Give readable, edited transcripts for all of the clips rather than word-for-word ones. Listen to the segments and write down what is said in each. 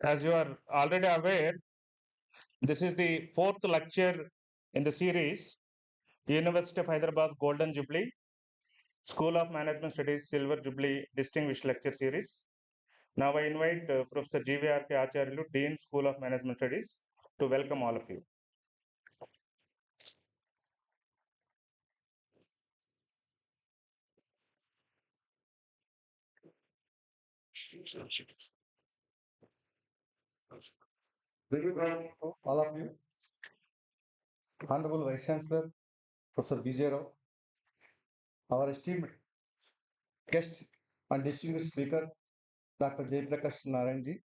As you are already aware, this is the fourth lecture in the series, University of Hyderabad Golden Jubilee, School of Management Studies Silver Jubilee Distinguished Lecture Series. Now I invite Professor GVRK Acharyalu, Dean, School of Management Studies, to welcome all of you. Very good morning to all of you. Honorable Vice Chancellor, Professor B.J. Rao, our esteemed guest and distinguished speaker, Dr. Jayaprakash Narayan ji,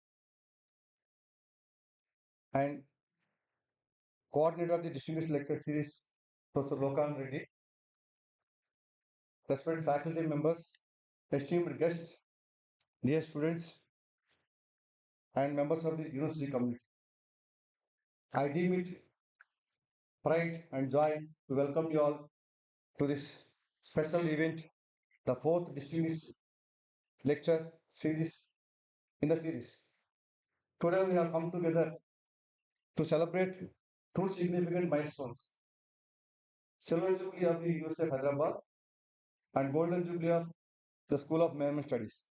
and coordinator of the Distinguished Lecture Series, Professor Lokam Reddy, respected faculty members, esteemed guests, dear students, and members of the university community. I deem it pride and joy to welcome you all to this special event, the fourth Distinguished Lecture Series in the series. Today we have come together to celebrate two significant milestones: Silver Jubilee of the University of Hyderabad and Golden Jubilee of the School of Management Studies.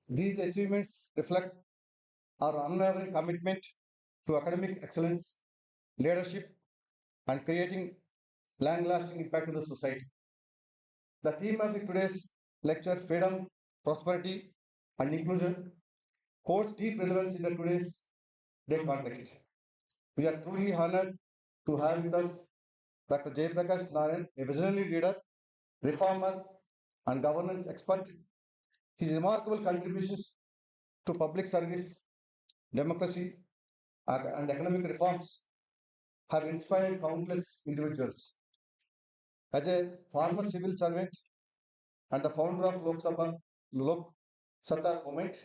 These achievements reflect our unwavering commitment to academic excellence, leadership, and creating long-lasting impact in the society. The theme of today's lecture, Freedom, Prosperity, and Inclusion, holds deep relevance in the today's day context. We are truly honored to have with us Dr. Jayaprakash Narayan, a visionary leader, reformer, and governance expert. His remarkable contributions to public service, democracy, and economic reforms have inspired countless individuals. As a former civil servant and the founder of Loksatta movement,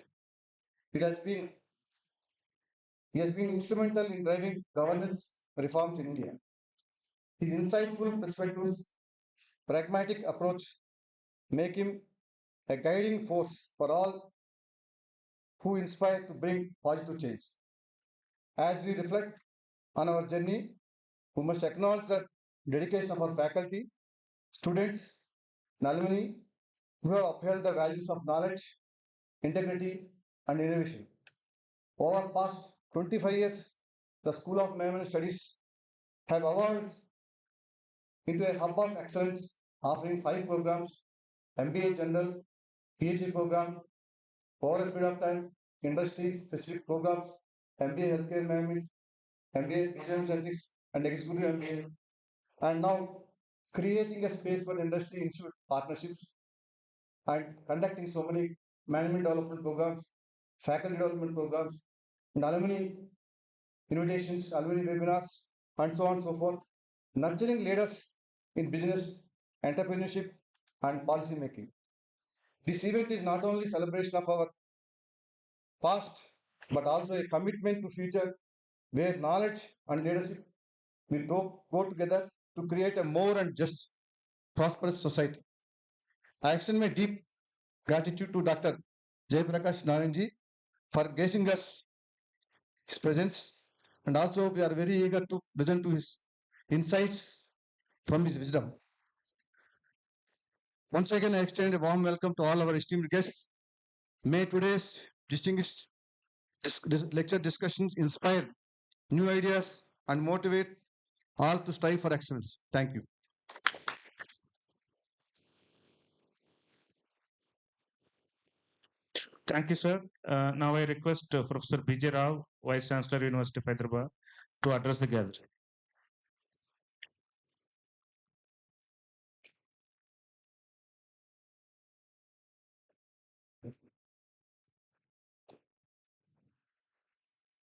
it has been he has been instrumental in driving governance reforms in India. His insightful perspectives, pragmatic approach make him a guiding force for all who inspire to bring positive change. As we reflect on our journey, we must acknowledge the dedication of our faculty, students, and alumni who have upheld the values of knowledge, integrity, and innovation. Over the past 25 years, the School of Management Studies have evolved into a hub of excellence, offering 5 programs: MBA General, PhD program, over a period of time, industry-specific programs, MBA Healthcare Management, MBA Business Analytics, and Executive MBA, and now creating a space for industry institute partnerships and conducting so many management development programs, faculty development programs, and alumni invitations, alumni webinars, and so on and so forth, nurturing leaders in business, entrepreneurship, and policy making. This event is not only celebration of our past, but also a commitment to future where knowledge and leadership will go together to create a more and just prosperous society. I extend my deep gratitude to Dr. Jayaprakash Narayan for gracing us his presence, and also we are very eager to listen to his insights from his wisdom. Once again, I extend a warm welcome to all our esteemed guests. May today's distinguished lecture discussions inspire new ideas and motivate all to strive for excellence. Thank you. Thank you, sir. Now I request Professor B.J. Rao, Vice Chancellor, University of Hyderabad, to address the gathering.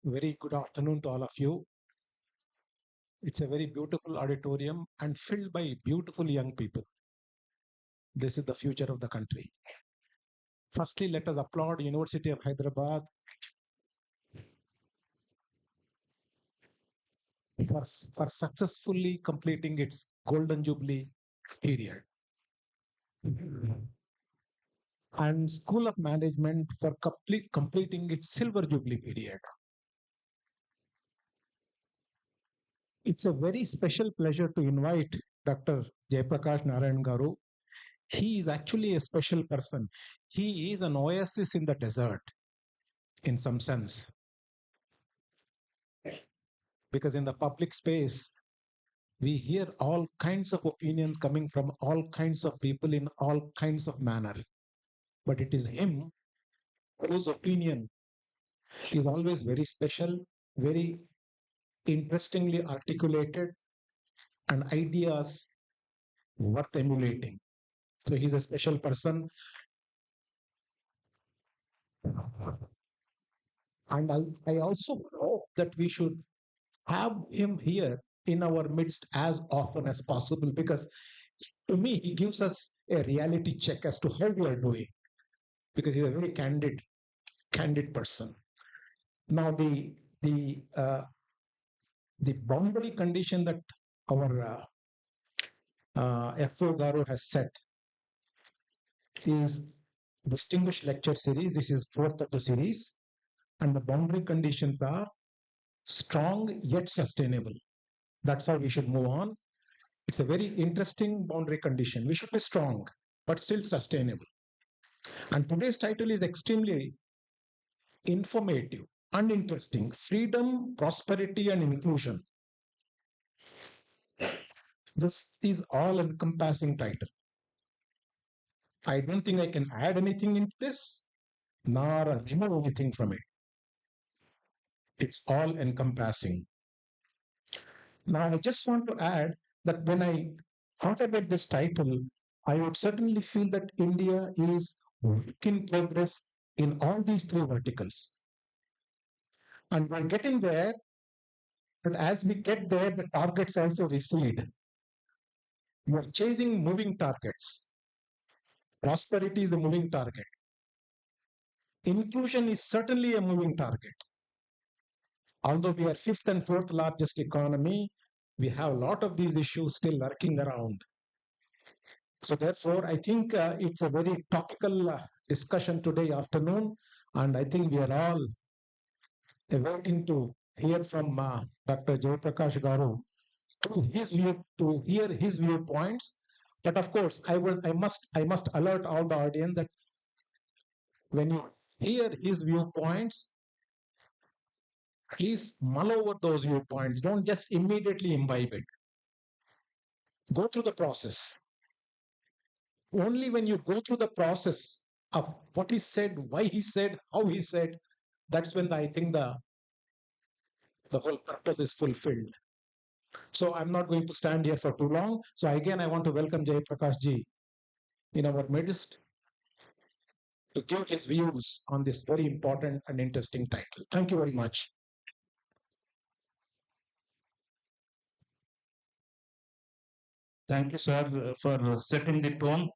Very good afternoon to all of you. It's a very beautiful auditorium and filled by beautiful young people. This is the future of the country. Firstly, let us applaud University of Hyderabad for successfully completing its Golden Jubilee period. and School of Management for completing its Silver Jubilee period. It's a very special pleasure to invite Dr. Jayaprakash Narayan Garu. He is actually a special person. He is an oasis in the desert, in some sense, because in the public space, we hear all kinds of opinions coming from all kinds of people in all kinds of manner. But it is him whose opinion is always very special, very interestingly articulated, and ideas worth emulating. So he's a special person. And I also hope that we should have him here in our midst as often as possible, because to me, he gives us a reality check as to how we are doing, because he's a very candid person. Now, the boundary condition that our FO Garu has set is distinguished lecture series. This is fourth of the series, and the boundary conditions are strong yet sustainable. That's how we should move on. It's a very interesting boundary condition. We should be strong, but still sustainable. And today's title is extremely informative and interesting: freedom, prosperity, and inclusion. This is all encompassing title. I don't think I can add anything into this, nor remove anything from it. It's all encompassing. Now, I just want to add that when I thought about this title, I would certainly feel that India is work in progress in all these three verticals. And we're getting there, but as we get there, the targets also recede. We are chasing moving targets. Prosperity is a moving target. Inclusion is certainly a moving target. Although we are fifth and fourth largest economy, we have a lot of these issues still lurking around. So therefore, I think it's a very topical discussion today afternoon, and I think we are all waiting to hear from Dr. Jayaprakash Garu to hear his viewpoints. But of course, I must alert all the audience that when you hear his viewpoints, please mull over those viewpoints. Don't just immediately imbibe it. Go through the process. Only when you go through the process of what he said, why he said, how he said, that's when I think the whole purpose is fulfilled. So I'm not going to stand here for too long. So again, I want to welcome Jayaprakash ji in our midst to give his views on this very important and interesting title. Thank you very much. Thank you, sir, for setting the tone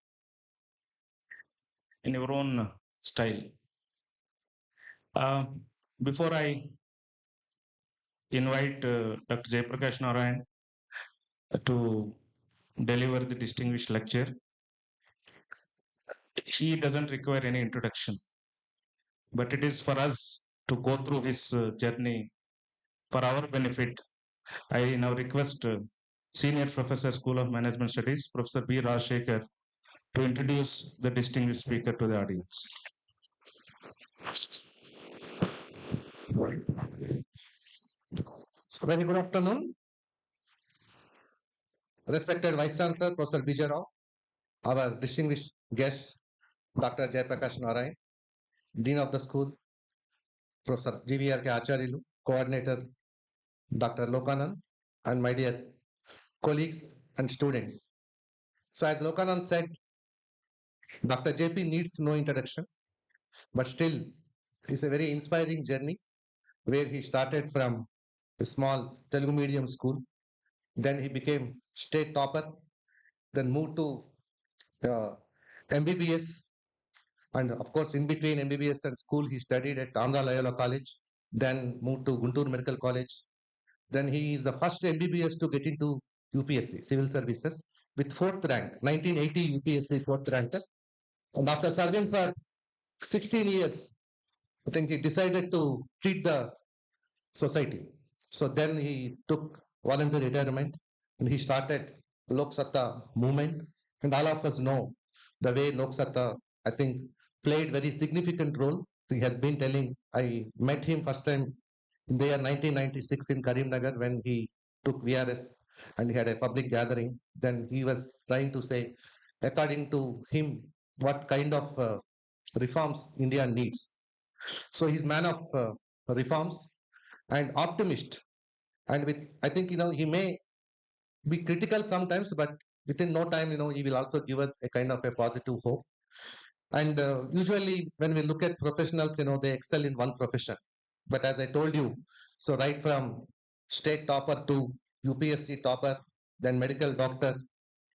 in your own style. Before I invite Dr. Jayaprakash Narayan to deliver the distinguished lecture, he doesn't require any introduction, but it is for us to go through his journey for our benefit. I now request Senior Professor, School of Management Studies, Professor B. Rajshekhar, to introduce the distinguished speaker to the audience. So very good afternoon. Respected Vice Chancellor, Professor B. J. Rao, our distinguished guest, Dr. Jayaprakash Narayan, Dean of the School, Professor GVR K. Acharyalu, Coordinator, Dr. Lokanand, and my dear colleagues and students. So as Lokanand said, Dr. JP needs no introduction, but still it's a very inspiring journey where he started from a small Telugu medium school. Then he became state topper, then moved to MBBS. And of course, in between MBBS and school, he studied at Andhra Loyola College, then moved to Guntur Medical College. Then he is the first MBBS to get into UPSC, Civil Services, with fourth rank, 1980 UPSC fourth ranker. And after serving for 16 years, I think he decided to treat the society. So then he took voluntary retirement and he started Loksatta movement. And all of us know the way Loksatta, I think, played very significant role. He has been telling, I met him first time in the year 1996 in Karimnagar when he took VRS and he had a public gathering. Then he was trying to say, according to him, what kind of reforms India needs. So he's man of reforms and optimist. And with, I think, he may be critical sometimes, but within no time, he will also give us a kind of a positive hope. And usually when we look at professionals, they excel in one profession. But as I told you, so right from state topper to UPSC topper, then medical doctor,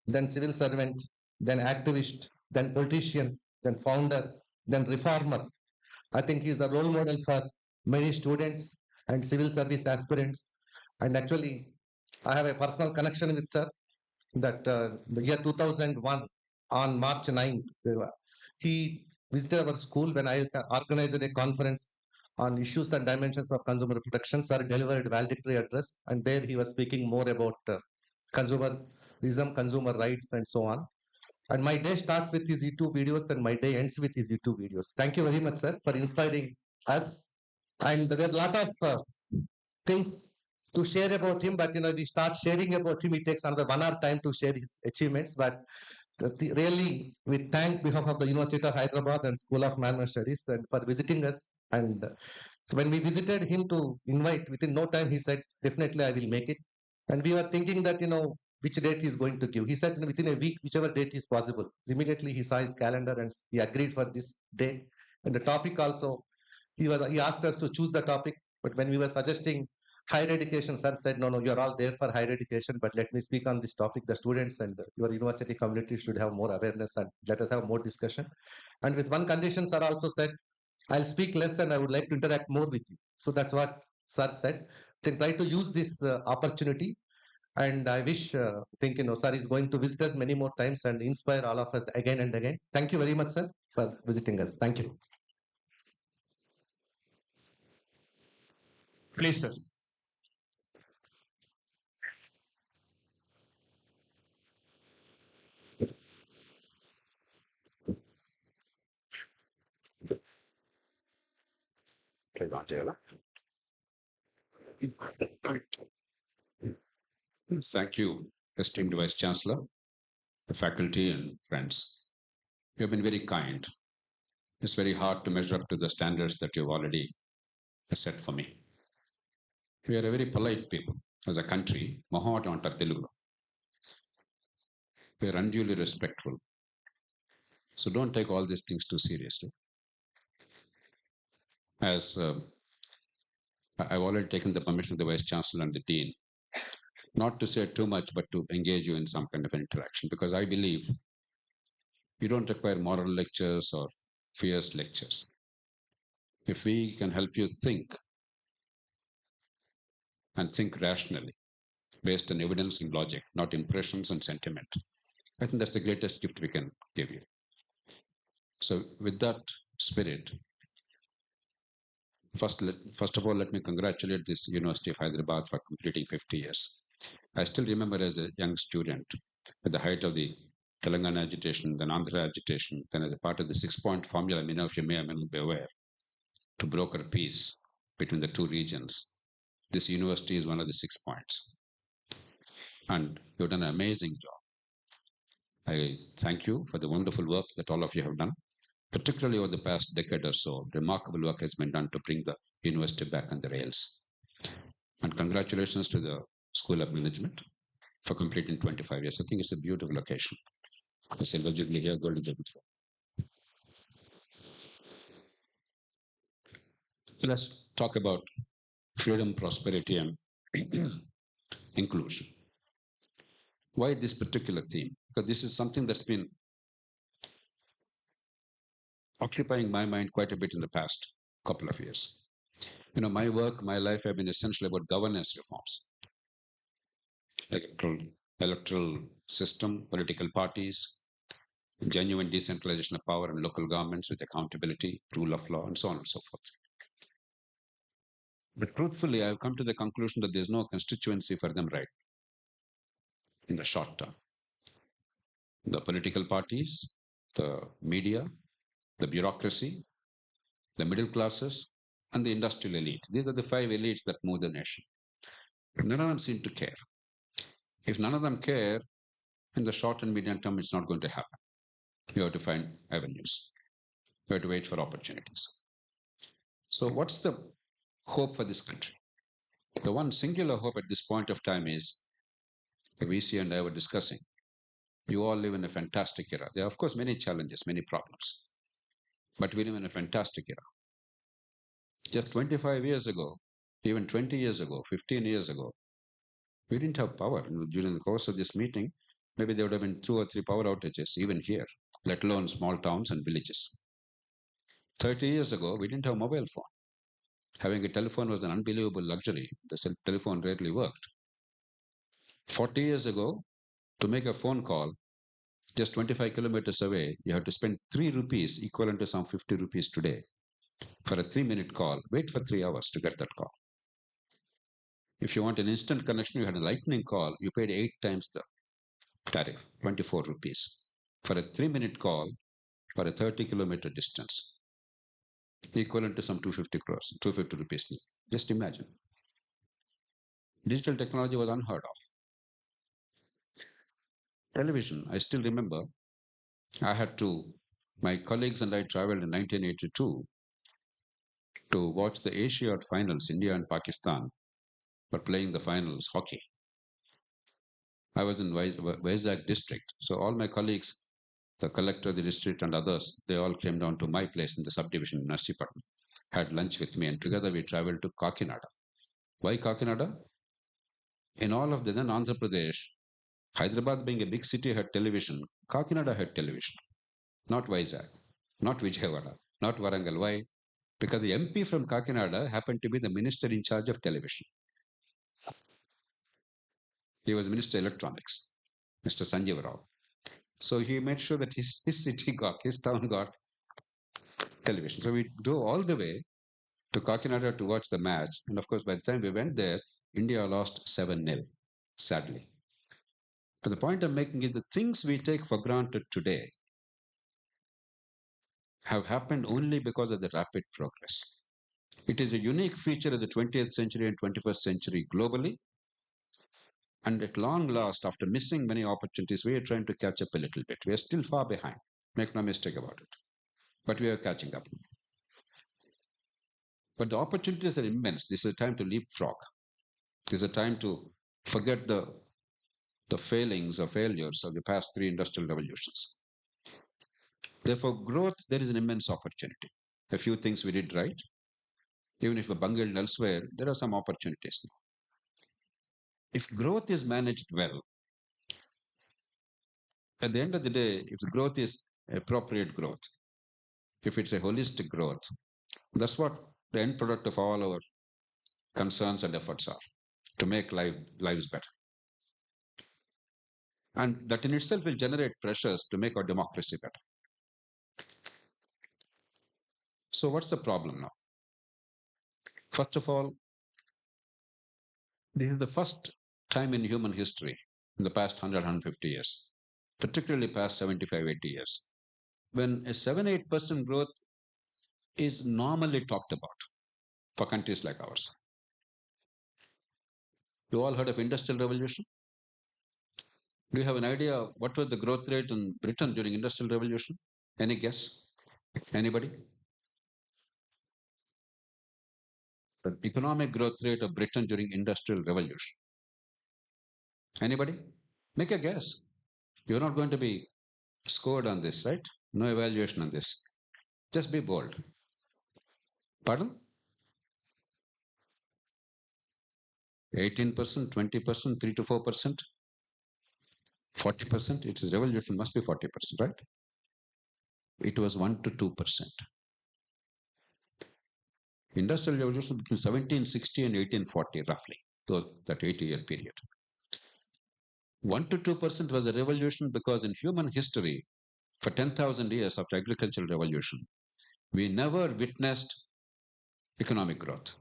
then civil servant, then activist, then politician, then founder, then reformer. I think he's the role model for many students and civil service aspirants. And actually, I have a personal connection with sir that the year 2001 on March 9th, he visited our school when I organized a conference on issues and dimensions of consumer protection. Sir delivered valedictory address, and there he was speaking more about consumerism, consumer rights, and so on. And my day starts with his YouTube videos, and my day ends with his YouTube videos. Thank you very much, sir, for inspiring us. And there are a lot of things to share about him, but we start sharing about him, it takes another 1 hour time to share his achievements. But really, we thank behalf of the University of Hyderabad and School of Management Studies and for visiting us. And so when we visited him to invite, within no time he said, definitely I will make it. And we were thinking that, which date he's going to give. He said within a week, whichever date is possible. Immediately he saw his calendar and he agreed for this date. And the topic also, he asked us to choose the topic, but when we were suggesting higher education, sir said, no, you're all there for higher education, but let me speak on this topic. The students and your university community should have more awareness and let us have more discussion. And with one condition, sir also said, I'll speak less and I would like to interact more with you. So that's what sir said. Then try to use this opportunity. And I wish, sir is going to visit us many more times and inspire all of us again and again. Thank you very much, sir, for visiting us. Thank you. Please, sir. Thank you, esteemed Vice Chancellor, the faculty and friends. You have been very kind. It's very hard to measure up to the standards that you've already set for me. We are a very polite people as a country. Mahat antar Telugu. We are unduly respectful. So don't take all these things too seriously. As I've already taken the permission of the Vice Chancellor and the Dean, not to say too much, but to engage you in some kind of interaction, because I believe you don't require moral lectures or fierce lectures. If we can help you think and think rationally, based on evidence and logic, not impressions and sentiment, I think that's the greatest gift we can give you. So with that spirit, first of all, let me congratulate this University of Hyderabad for completing 50 years. I still remember as a young student, at the height of the Telangana agitation, then Andhra agitation, then as a part of the 6-point formula, many of you may be aware, to broker peace between the two regions. This university is one of the 6 points. And you've done an amazing job. I thank you for the wonderful work that all of you have done, particularly over the past decade or so. Remarkable work has been done to bring the university back on the rails. And congratulations to the School of Management for completing 25 years. I think it's a beautiful occasion. The Silver Jubilee here, Golden Jubilee. Let's talk about freedom, prosperity, and inclusion. Why this particular theme? Because this is something that's been occupying my mind quite a bit in the past couple of years. My work, my life have been essentially about governance reforms. Electoral system, political parties, genuine decentralization of power and local governments with accountability, rule of law, and so on and so forth. But truthfully, I've come to the conclusion that there's no constituency for them right in the short term. The political parties, the media, the bureaucracy, the middle classes, and the industrial elite. These are the five elites that move the nation. None of them seem to care. If none of them care, in the short and medium term, it's not going to happen. You have to find avenues. You have to wait for opportunities. So, what's the hope for this country? The one singular hope at this point of time is the VC and I were discussing. You all live in a fantastic era. There are, of course, many challenges, many problems, but we live in a fantastic era. Just 25 years ago, even 20 years ago, 15 years ago, we didn't have power. During the course of this meeting, maybe there would have been 2 or 3 power outages, even here, let alone small towns and villages. 30 years ago, we didn't have mobile phone. Having a telephone was an unbelievable luxury. The telephone rarely worked. 40 years ago, to make a phone call, just 25 kilometers away, you have to spend 3 rupees, equivalent to some 50 rupees today, for a 3-minute call. Wait for 3 hours to get that call. If you want an instant connection, you had a lightning call, you paid 8 times the tariff, 24 rupees. For a 3-minute call, for a 30-kilometer distance, equivalent to some 250 crores, 250 rupees. Just imagine. Digital technology was unheard of. Television, I still remember, my colleagues and I traveled in 1982 to watch the Asiad finals. India and Pakistan were playing the finals, hockey. I was in Vizag district. So all my colleagues, the collector of the district and others, they all came down to my place in the subdivision, Narsipatnam, had lunch with me, and together we traveled to Kakinada. Why Kakinada? In all of the then Andhra Pradesh, Hyderabad being a big city had television, Kakinada had television, not Vizag, not Vijayawada, not Warangal. Why? Because the MP from Kakinada happened to be the minister in charge of television. He was Minister of Electronics, Mr. Sanjeev Rao. So he made sure that his city got, his town got television. So we drove all the way to Kakinada to watch the match. And of course, by the time we went there, India lost 7-0, sadly. But the point I'm making is the things we take for granted today have happened only because of the rapid progress. It is a unique feature of the 20th century and 21st century globally. And at long last, after missing many opportunities, we are trying to catch up a little bit. We are still far behind. Make no mistake about it. But we are catching up. But the opportunities are immense. This is a time to leapfrog. This is a time to forget the failings or failures of the past 3 industrial revolutions. Therefore, growth, there is an immense opportunity. A few things we did right. Even if we bungled elsewhere, there are some opportunities. If growth is managed well, at the end of the day, if the growth is appropriate growth, if it's a holistic growth, that's what the end product of all our concerns and efforts are, to make lives better. And that in itself will generate pressures to make our democracy better. So what's the problem now? First of all, this is the first time in human history, in the past 100, 150 years, particularly past 75, 80 years, when a 7-8% growth is normally talked about for countries like ours. You all heard of Industrial Revolution? Do you have an idea what was the growth rate in Britain during Industrial Revolution? Any guess? Anybody? The economic growth rate of Britain during Industrial Revolution. Anybody? Make a guess. You're not going to be scored on this, right? No evaluation on this. Just be bold. Pardon? 18%, 20%, 3 to 4%, 40%. It is revolution, must be 40%, right? It was 1 to 2%. Industrial revolution between 1760 and 1840, roughly, so that 80-year period. 1 to 2% was a revolution because in human history, For 10,000 years after agricultural revolution, we never witnessed economic growth.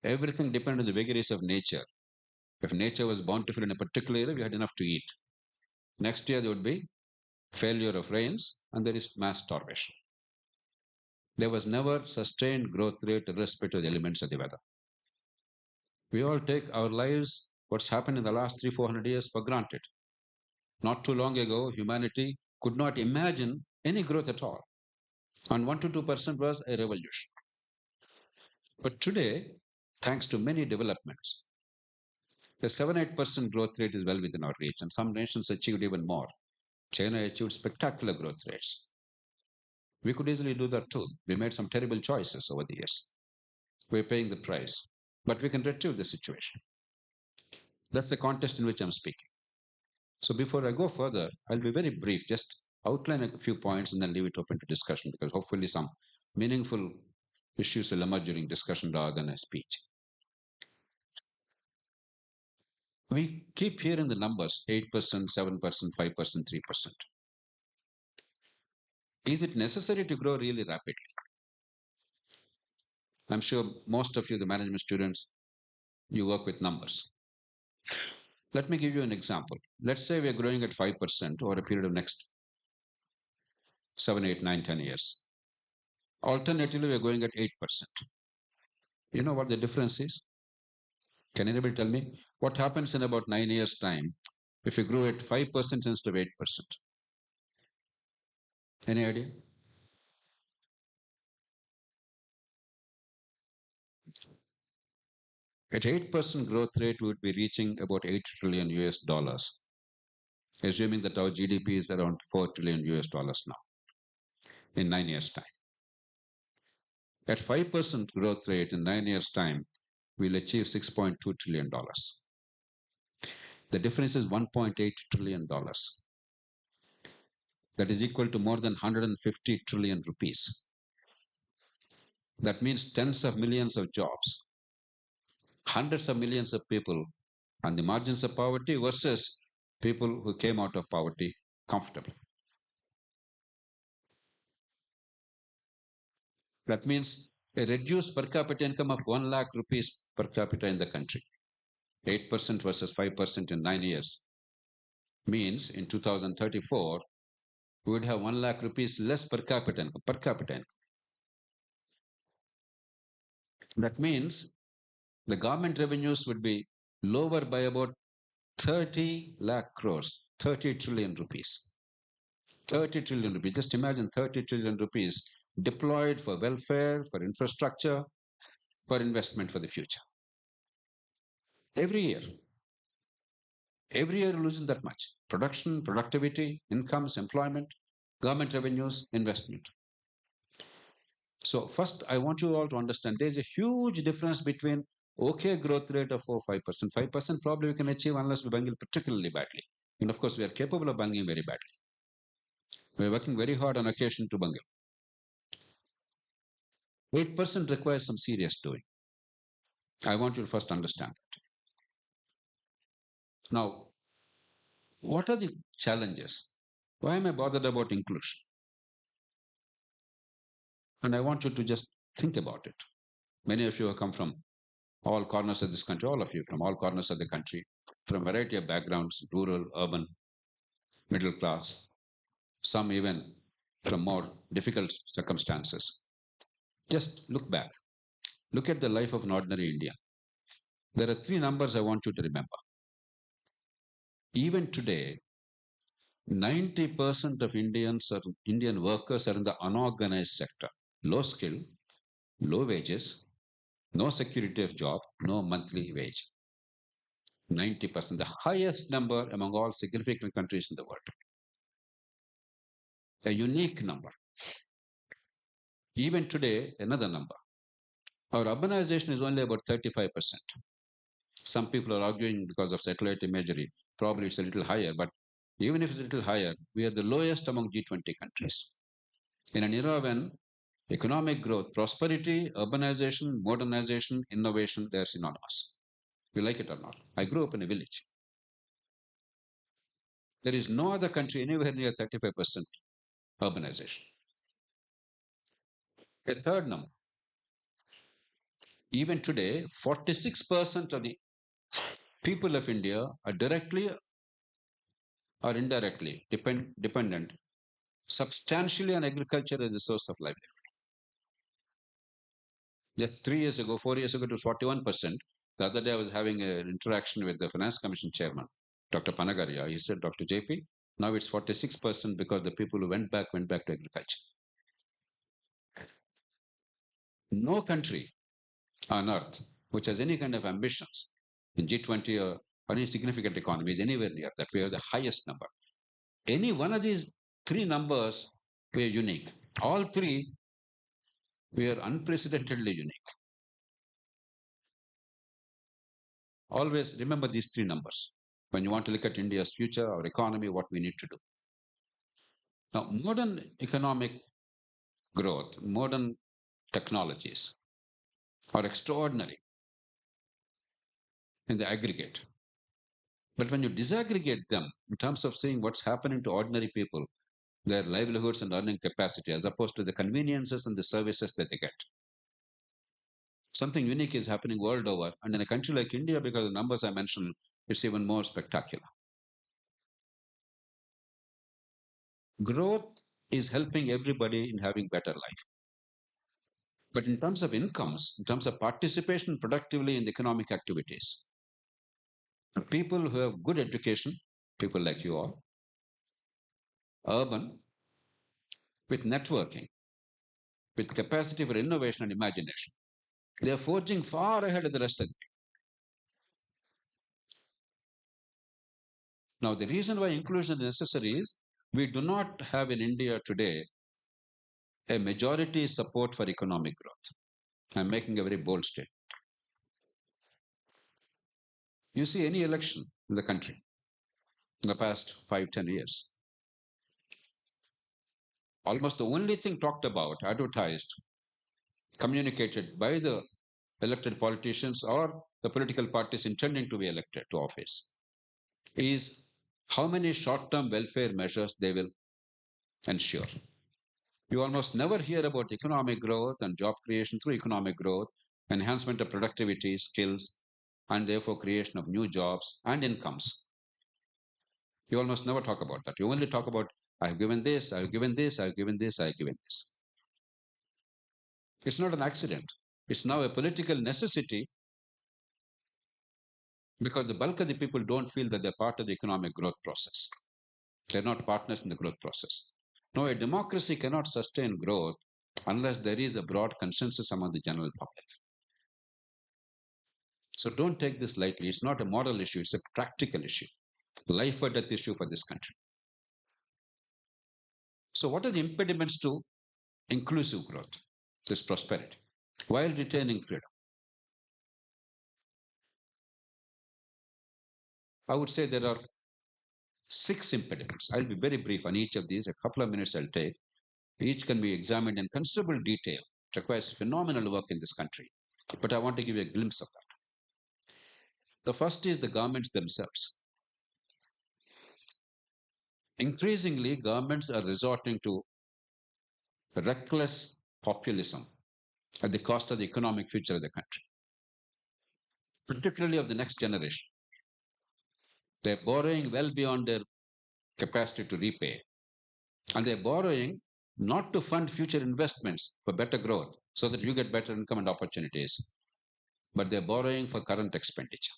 Everything depended on the vagaries of nature. If nature was bountiful in a particular area, we had enough to eat. Next year, there would be failure of rains and there is mass starvation. There was never sustained growth rate irrespective of the elements of the weather. We all take our lives, what's happened in the last 300-400 years, for granted. Not too long ago, humanity could not imagine any growth at all. And 1 to 2% was a revolution. But today, thanks to many developments, the 7-8% growth rate is well within our reach, and some nations achieved even more. China achieved spectacular growth rates. We could easily do that too. We made some terrible choices over the years. We're paying the price, but we can retrieve the situation. That's the context in which I'm speaking. So before I go further, I'll be very brief, just outline a few points and then leave it open to discussion because hopefully some meaningful issues will emerge during discussion rather than a speech. We keep hearing the numbers 8%, 7%, 5%, 3%. Is it necessary to grow really rapidly? I'm sure most of you, the management students, you work with numbers. Let me give you an example. Let's say we are growing at 5% over a period of next 7, 8, 9, 10 years. Alternatively, we are going at 8%. You know what the difference is? Can anybody tell me what happens in about 9 years' time if you grow at 5% instead of 8%? Any idea? At 8% growth rate, we would be reaching about 8 trillion US dollars, assuming that our GDP is around 4 trillion US dollars now in 9 years' time. At 5% growth rate in 9 years' time, we'll achieve $6.2 trillion. The difference is $1.8 trillion. That is equal to more than 150 trillion rupees. That means tens of millions of jobs, hundreds of millions of people on the margins of poverty versus people who came out of poverty comfortably. That means a reduced per capita income of 1 lakh rupees per capita in the country. 8% versus 5% in 9 years means in 2034, we would have 1 lakh rupees less per capita income. That means the government revenues would be lower by about 30 lakh crores, 30 trillion rupees. 30 trillion rupees. Just imagine 30 trillion rupees deployed for welfare, for infrastructure, for investment for the future. Every year losing that much. Production, productivity, incomes, employment, government revenues, investment. So first, I want you all to understand there's a huge difference between okay growth rate of 4-5%. 5% probably we can achieve unless we bungle particularly badly. And of course, we are capable of bungling very badly. We're working very hard on occasion to bungle. 8% requires some serious doing. I want you to first understand that. Now, what are the challenges? Why am I bothered about inclusion? And I want you to just think about it. Many of you have come from all corners of this country, all of you from all corners of the country, from a variety of backgrounds, rural, urban, middle class, some even from more difficult circumstances. Just look back. Look at the life of an ordinary Indian. There are 3 numbers I want you to remember. Even today, 90% of Indian workers are in the unorganized sector. Low skill, low wages, no security of job, no monthly wage. 90%, the highest number among all significant countries in the world. A unique number. Even today, another number. Our urbanization is only about 35%. Some people are arguing because of satellite imagery, probably it's a little higher, but even if it's a little higher, we are the lowest among G20 countries. In an era when economic growth, prosperity, urbanization, modernization, innovation, they're synonymous. You like it or not. I grew up in a village. There is no other country anywhere near 35% urbanization. A third number. Even today, 46% of the people of India are directly or indirectly dependent substantially on agriculture as a source of livelihood. Just 3 years ago, 4 years ago, it was 41%. The other day, I was having an interaction with the Finance Commission chairman, Dr. Panagaria. He said, Dr. JP, now it's 46% because the people who went back to agriculture. No country on earth which has any kind of ambitions in G20 or any significant economy is anywhere near that. We have the highest number. Any one of these three numbers, we are unique. All three, we are unprecedentedly unique. Always remember these three numbers when you want to look at India's future, our economy, what we need to do. Now, modern economic growth, modern technologies are extraordinary in the aggregate. But when you disaggregate them in terms of seeing what's happening to ordinary people, their livelihoods and earning capacity, as opposed to the conveniences and the services that they get, something unique is happening world over. And in a country like India, because of the numbers I mentioned, it's even more spectacular. Growth is helping everybody in having better life. But in terms of incomes, in terms of participation productively in the economic activities, people who have good education, people like you all, urban, with networking, with capacity for innovation and imagination, they are forging far ahead of the rest of the people. Now, the reason why inclusion is necessary is we do not have in India today a majority support for economic growth. I'm making a very bold statement. You see any election in the country in the past 5, 10 years, almost the only thing talked about, advertised, communicated by the elected politicians or the political parties intending to be elected to office is how many short-term welfare measures they will ensure. You almost never hear about economic growth and job creation through economic growth, enhancement of productivity, skills, and therefore creation of new jobs and incomes. You almost never talk about that. You only talk about, I've given this, I've given this, I've given this, I've given this. It's not an accident. It's now a political necessity because the bulk of the people don't feel that they're part of the economic growth process. They're not partners in the growth process. No, a democracy cannot sustain growth unless there is a broad consensus among the general public. So don't take this lightly. It's not a moral issue, it's a practical issue, life or death issue for this country. So, what are the impediments to inclusive growth, this prosperity, while retaining freedom? I would say there are 6 impediments. I'll be very brief on each of these. A couple of minutes I'll take. Each can be examined in considerable detail. It requires phenomenal work in this country. But I want to give you a glimpse of that. The first is the governments themselves. Increasingly, governments are resorting to reckless populism at the cost of the economic future of the country, particularly of the next generation. They're borrowing well beyond their capacity to repay. And they're borrowing not to fund future investments for better growth so that you get better income and opportunities, but they're borrowing for current expenditure.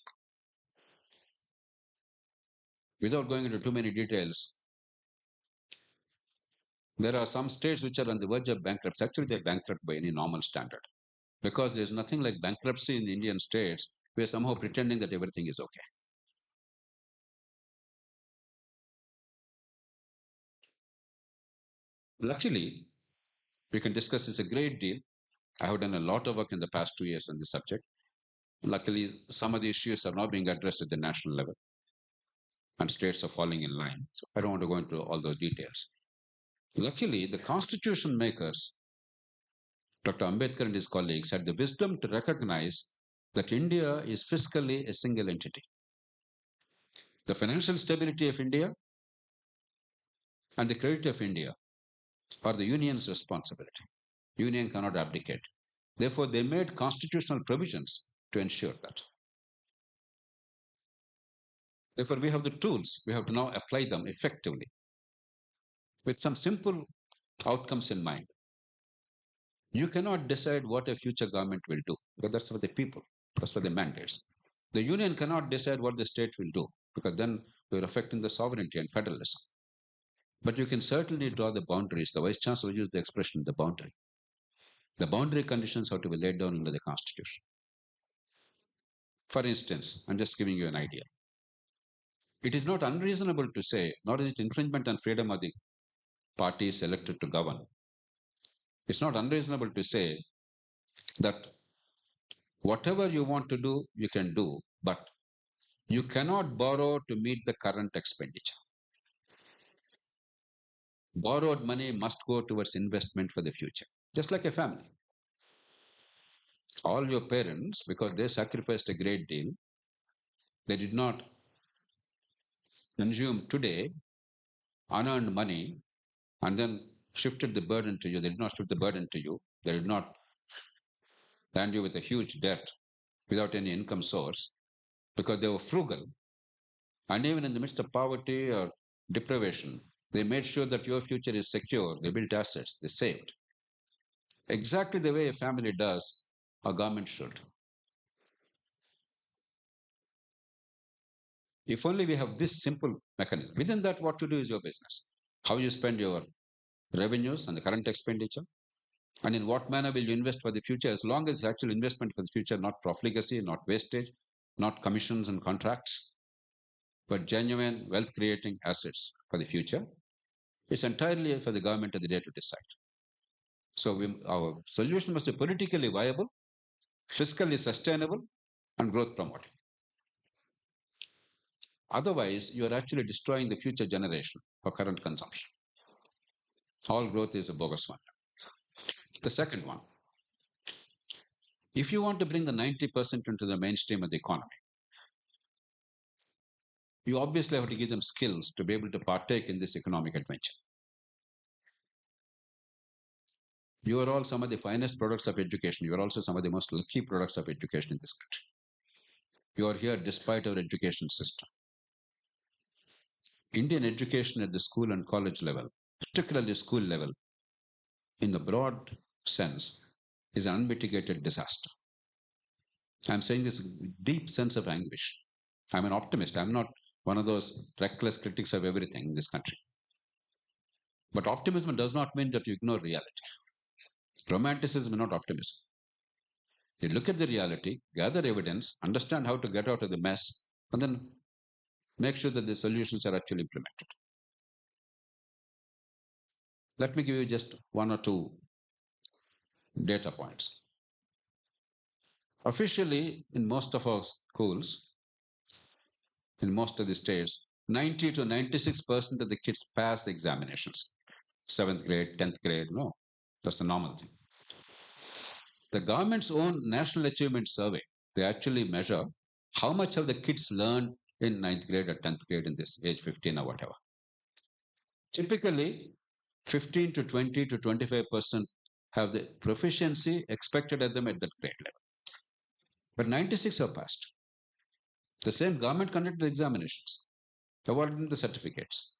Without going into too many details, there are some states which are on the verge of bankruptcy. Actually, they're bankrupt by any normal standard because there's nothing like bankruptcy in the Indian states. We're somehow pretending that everything is okay. Luckily, we can discuss this a great deal. I have done a lot of work in the past 2 years on this subject. Luckily, some of the issues are now being addressed at the national level and states are falling in line. So I don't want to go into all those details. Luckily, the constitution makers, Dr. Ambedkar and his colleagues, had the wisdom to recognize that India is fiscally a single entity. The financial stability of India And the credit of India or the union's responsibility. Union cannot abdicate. Therefore, they made constitutional provisions to ensure that. Therefore, we have the tools. We have to now apply them effectively with some simple outcomes in mind. You cannot decide what a future government will do because that's for the people, that's for the mandates. The union cannot decide what the state will do because then you're affecting the sovereignty and federalism. But you can certainly draw the boundaries. The vice chancellor used the expression the boundary. The boundary conditions have to be laid down under the constitution. For instance, I'm just giving you an idea. It is not unreasonable to say, nor is it infringement on freedom of the parties elected to govern. It's not unreasonable to say that whatever you want to do, you can do, but you cannot borrow to meet the current expenditure. Borrowed money must go towards investment for the future, just like a family. All your parents, because they sacrificed a great deal, they did not consume today unearned money and then shifted the burden to you. They did not shift the burden to you. They did not land you with a huge debt without any income source because they were frugal. And even in the midst of poverty or deprivation, they made sure that your future is secure. They built assets, they saved. Exactly the way a family does, a government should. If only we have this simple mechanism. Within that, what to do is your business. How you spend your revenues and the current expenditure, and in what manner will you invest for the future, as long as it's actual investment for the future, not profligacy, not wastage, not commissions and contracts, but genuine wealth creating assets for the future. It's entirely for the government at the day to decide. So our solution must be politically viable, fiscally sustainable, and growth promoting. Otherwise, you are actually destroying the future generation for current consumption. All growth is a bogus one. The second one, if you want to bring the 90% into the mainstream of the economy, you obviously have to give them skills to be able to partake in this economic adventure. You are all some of the finest products of education. You are also some of the most lucky products of education in this country. You are here despite our education system. Indian education at the school and college level, particularly school level, in the broad sense, is an unmitigated disaster. I'm saying this with deep sense of anguish. I'm an optimist. I'm not one of those reckless critics of everything in this country. But optimism does not mean that you ignore reality. Romanticism is not optimism. You look at the reality, gather evidence, understand how to get out of the mess, and then make sure that the solutions are actually implemented. Let me give you just one or two data points. Officially, in most of our schools, in most of the states, 90 to 96% of the kids pass the examinations. 7th grade, 10th grade, no, that's the normal thing. The government's own National Achievement Survey, they actually measure how much have the kids learned in 9th grade or 10th grade in this age 15 or whatever. Typically, 15 to 20 to 25% have the proficiency expected of them at that grade level. But 96 have passed. The same government conducted examinations, awarded the certificates.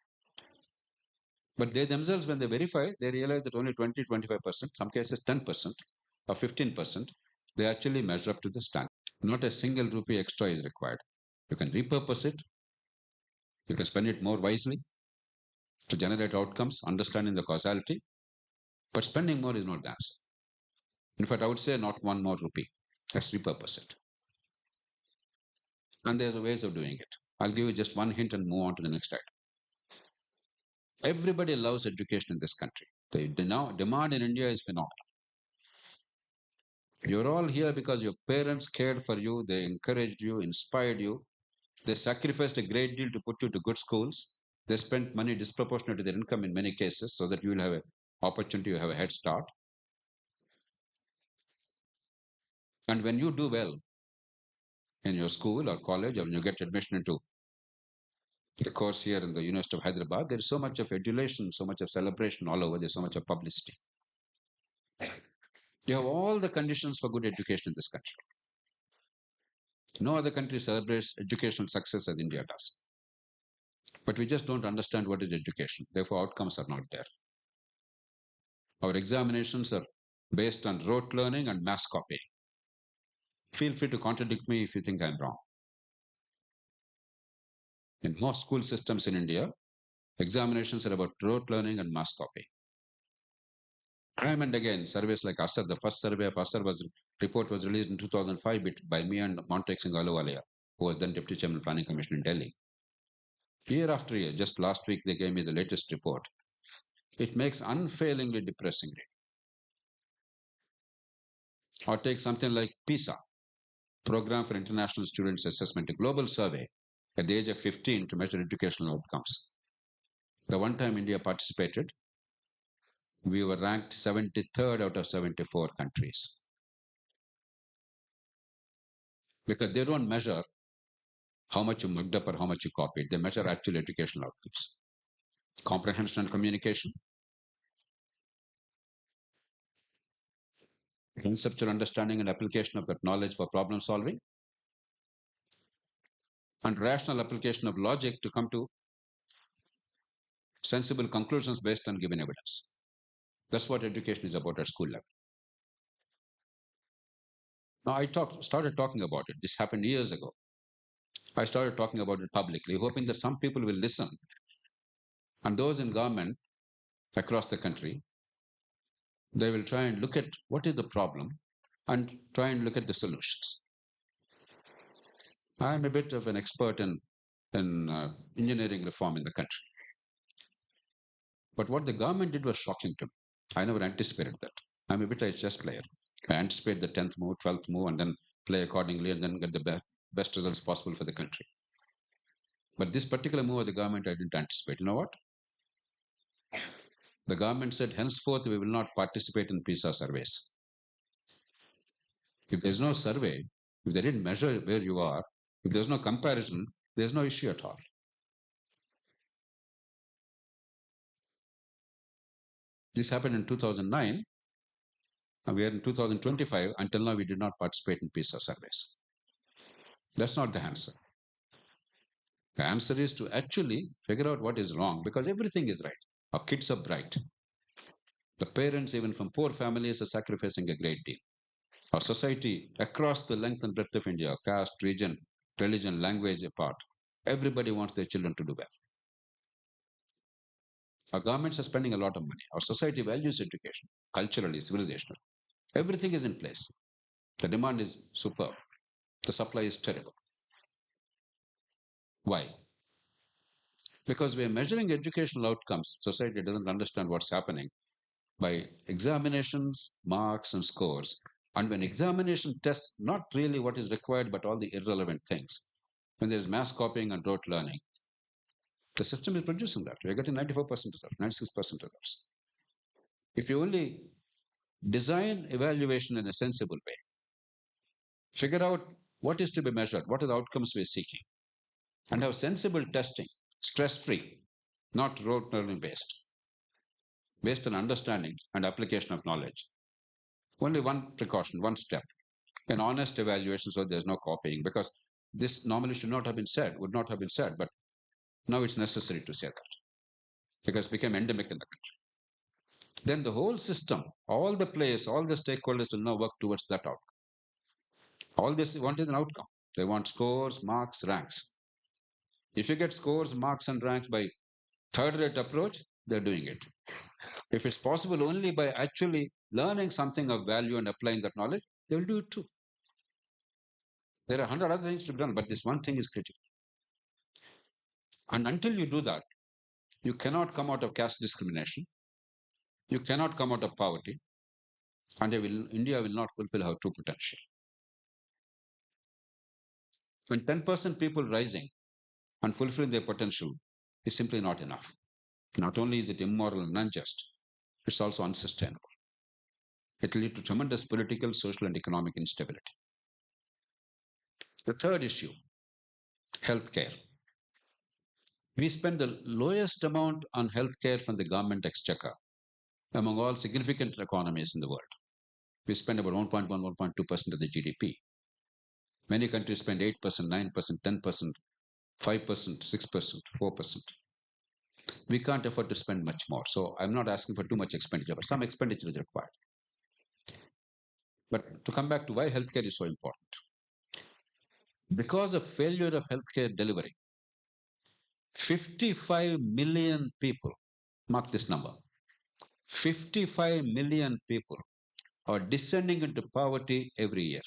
But they themselves, when they verify, they realize that only 20, 25%, some cases 10% or 15%, they actually measure up to the standard. Not a single rupee extra is required. You can repurpose it. You can spend it more wisely to generate outcomes, understanding the causality. But spending more is not the answer. In fact, I would say not one more rupee. Let's repurpose it. And there's ways of doing it. I'll give you just one hint and move on to the next item. Everybody loves education in this country. The demand in India is phenomenal. You're all here because your parents cared for you, they encouraged you, inspired you. They sacrificed a great deal to put you to good schools. They spent money disproportionate to their income in many cases so that you will have an opportunity to have a head start. And when you do well in your school or college, or when you get admission into The course here in the University of Hyderabad, there is so much of adulation, so much of celebration all over, there's so much of publicity. You have all the conditions for good education in this country. No other country celebrates educational success as India does. But we just don't understand what is education. Therefore, outcomes are not there. Our examinations are based on rote learning and mass copying. Feel free to contradict me if you think I'm wrong. In most school systems in India, examinations are about rote learning and mass copying. Time and again, surveys like Asar, the first survey of Asar report was released in 2005 by me and Montek Singh Ahluwalia, who was then Deputy Chairman of Planning Commission in Delhi. Year after year, just last week they gave me the latest report. It makes unfailingly depressing reading. Or take something like PISA, Program for International Students Assessment, a global survey at the age of 15 to measure educational outcomes. The one time India participated, we were ranked 73rd out of 74 countries. Because they don't measure how much you mugged up or how much you copied. They measure actual educational outcomes. Comprehension and communication, conceptual understanding and application of that knowledge for problem solving, and rational application of logic to come to sensible conclusions based on given evidence. That's what education is about at school level. Now, started talking about it. This happened years ago. I started talking about it publicly, hoping that some people will listen. And those in government across the country, they will try and look at what is the problem and try and look at the solutions. I'm a bit of an expert in engineering reform in the country. But what the government did was shocking to me. I never anticipated that. I'm a bit of a chess player. I anticipate the 10th move, 12th move, and then play accordingly and then get the best results possible for the country. But this particular move of the government, I didn't anticipate. You know what? The government said, henceforth, we will not participate in PISA surveys. If there's no survey, if they didn't measure where you are, if there's no comparison, there's no issue at all. This happened in 2009, and we are in 2025. Until now, we did not participate in PISA surveys. That's not the answer. The answer is to actually figure out what is wrong, because everything is right. Our kids are bright. The parents, even from poor families, are sacrificing a great deal. Our society, across the length and breadth of India, caste, region, religion, language apart, everybody wants their children to do well. Our governments are spending a lot of money. Our society values education, culturally, civilizational. Everything is in place. The demand is superb. The supply is terrible. Why? Because we are measuring educational outcomes. Society doesn't understand what's happening by examinations, marks, and scores. And when examination tests not really what is required, but all the irrelevant things, when there's mass copying and rote learning, the system is producing that. We're getting 94% results, 96% results. If you only design evaluation in a sensible way, figure out what is to be measured, what are the outcomes we're seeking, and have sensible testing, stress-free, not rote learning based on understanding and application of knowledge. Only one precaution, one step, an honest evaluation so there's no copying, because this normally should not have been said, would not have been said, but now it's necessary to say that because it became endemic in the country. Then the whole system, all the players, all the stakeholders will now work towards that outcome. All this want is an outcome. They want scores, marks, ranks. If you get scores, marks, and ranks by third rate approach, they're doing it. If it's possible only by actually learning something of value and applying that knowledge, they will do it too. There are 100 other things to be done, but this one thing is critical. And until you do that, you cannot come out of caste discrimination. You cannot come out of poverty. And India will not fulfill her true potential. When 10% people rising and fulfilling their potential is simply not enough. Not only is it immoral and unjust, it's also unsustainable. It will lead to tremendous political, social, and economic instability. The third issue, healthcare. We spend the lowest amount on healthcare from the government exchequer among all significant economies in the world. We spend about 1.1, 1.2% of the GDP. Many countries spend 8%, 9%, 10%, 5%, 6%, 4%. We can't afford to spend much more. So I'm not asking for too much expenditure, but some expenditure is required. But to come back to why healthcare is so important. Because of failure of healthcare delivery, 55 million people, mark this number, 55 million people are descending into poverty every year.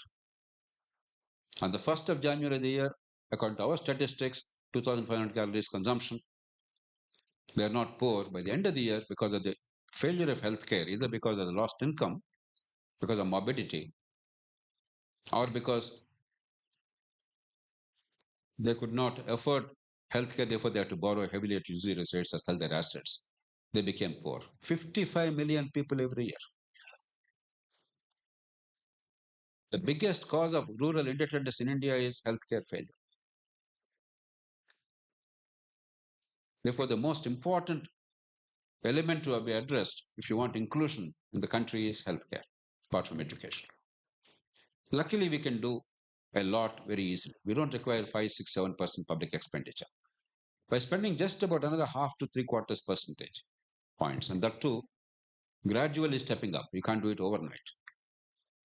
On the 1st of January of the year, according to our statistics, 2,500 calories consumption, they are not poor. By the end of the year, because of the failure of healthcare, either because of the lost income, because of morbidity, or because they could not afford healthcare, therefore they had to borrow heavily at usurious rates or sell their assets. They became poor. 55 million people every year. The biggest cause of rural indebtedness in India is healthcare failure. Therefore, the most important element to be addressed if you want inclusion in the country is healthcare, apart from education. Luckily, we can do a lot very easily. We don't require 5, 6, 7% public expenditure. By spending just about another half to 3/4 percentage points, and that too gradually stepping up. We can't do it overnight.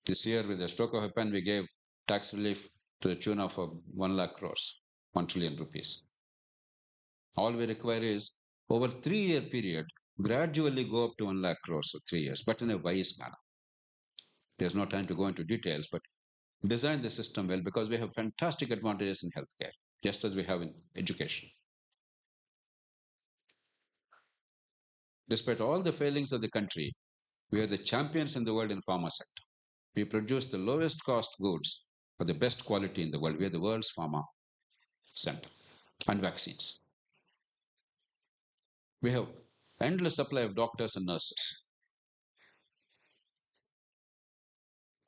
This year, with a stroke of a pen, we gave tax relief to the tune of 1 lakh crores, 1 trillion rupees. All we require is over 3-year period, gradually go up to 1 lakh crores for 3 years, but in a wise manner. There's no time to go into details, but design the system well because we have fantastic advantages in healthcare, just as we have in education. Despite all the failings of the country, we are the champions in the world in pharma sector. We produce the lowest cost goods for the best quality in the world. We are the world's pharma center and vaccines. We have endless supply of doctors and nurses.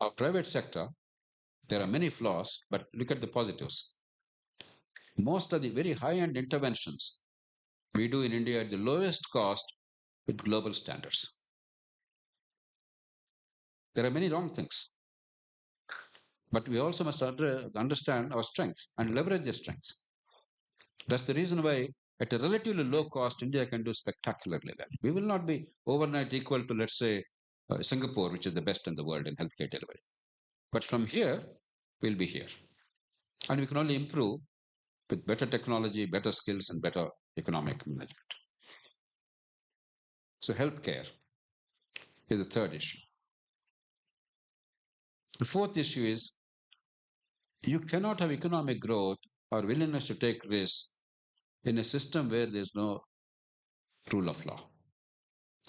Our private sector, there are many flaws, but look at the positives. Most of the very high-end interventions we do in India at the lowest cost with global standards. There are many wrong things, but we also must understand our strengths and leverage their strengths. That's the reason why at a relatively low cost, India can do spectacularly well. We will not be overnight equal to, let's say, Singapore, which is the best in the world in healthcare delivery. But from here, we'll be here. And we can only improve with better technology, better skills, and better economic management. So healthcare is the third issue. The fourth issue is you cannot have economic growth or willingness to take risks in a system where there's no rule of law.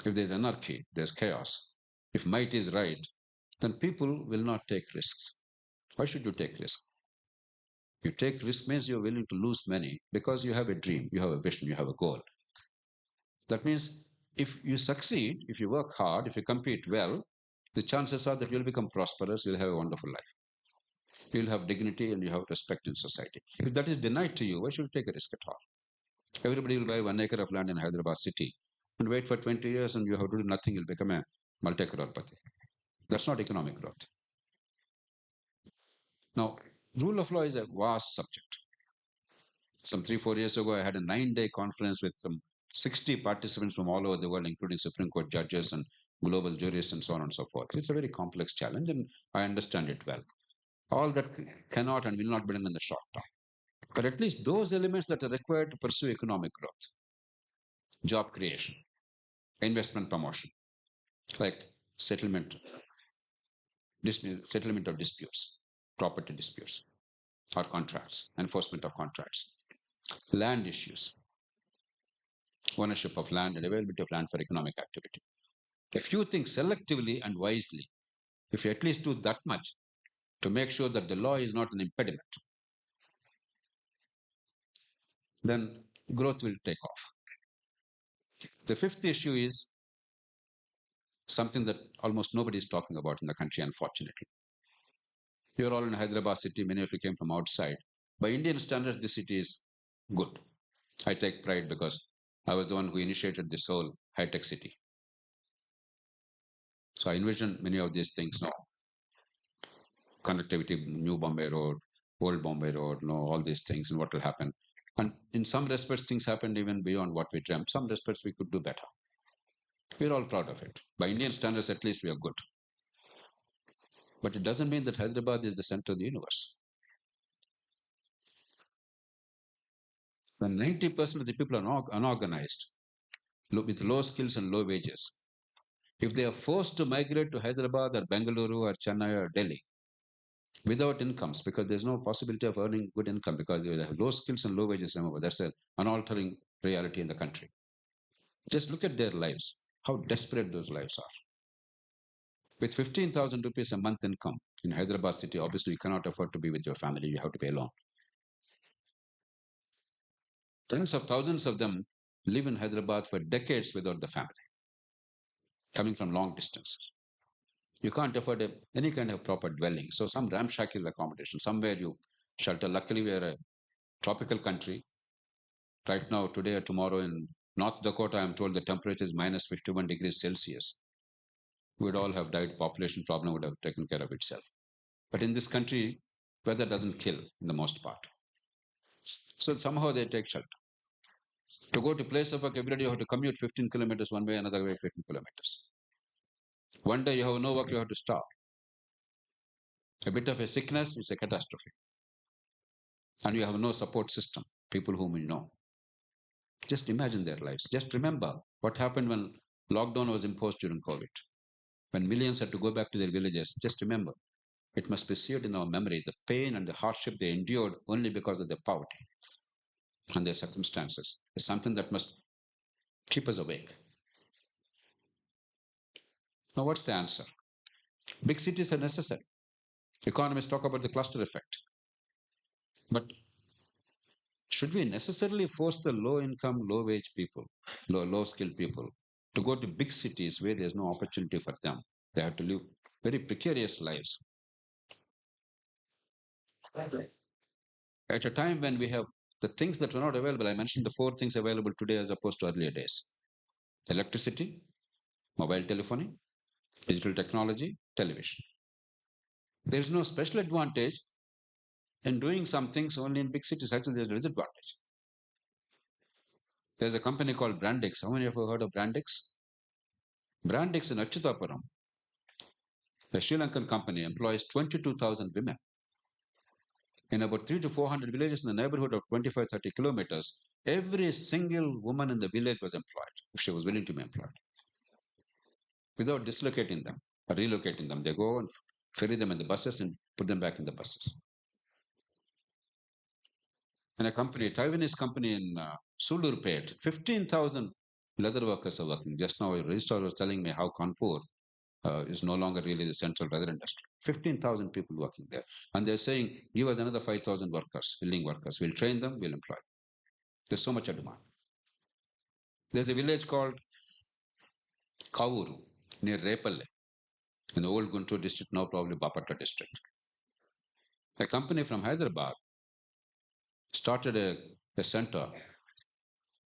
If there's anarchy, there's chaos. If might is right, then people will not take risks. Why should you take risks? You take risk means you're willing to lose money because you have a dream, you have a vision, you have a goal. That means if you succeed, if you work hard, if you compete well, the chances are that you'll become prosperous, you'll have a wonderful life. You'll have dignity and you have respect in society. If that is denied to you, why should you take a risk at all? Everybody will buy 1 acre of land in Hyderabad city and wait for 20 years and you have to do nothing, you'll become a multi-crorepati. That's not economic growth. Now, rule of law is a vast subject. Some 3-4 years ago, I had a 9-day conference with some 60 participants from all over the world, including Supreme Court judges and global jurists and so on and so forth. It's a very complex challenge and I understand it well. All that cannot and will not be done in the short term. But at least those elements that are required to pursue economic growth, job creation, investment promotion, like settlement of disputes, property disputes, or contracts, enforcement of contracts, land issues, ownership of land and availability of land for economic activity. If you think selectively and wisely, if you at least do that much to make sure that the law is not an impediment, then growth will take off. The fifth issue is something that almost nobody is talking about in the country, unfortunately. You're all in Hyderabad city, many of you came from outside. By Indian standards, this city is good. I take pride because I was the one who initiated this whole high-tech city. So I envision many of these things now. Connectivity, New Bombay Road, Old Bombay Road, all these things and what will happen. And in some respects, things happened even beyond what we dreamt. Some respects we could do better. We're all proud of it. By Indian standards, at least we are good. But it doesn't mean that Hyderabad is the center of the universe. When 90% of the people are unorganized, with low skills and low wages, if they are forced to migrate to Hyderabad or Bengaluru or Chennai or Delhi without incomes, because there's no possibility of earning good income because they have low skills and low wages, remember, that's an unaltering reality in the country. Just look at their lives, how desperate those lives are. With 15,000 rupees a month income in Hyderabad city, obviously you cannot afford to be with your family, you have to be alone. Tens of thousands of them live in Hyderabad for decades without the family, coming from long distances. You can't afford any kind of proper dwelling. So some ramshackle accommodation, somewhere you shelter. Luckily, we are a tropical country. Right now, today or tomorrow in North Dakota, I'm told the temperature is minus 51 degrees Celsius. We would all have died. Population problem would have taken care of itself. But in this country, weather doesn't kill in the most part. So somehow they take shelter. To go to place of work every day, you have to commute 15 kilometers one way, another way 15 kilometers. One day you have no work, you have to stop. A bit of a sickness is a catastrophe. And you have no support system, people whom you know. Just imagine their lives. Just remember what happened when lockdown was imposed during COVID. When millions had to go back to their villages, just remember, it must be seared in our memory, the pain and the hardship they endured only because of their poverty and their circumstances is something that must keep us awake. Now, what's the answer? Big cities are necessary. Economists talk about the cluster effect. But should we necessarily force the low income, low wage people, low skilled people to go to big cities where there's no opportunity for them? They have to live very precarious lives. At a time when we have the things that were not available, I mentioned the four things available today as opposed to earlier days: electricity, mobile telephony, digital technology, television. There is no special advantage in doing some things only in big cities. Actually, there's a disadvantage. There's a company called Brandix. How many of you have heard of Brandix? Brandix in Achyutapuram, the Sri Lankan company, employs 22,000 women. In about 300 to 400 villages in the neighborhood of 25, 30 kilometers, every single woman in the village was employed, if she was willing to be employed, without dislocating them or relocating them. They go and ferry them in the buses and put them back in the buses. And a company, a Taiwanese company in Sulurpet, 15,000 leather workers are working. Just now, a registrar was telling me how Kanpur is no longer really the central leather industry. 15,000 people working there. And they're saying, give us another 5,000 workers, willing workers. We'll train them, we'll employ them. There's so much demand. There's a village called Kavuru near Repalle in the old Guntur district, now probably Bapatla district. A company from Hyderabad started a center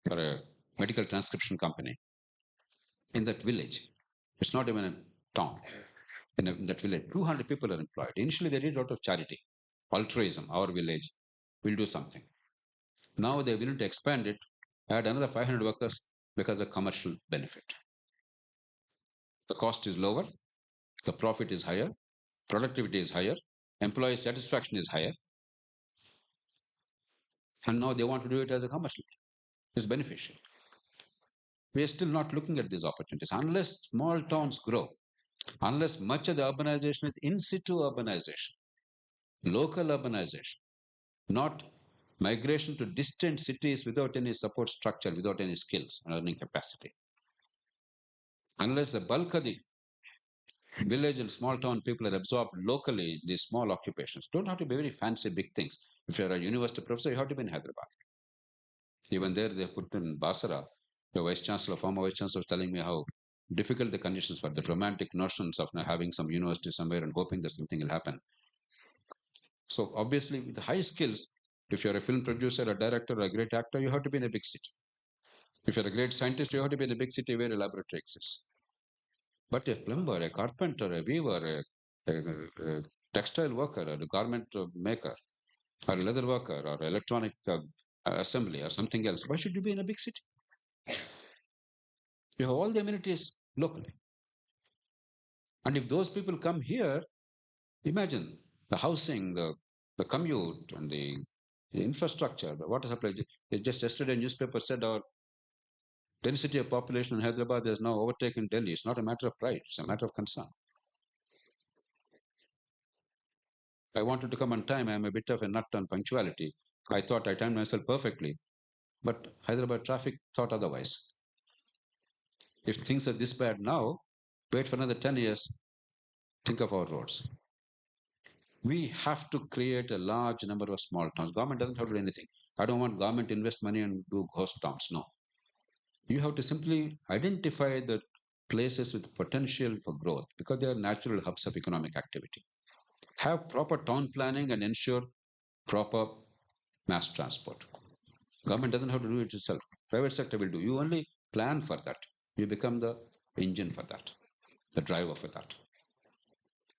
for a medical transcription company in that village. It's not even a town. In that village, 200 people are employed. Initially, they did it out of charity, altruism. Our village will do something. Now they're willing to expand it, add another 500 workers because of commercial benefit. The cost is lower, the profit is higher, productivity is higher, employee satisfaction is higher, and now they want to do it as a commercial. It's beneficial. We are still not looking at these opportunities. Unless small towns grow, unless much of the urbanization is in situ urbanization, local urbanization, not migration to distant cities without any support structure, without any skills and earning capacity. Unless the bulk of the village and small town people are absorbed locally in these small occupations, don't have to be very fancy big things. If you're a university professor, you have to be in Hyderabad. Even there, they put in Basara. The vice chancellor, former vice chancellor, was telling me how difficult the conditions were, the romantic notions of having some university somewhere and hoping that something will happen. So obviously, with high skills, If you're a film producer, a director, or a great actor, you have to be in a big city. If you're a great scientist, you have to be in a big city where a laboratory exists. But a plumber, a carpenter, a weaver, a textile worker, or a garment maker, or a leather worker, or electronic assembly, or something else, why should you be in a big city? You have all the amenities locally. And if those people come here, imagine the housing, the commute, and the infrastructure, the water supply. Just yesterday, a newspaper said our density of population in Hyderabad has now overtaken Delhi. It's not a matter of pride, it's a matter of concern. I wanted to come on time. I'm a bit of a nut on punctuality. I thought I timed myself perfectly, but Hyderabad traffic thought otherwise. If things are this bad now, wait for another 10 years, think of our roads. We have to create a large number of small towns. Government doesn't have to do anything. I don't want government to invest money and do ghost towns. No. You have to simply identify the places with potential for growth because they are natural hubs of economic activity. Have proper town planning and ensure proper mass transport. Government doesn't have to do it itself. Private sector will do. You only plan for that. You become the engine for that, the driver for that.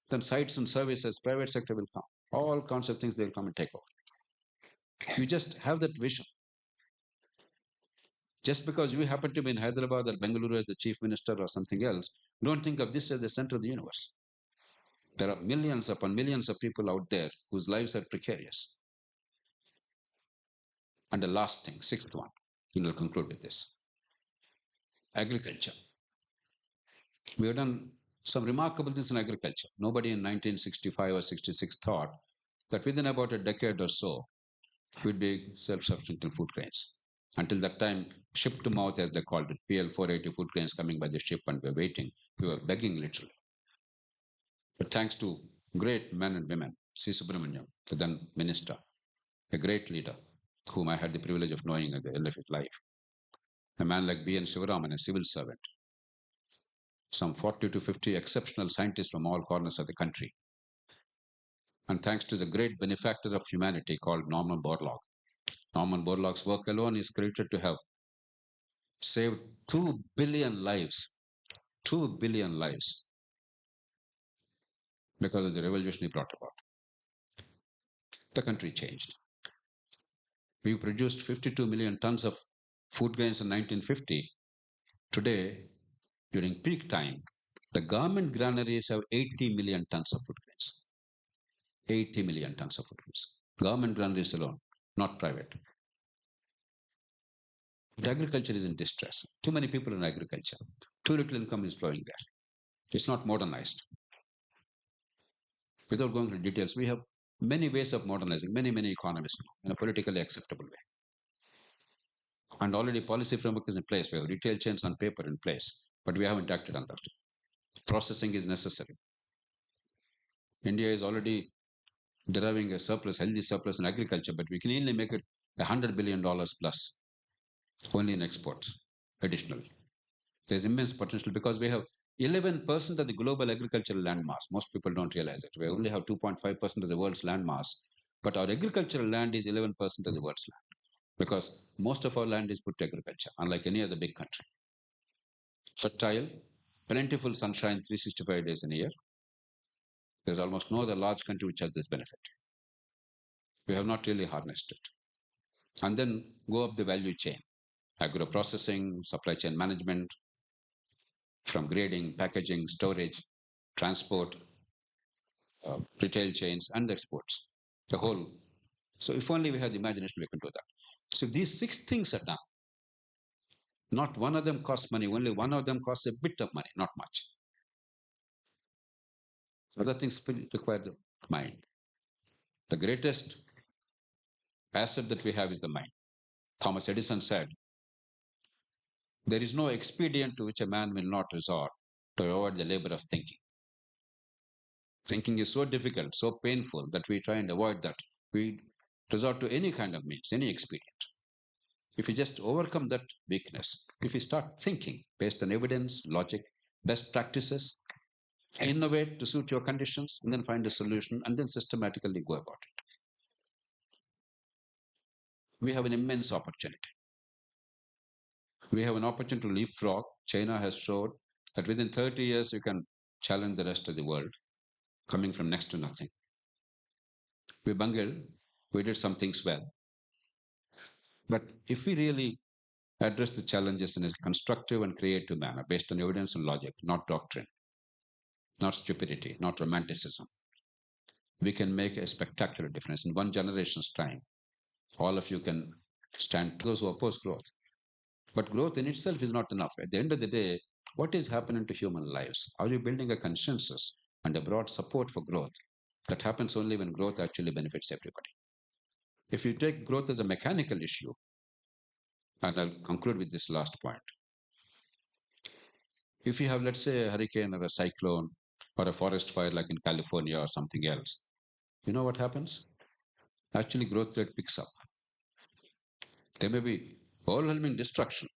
Then sites and services, private sector will come. All kinds of things they'll come and take over. You just have that vision. Just because you happen to be in Hyderabad or Bengaluru as the chief minister or something else, don't think of this as the center of the universe. There are millions upon millions of people out there whose lives are precarious. And the last thing, sixth one, and we'll conclude with this. Agriculture. We have done some remarkable things in agriculture. Nobody in 1965 or 66 thought that within about a decade or so, we'd be self-sufficient in food grains. Until that time, ship to mouth, as they called it, PL 480 food grains coming by the ship, and we're waiting. We were begging literally. But thanks to great men and women, C. Subramaniam, the then minister, a great leader, whom I had the privilege of knowing at the end of his life, a man like B. N. Shivaraman, a civil servant, some 40 to 50 exceptional scientists from all corners of the country. And thanks to the great benefactor of humanity called Norman Borlaug. Norman Borlaug's work alone is credited to have saved 2 billion lives, 2 billion lives, because of the revolution he brought about. The country changed. We produced 52 million tons of food grains in 1950. Today, during peak time, the government granaries have 80 million tons of food grains. 80 million tons of food grains. Government granaries alone, not private. But agriculture is in distress. Too many people in agriculture. Too little income is flowing there. It's not modernized. Without going into details, we have many ways of modernizing, many economists in a politically acceptable way. And already policy framework is in place. We have retail chains on paper in place, but we haven't acted on that. Processing is necessary. India is already deriving a surplus, healthy surplus in agriculture, but we can only make it $100 billion plus only in exports additionally. There's immense potential because we have 11% of the global agricultural land mass. Most people don't realize it. We only have 2.5% of the world's land mass, but our agricultural land is 11% of the world's land because most of our land is put to agriculture, unlike any other big country. Fertile, plentiful sunshine 365 days in a year. There's almost no other large country which has this benefit. We have not really harnessed it. And then go up the value chain, agro-processing, supply chain management, from grading, packaging, storage, transport, retail chains, and exports. The whole. So if only we had the imagination, we can do that. So if these 6 things are done, not one of them costs money, only one of them costs a bit of money, not much. Other things require the mind. The greatest asset that we have is the mind. Thomas Edison said, there is no expedient to which a man will not resort to avoid the labor of thinking. Thinking is so difficult, so painful that we try and avoid that. We resort to any kind of means, any expedient. If we just overcome that weakness, if we start thinking based on evidence, logic, best practices, innovate to suit your conditions, and then find a solution, and then systematically go about it. we have an immense opportunity. We have an opportunity to leapfrog. China has showed that within 30 years, you can challenge the rest of the world, coming from next to nothing. We bungled, we did some things well. But if we really address the challenges in a constructive and creative manner based on evidence and logic, not doctrine, not stupidity, not romanticism, we can make a spectacular difference. In one generation's time, all of you can stand to those who oppose growth. But growth in itself is not enough. At the end of the day, what is happening to human lives? Are you building a consensus and a broad support for growth? That happens only when growth actually benefits everybody. If you take growth as a mechanical issue, and I'll conclude with this last point. If you have, let's say, a hurricane or a cyclone or a forest fire like in California or something else, you know what happens? Actually, growth rate picks up. There may be overwhelming destruction,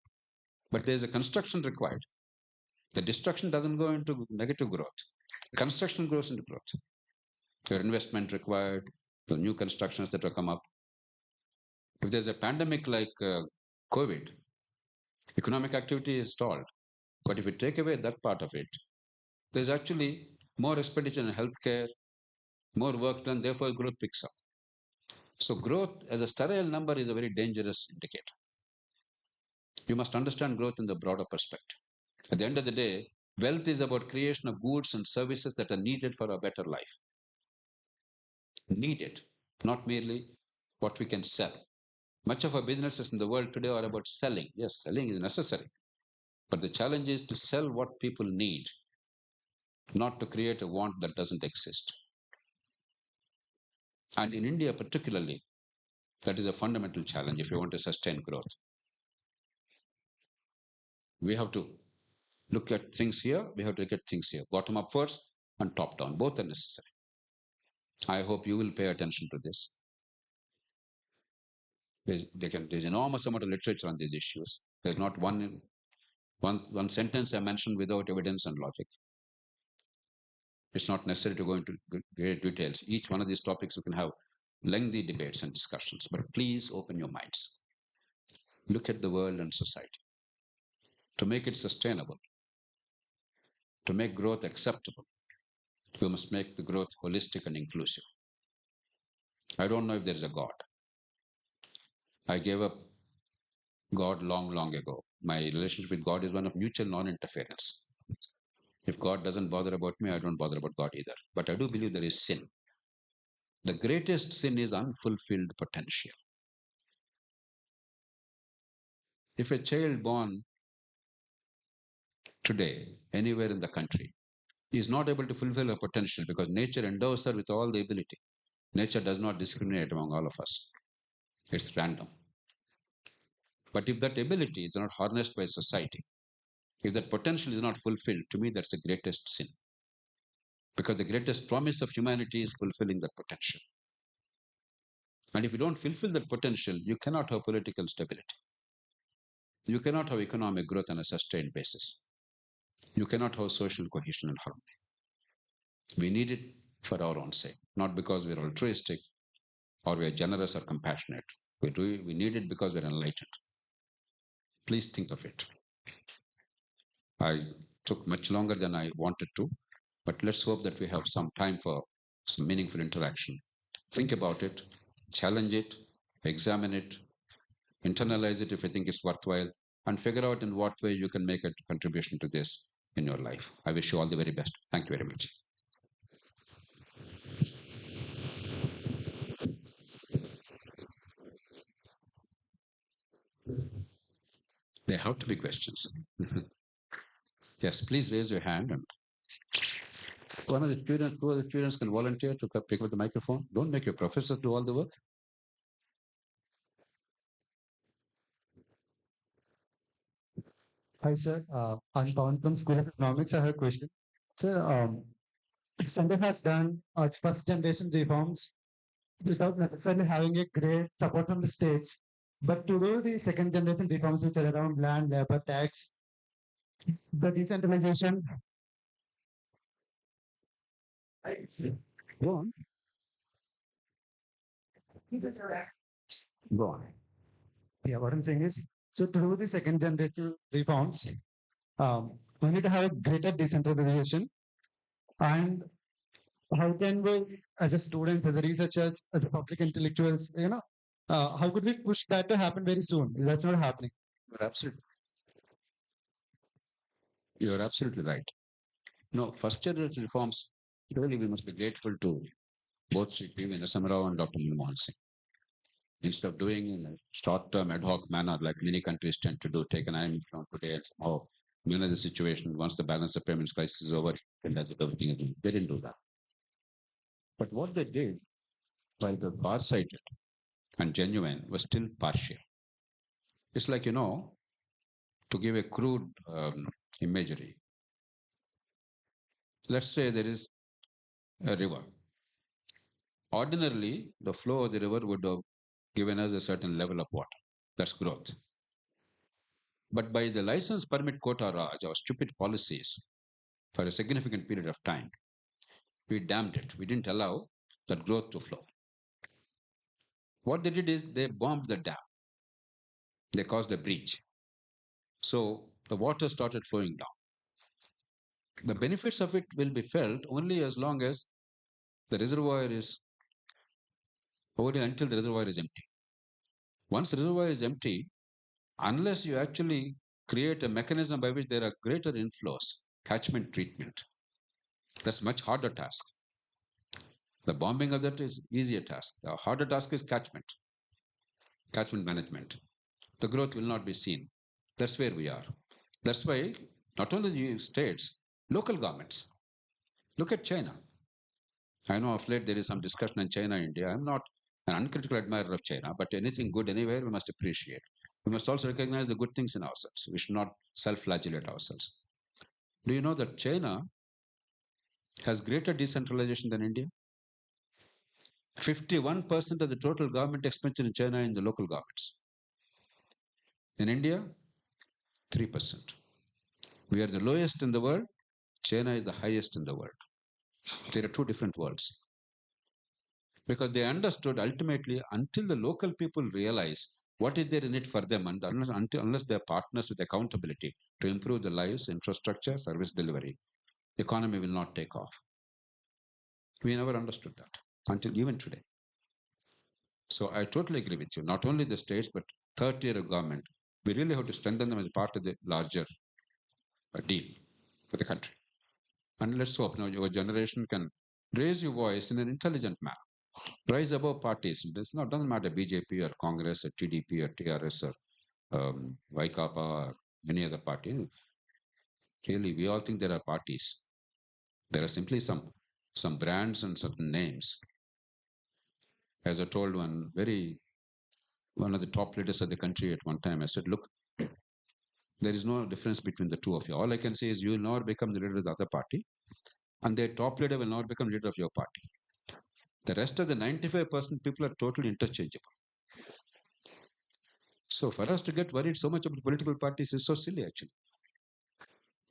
but there's a construction required. The destruction doesn't go into negative growth. Construction goes into growth. Your investment required, the new constructions that will come up. If there's a pandemic like COVID, economic activity is stalled. But if you take away that part of it, there's actually more expenditure in healthcare, more work done, therefore growth picks up. So growth as a sterile number is a very dangerous indicator. You must understand growth in the broader perspective. At the end of the day, wealth is about creation of goods and services that are needed for a better life. Needed, not merely what we can sell. Much of our businesses in the world today are about selling. Yes, selling is necessary. But the challenge is to sell what people need, not to create a want that doesn't exist. And in India, particularly, that is a fundamental challenge if you want to sustain growth. We have to look at things here, we have to look at things here. Bottom up first and top down. Both are necessary. I hope you will pay attention to this. There's enormous amount of literature on these issues. There's not one sentence I mentioned without evidence and logic. It's not necessary to go into great details. Each one of these topics you can have lengthy debates and discussions, but please open your minds. Look at the world and society. To make it sustainable, to make growth acceptable, we must make the growth holistic and inclusive. I don't know if there is a God. I gave up God long, long ago. My relationship with God is one of mutual non-interference. If God doesn't bother about me, I don't bother about God either. But I do believe there is sin. The greatest sin is unfulfilled potential. If a child born today, anywhere in the country, is not able to fulfill her potential because nature endows her with all the ability. Nature does not discriminate among all of us. It's random. But if that ability is not harnessed by society, if that potential is not fulfilled, to me, that's the greatest sin. Because the greatest promise of humanity is fulfilling that potential. And if you don't fulfill that potential, you cannot have political stability. You cannot have economic growth on a sustained basis. You cannot have social cohesion and harmony. We need it for our own sake, not because we're altruistic or we're generous or compassionate. We need it because we're enlightened. Please think of it. I took much longer than I wanted to, but let's hope that we have some time for some meaningful interaction. Think about it, challenge it, examine it, internalize it if you think it's worthwhile, and figure out in what way you can make a contribution to this in your life. I wish you all the very best. Thank you very much. There have to be questions. Yes, please raise your hand and two of the students can volunteer to pick up the microphone. Don't make your professors do all the work. Hi, sir. I'm Pawan from School of Economics. I have a question. Sir, Center has done first generation reforms without necessarily having a great support from the states. But to do the second generation reforms, which are around land, labor, tax, the decentralization. Go on. Go on. Yeah, what I'm saying is, so to do the second generative reforms, we need to have a greater decentralization. And how can we, as a student, as a researchers, as a public intellectuals, how could we push that to happen very soon? That's not happening. You're absolutely, you're absolutely right. No, first generation reforms, really we must be grateful to both Sri P.V. Narasimha and Dr. Manmohan Singh. Instead of doing in a short-term ad hoc manner like many countries tend to do, take an IMF loan today and somehow manage the situation once the balance of payments crisis is over, and that's everything again. They didn't do that. But what they did, while the far-sighted and genuine, was still partial. It's like, to give a crude imagery, let's say there is a river. Ordinarily, the flow of the river would have given us a certain level of water. That's growth. But by the license permit quota Raj, our stupid policies for a significant period of time, we dammed it. We didn't allow that growth to flow. What they did is they bombed the dam. They caused a breach. So the water started flowing down. The benefits of it will be felt only as long as the reservoir is only until the reservoir is empty. Once the reservoir is empty, unless you actually create a mechanism by which there are greater inflows, catchment treatment, that's much harder task. The bombing of that is easier task. The harder task is catchment management. The growth will not be seen. That's where we are. That's why not only the states, local governments. Look at China. I know of late there is some discussion in China, India. I'm not an uncritical admirer of China, but anything good anywhere we must appreciate. We must also recognize the good things in ourselves. We should not self-flagellate ourselves. Do you know that China has greater decentralization than India? 51% of the total government expenditure in China in the local governments. In India, 3%. We are the lowest in the world. China is the highest in the world. There are two different worlds. Because they understood ultimately until the local people realize what is there in it for them, and unless they are partners with accountability to improve the lives, infrastructure, service delivery, the economy will not take off. We never understood that until even today. So I totally agree with you. Not only the states, but third tier of government, we really have to strengthen them as part of the larger deal for the country. And let's hope your generation can raise your voice in an intelligent manner. Rise above parties. Doesn't matter BJP or Congress or TDP or TRS or Vaikapa or any other party. Really, we all think there are parties. There are simply some brands and certain names. As I told one of the top leaders of the country at one time, I said, look, there is no difference between the two of you. All I can say is you will never become the leader of the other party, and their top leader will not become leader of your party. The rest of the 95% people are totally interchangeable. So for us to get worried so much about political parties is so silly, actually.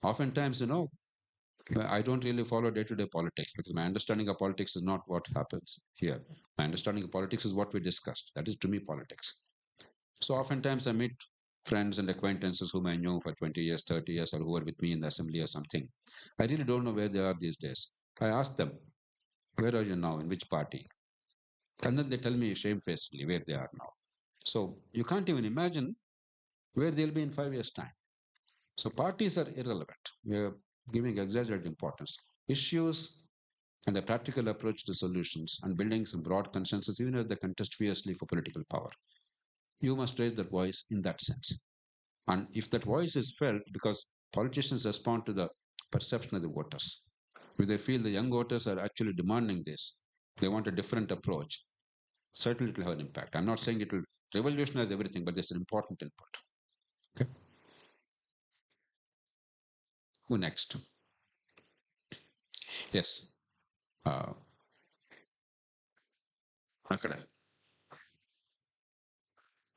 Oftentimes, I don't really follow day-to-day politics because my understanding of politics is not what happens here. My understanding of politics is what we discussed. That is, to me, politics. So oftentimes I meet friends and acquaintances whom I knew for 20 years, 30 years, or who were with me in the assembly or something. I really don't know where they are these days. I ask them, where are you now? In which party? And then they tell me shamefacedly where they are now. So you can't even imagine where they'll be in 5 years' time. So parties are irrelevant. We are giving exaggerated importance. Issues and a practical approach to solutions and building some broad consensus, even as they contest fiercely for political power. You must raise that voice in that sense. And if that voice is felt, because politicians respond to the perception of the voters. If they feel the young voters are actually demanding this, they want a different approach, certainly it will have an impact. I'm not saying it will revolutionize everything, but there's an important input. Okay. Who next? Yes. Akada.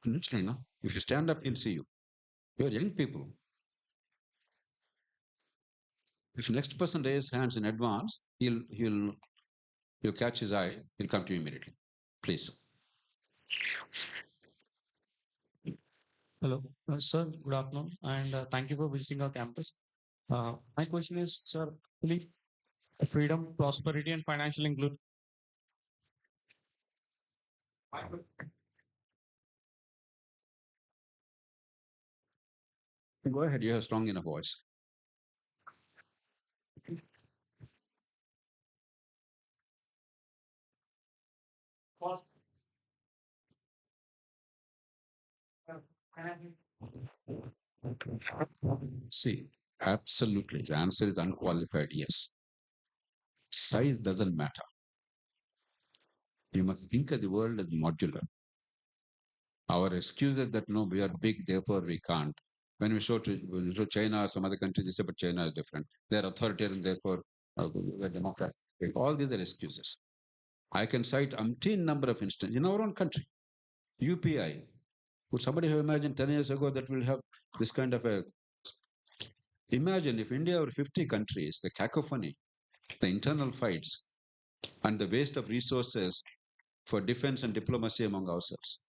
Literally, no? If you stand up, he'll see you. You're young people. If the next person raises hands in advance, you catch his eye, he'll come to you immediately. Please. Hello, sir. Good afternoon, and thank you for visiting our campus. My question is, sir, really, freedom, prosperity, and financial inclusion. Go ahead. You have strong enough voice. See, absolutely. The answer is unqualified yes. Size doesn't matter. You must think of the world as modular. Our excuse is that no, we are big, therefore we can't. When we show China or some other countries, they say, but China is different. They're authoritarian, therefore we're democratic. All these are excuses. I can cite umpteen number of instances in our own country. UPI. Would somebody have imagined 10 years ago that we'll have this kind of a. Imagine if India were 50 countries, the cacophony, the internal fights, and the waste of resources for defense and diplomacy among ourselves.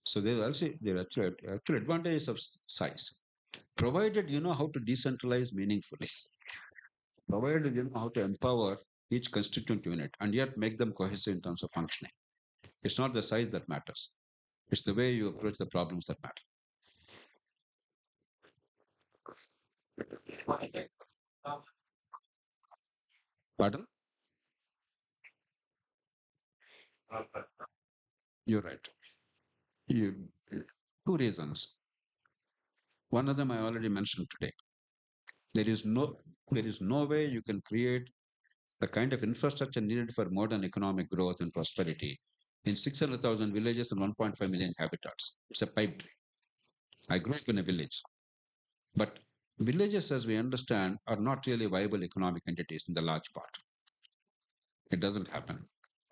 So there are actual advantages of size, provided you know how to decentralize meaningfully, provided you know how to empower each constituent unit and yet make them cohesive in terms of functioning. It's not the size that matters. It's the way you approach the problems that matter. Pardon? You're right. You, two reasons. One of them I already mentioned today. There is no way you can create the kind of infrastructure needed for modern economic growth and prosperity in 600,000 villages and 1.5 million habitats. It's a pipe dream. I grew up in a village, but villages, as we understand, are not really viable economic entities in the large part. It doesn't happen.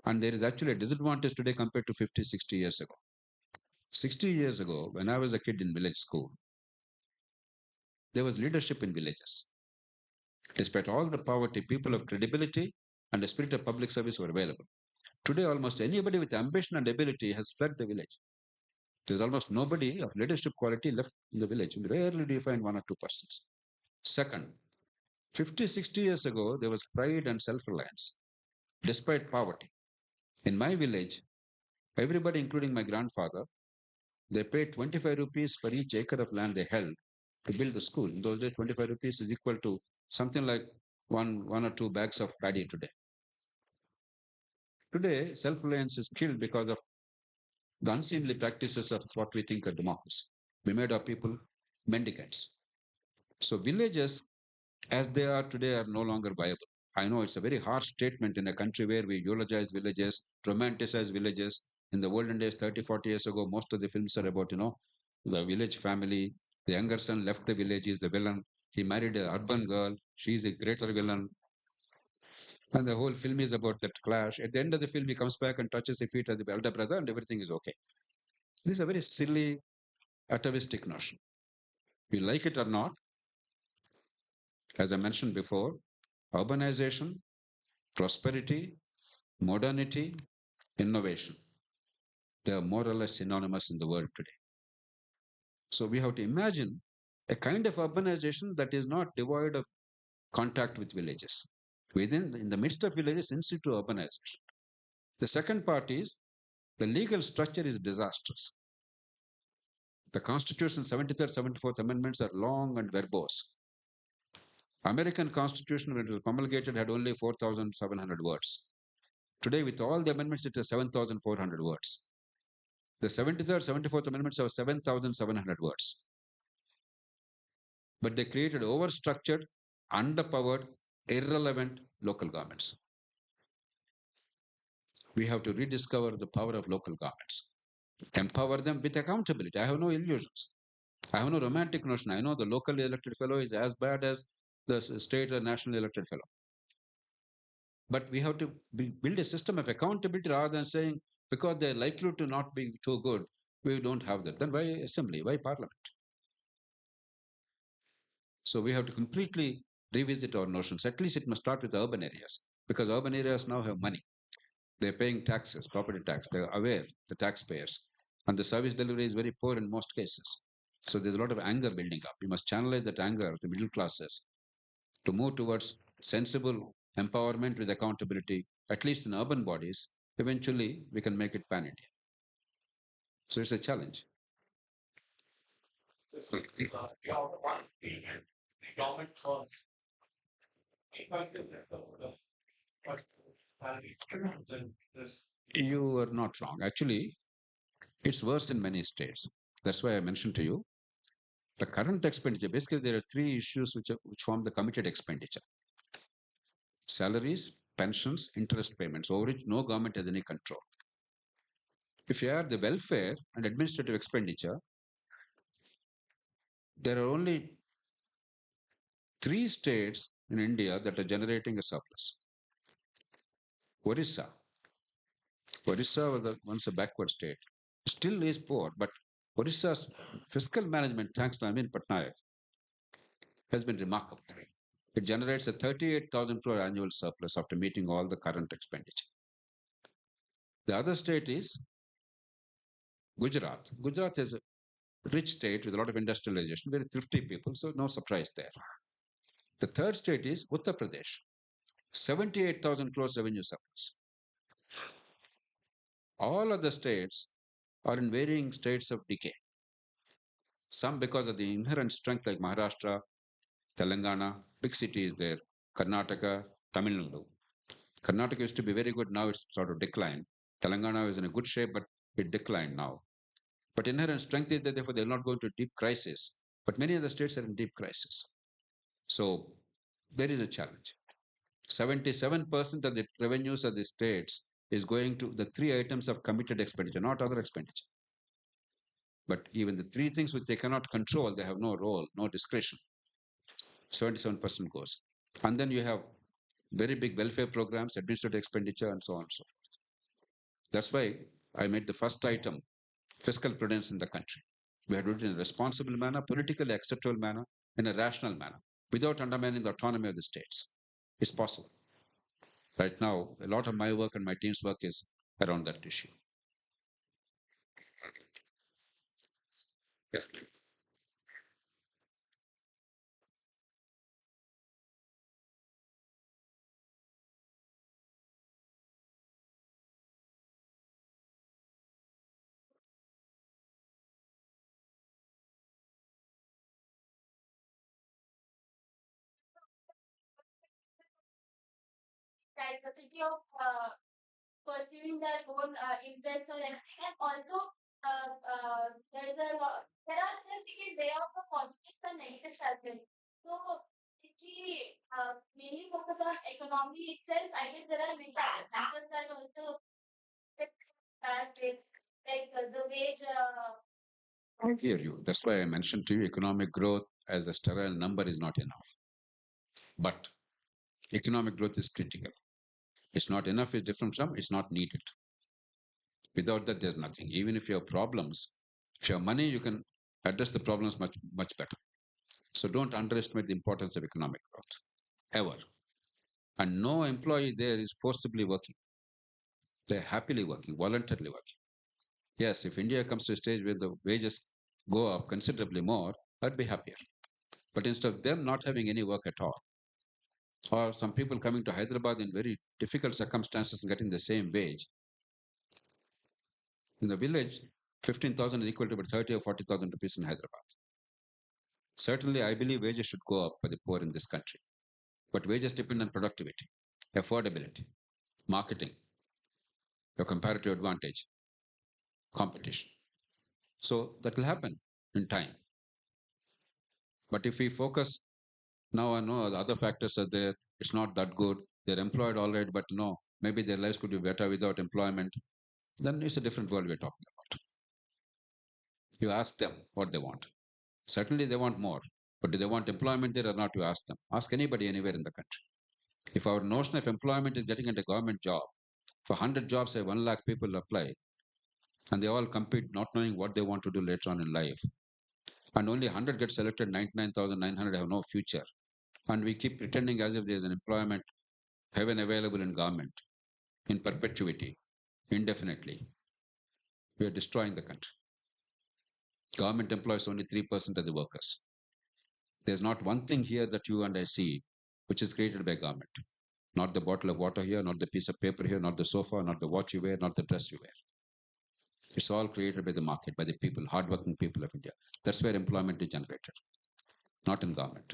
And there is actually a disadvantage today compared to 50, 60 years ago. 60 years ago, when I was a kid in village school, there was leadership in villages. Despite all the poverty, people of credibility and the spirit of public service were available. Today, almost anybody with ambition and ability has fled the village. There's almost nobody of leadership quality left in the village. Rarely do you find 1 or 2 persons. Second, 50, 60 years ago, there was pride and self-reliance, despite poverty. In my village, everybody, including my grandfather, they paid 25 rupees for each acre of land they held to build a school. In those days, 25 rupees is equal to something like one or two bags of paddy today. Today, self-reliance is killed because of the unseemly practices of what we think are democracy. We made our people mendicants. So villages, as they are today, are no longer viable. I know it's a very harsh statement in a country where we eulogize villages, romanticize villages. In the olden days, 30, 40 years ago, most of the films are about, the village family. The younger son left the village, is the villain. He married an urban girl. She's a greater villain. And the whole film is about that clash. At the end of the film, he comes back and touches the feet of the elder brother, and everything is okay. This is a very silly, atavistic notion. You like it or not, as I mentioned before, urbanization, prosperity, modernity, innovation, they are more or less synonymous in the world today. So we have to imagine a kind of urbanization that is not devoid of contact with villages. In the midst of villages, in situ urbanization. The second part is the legal structure is disastrous. The Constitution 73rd, 74th Amendments are long and verbose. American Constitution, when it was promulgated, had only 4,700 words. Today, with all the amendments, it has 7,400 words. The 73rd, 74th Amendments have 7,700 words. But they created overstructured, underpowered, irrelevant local governments. We have to rediscover the power of local governments. Empower them with accountability. I have no illusions. I have no romantic notion. I know the local elected fellow is as bad as the state or national elected fellow. But we have to build a system of accountability rather than saying, because they're likely to not be too good, we don't have that. Then why assembly? Why parliament? So we have to completely revisit our notions. At least it must start with urban areas, because urban areas now have money. They're paying taxes, property tax. They're aware, the taxpayers. And the service delivery is very poor in most cases. So there's a lot of anger building up. We must channelize that anger of the middle classes to move towards sensible empowerment with accountability, at least in urban bodies. Eventually, we can make it pan India. So it's a challenge. You are not wrong. Actually, it's worse in many states. That's why I mentioned to you the current expenditure. Basically, there are three issues which form the committed expenditure: salaries, pensions, interest payments, over which no government has any control. If you add the welfare and administrative expenditure, there are only three states in India that are generating a surplus. Orissa. Orissa was once a backward state. Still is poor, but Orissa's fiscal management, thanks to Amin Patnaik, has been remarkable. It generates a 38,000 crore annual surplus after meeting all the current expenditure. The other state is Gujarat. Gujarat is a rich state with a lot of industrialization, very thrifty people, so no surprise there. The third state is Uttar Pradesh, 78,000 crores revenue surplus. All other states are in varying states of decay. Some because of the inherent strength, like Maharashtra, Telangana, big cities there, Karnataka, Tamil Nadu. Karnataka used to be very good, now it's sort of declined. Telangana is in a good shape, but it declined now. But inherent strength is that therefore they'll not go into deep crisis. But many other states are in deep crisis. So there is a challenge. 77% of the revenues of the states is going to the three items of committed expenditure, not other expenditure. But even the three things which they cannot control, they have no role, no discretion. 77% goes. And then you have very big welfare programs, administrative expenditure, and so on and so forth. That's why I made the first item fiscal prudence in the country. We have to do it in a responsible manner, politically acceptable manner, in a rational manner, without undermining the autonomy of the states. It's possible. Right now, a lot of my work and my team's work is around that issue. Yes. That capacity of pursuing their own interests or anything, and also there are some different way of the positives and negatives as well. So if we mainly focus on economy itself, I guess there are many factors that also affect that, like the wage. I hear you. That's why I mentioned to you economic growth as a sterile number is not enough. But economic growth is critical. It's not enough, is different from it's not needed. Without that, there's nothing. Even if you have problems, if you have money, you can address the problems much, much better. So don't underestimate the importance of economic growth, ever. And no employee there is forcibly working. They're happily working, voluntarily working. Yes, if India comes to a stage where the wages go up considerably more, I'd be happier. But instead of them not having any work at all, or some people coming to Hyderabad in very difficult circumstances and getting the same wage, in the village, 15,000 is equal to about 30 or 40,000 rupees in Hyderabad. Certainly, I believe wages should go up for the poor in this country. But wages depend on productivity, affordability, marketing, your comparative advantage, competition. So that will happen in time. But if we focus now, I know the other factors are there, it's not that good, they're employed all right, but no, maybe their lives could be better without employment, then it's a different world we're talking about. You ask them what they want. Certainly they want more, but do they want employment there or not? You ask them. Ask anybody anywhere in the country. If our notion of employment is getting into a government job, for 100 jobs, say 1 lakh people apply, and they all compete not knowing what they want to do later on in life. And only 100 get selected, 99,900 have no future. And we keep pretending as if there's an employment heaven available in government in perpetuity, indefinitely. We are destroying the country. Government employs only 3% of the workers. There's not one thing here that you and I see which is created by government. Not the bottle of water here, not the piece of paper here, not the sofa, not the watch you wear, not the dress you wear. It's all created by the market, by the people, hardworking people of India. That's where employment is generated, not in government.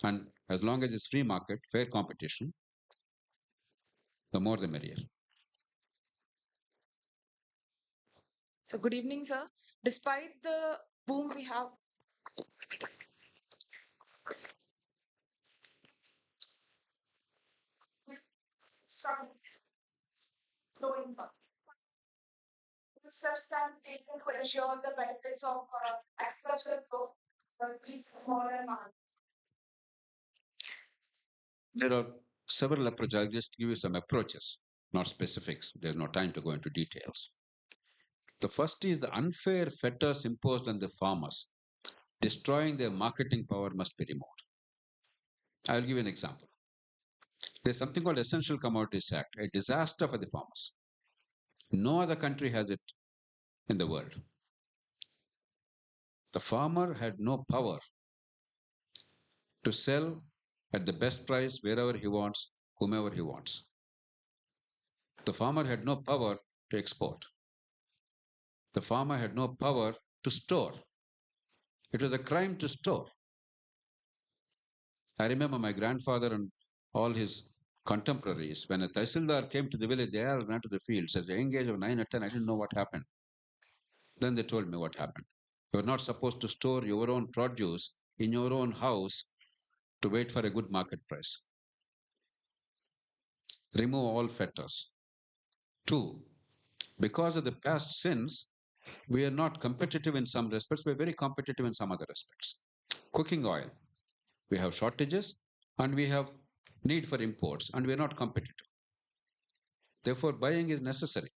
And as long as it's free market, fair competition, the more the merrier. So good evening, sir. Despite the boom we have from growing up, steps can be taken to ensure the benefits of agricultural growth for these small and market. There are several approaches. I'll just give you some approaches, not specifics. There's no time to go into details. The first is the unfair fetters imposed on the farmers, destroying their marketing power must be removed. I'll give you an example. There's something called Essential Commodities Act, a disaster for the farmers. No other country has it in the world. The farmer had no power to sell at the best price wherever he wants, whomever he wants. The farmer had no power to export. The farmer had no power to store. It was a crime to store. I remember my grandfather and all his contemporaries, when a Tahsildar came to the village, they all ran to the fields. At the young age of 9 or 10, I didn't know what happened. Then they told me what happened. You're not supposed to store your own produce in your own house to wait for a good market price. Remove all fetters. 2, because of the past sins, we are not competitive in some respects, we're very competitive in some other respects. Cooking oil, we have shortages and we have need for imports and we're not competitive. Therefore, buying is necessary.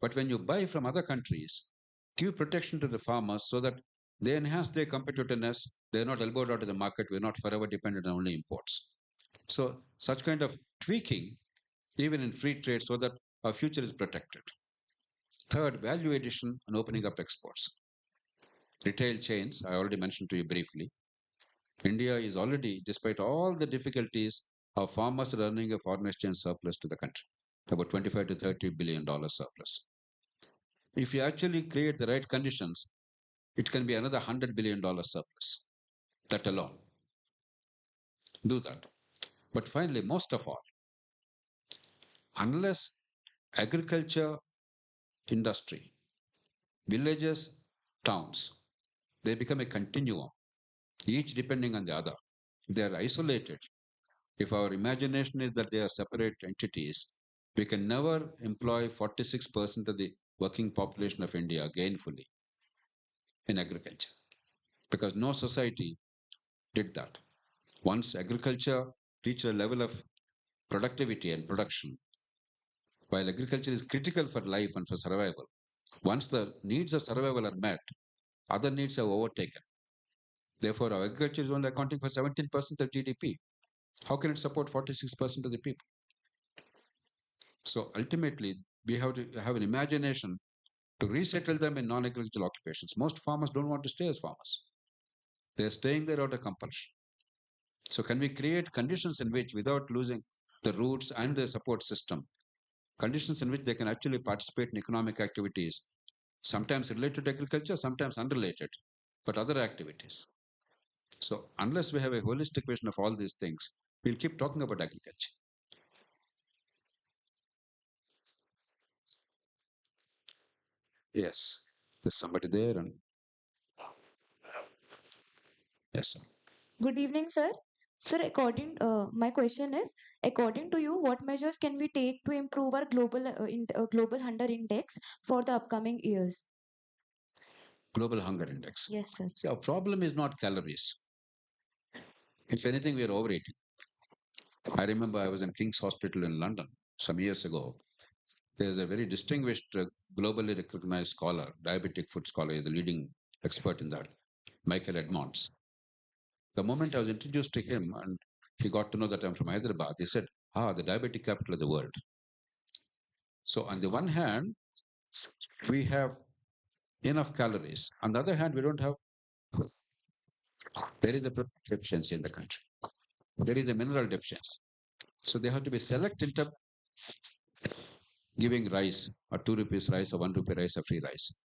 But when you buy from other countries, give protection to the farmers so that they enhance their competitiveness. They're not elbowed out of the market. We're not forever dependent on only imports. So such kind of tweaking, even in free trade, so that our future is protected. Third, value addition and opening up exports. Retail chains, I already mentioned to you briefly. India is already, despite all the difficulties, our farmers are earning a foreign exchange surplus to the country, about 25 to $30 billion surplus. If you actually create the right conditions, it can be another $100 billion surplus, that alone. Do that. But finally, most of all, unless agriculture, industry, villages, towns, they become a continuum, each depending on the other. They are isolated. If our imagination is that they are separate entities, we can never employ 46% of the working population of India gainfully in agriculture, because no society did that. Once agriculture reached a level of productivity and production, while agriculture is critical for life and for survival, once the needs of survival are met, other needs have overtaken. Therefore, our agriculture is only accounting for 17% of GDP. How can it support 46% of the people? So ultimately, we have to have an imagination to resettle them in non-agricultural occupations. Most farmers don't want to stay as farmers. They're staying there out of compulsion. So can we create conditions in which, without losing the roots and the support system, conditions in which they can actually participate in economic activities, sometimes related to agriculture, sometimes unrelated, but other activities. So unless we have a holistic vision of all these things, we'll keep talking about agriculture. Yes, there's somebody there, and yes, sir. Good evening, sir. Sir, my question is, according to you, what measures can we take to improve our global hunger index for the upcoming years? Global hunger index. Yes, sir. See, our problem is not calories. If anything, we are overeating. I remember I was in King's Hospital in London some years ago. There's a very distinguished, globally recognized scholar, diabetic food scholar, is a leading expert in that, Michael Edmonds. The moment I was introduced to him and he got to know that I'm from Hyderabad, he said, the diabetic capital of the world. So on the one hand, we have enough calories. On the other hand, we don't have. There is a protein deficiency in the country. There is a mineral deficiency. So they have to be selective in giving rice or 2 rupees rice or 1 rupee rice or free rice.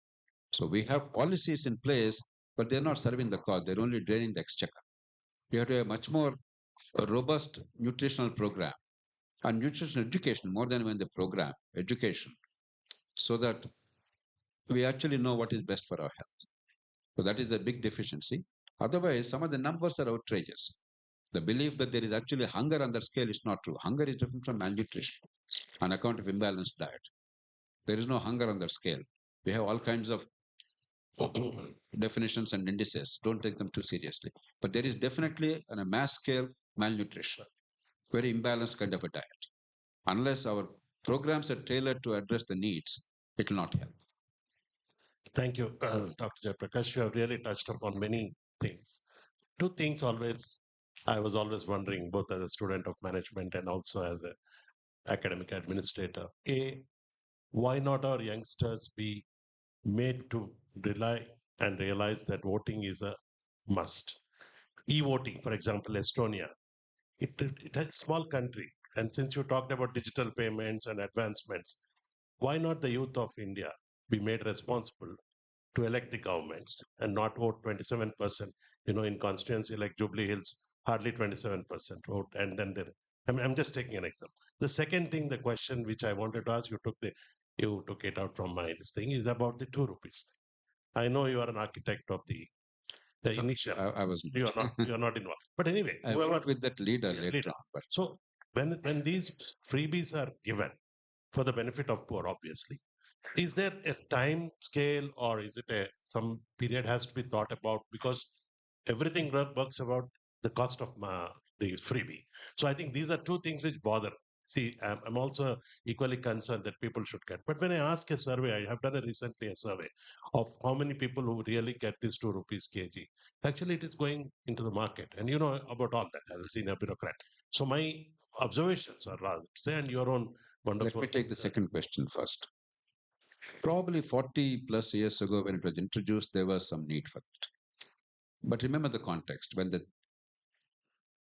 So we have policies in place, but they're not serving the cause. They're only draining the exchequer. We have to have much more robust nutritional program and nutritional education more than even the program education, so that we actually know what is best for our health. So that is a big deficiency. Otherwise, some of the numbers are outrageous. The belief that there is actually hunger on that scale is not true. Hunger is different from malnutrition on account of imbalanced diet. There is no hunger on that scale. We have all kinds of definitions and indices. Don't take them too seriously. But there is definitely on a mass scale malnutrition, very imbalanced kind of a diet. Unless our programs are tailored to address the needs, it will not help. Thank you, Dr. Jayaprakash. You have really touched upon many things. Two things I was always wondering, both as a student of management and also as an academic administrator. A, why not our youngsters be made to rely and realize that voting is a must? E-voting, for example, Estonia, it has a small country. And since you talked about digital payments and advancements, why not the youth of India be made responsible to elect the governments and not vote 27%? In constituency like Jubilee Hills, hardly 27% vote. And then I'm just taking an example. The second thing, the question which I wanted to ask, you took it out from this thing, is about the 2 rupees thing. I know you are an architect of the initial. I was You are not. You are not involved. But anyway, I worked with that leader later on. But so when these freebies are given for the benefit of poor, obviously, is there a time scale, or is it some period has to be thought about, because everything works about the cost of the freebie? So I think these are two things which bother. See, I'm also equally concerned that people should get. But when I ask a survey, I have done recently a survey of how many people who really get this 2 rupees kg. Actually, it is going into the market, and you know about all that as a senior bureaucrat. So my observations are rather say, and your own wonderful. let me take the second question first. Probably 40 plus years ago, when it was introduced, there was some need for it. But remember the context. When the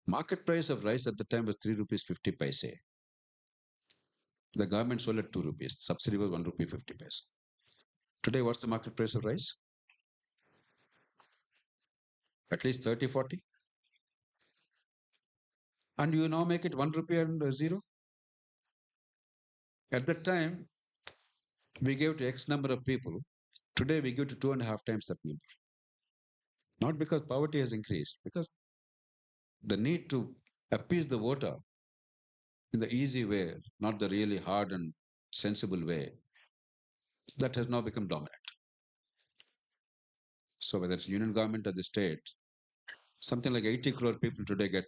market price of rice at the time was 3 rupees 50 paise, the government sold at 2 rupees. The subsidy was 1 rupee 50 paise. Today, what's the market price of rice? At least 30, 40. And you now make it 1 rupee and zero. At that time, we gave to X number of people. Today, we give to 2.5 times that number. Not because poverty has increased, because the need to appease the voter in the easy way, not the really hard and sensible way, that has now become dominant. So whether it's union government or the state, something like 80 crore people today get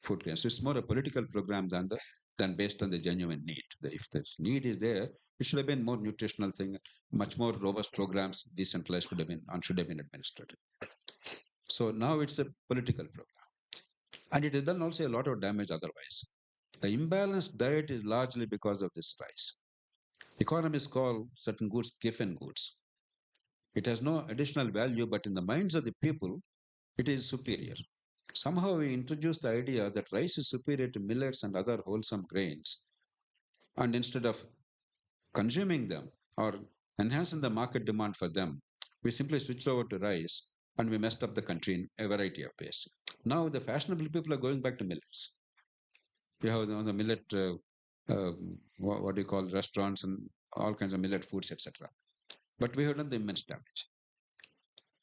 food grains. So it's more a political program than based on the genuine need. If the need is there, it should have been more nutritional thing, much more robust programs, decentralized should have been administered. So now it's a political program. And it has done also a lot of damage otherwise. The imbalanced diet is largely because of this rice. Economists call certain goods giffen goods. It has no additional value, but in the minds of the people, it is superior. Somehow we introduced the idea that rice is superior to millets and other wholesome grains. And instead of consuming them or enhancing the market demand for them, we simply switched over to rice and we messed up the country in a variety of ways. Now the fashionable people are going back to millets. We have the millet, what do you call, restaurants and all kinds of millet foods, etc. But we have done the immense damage.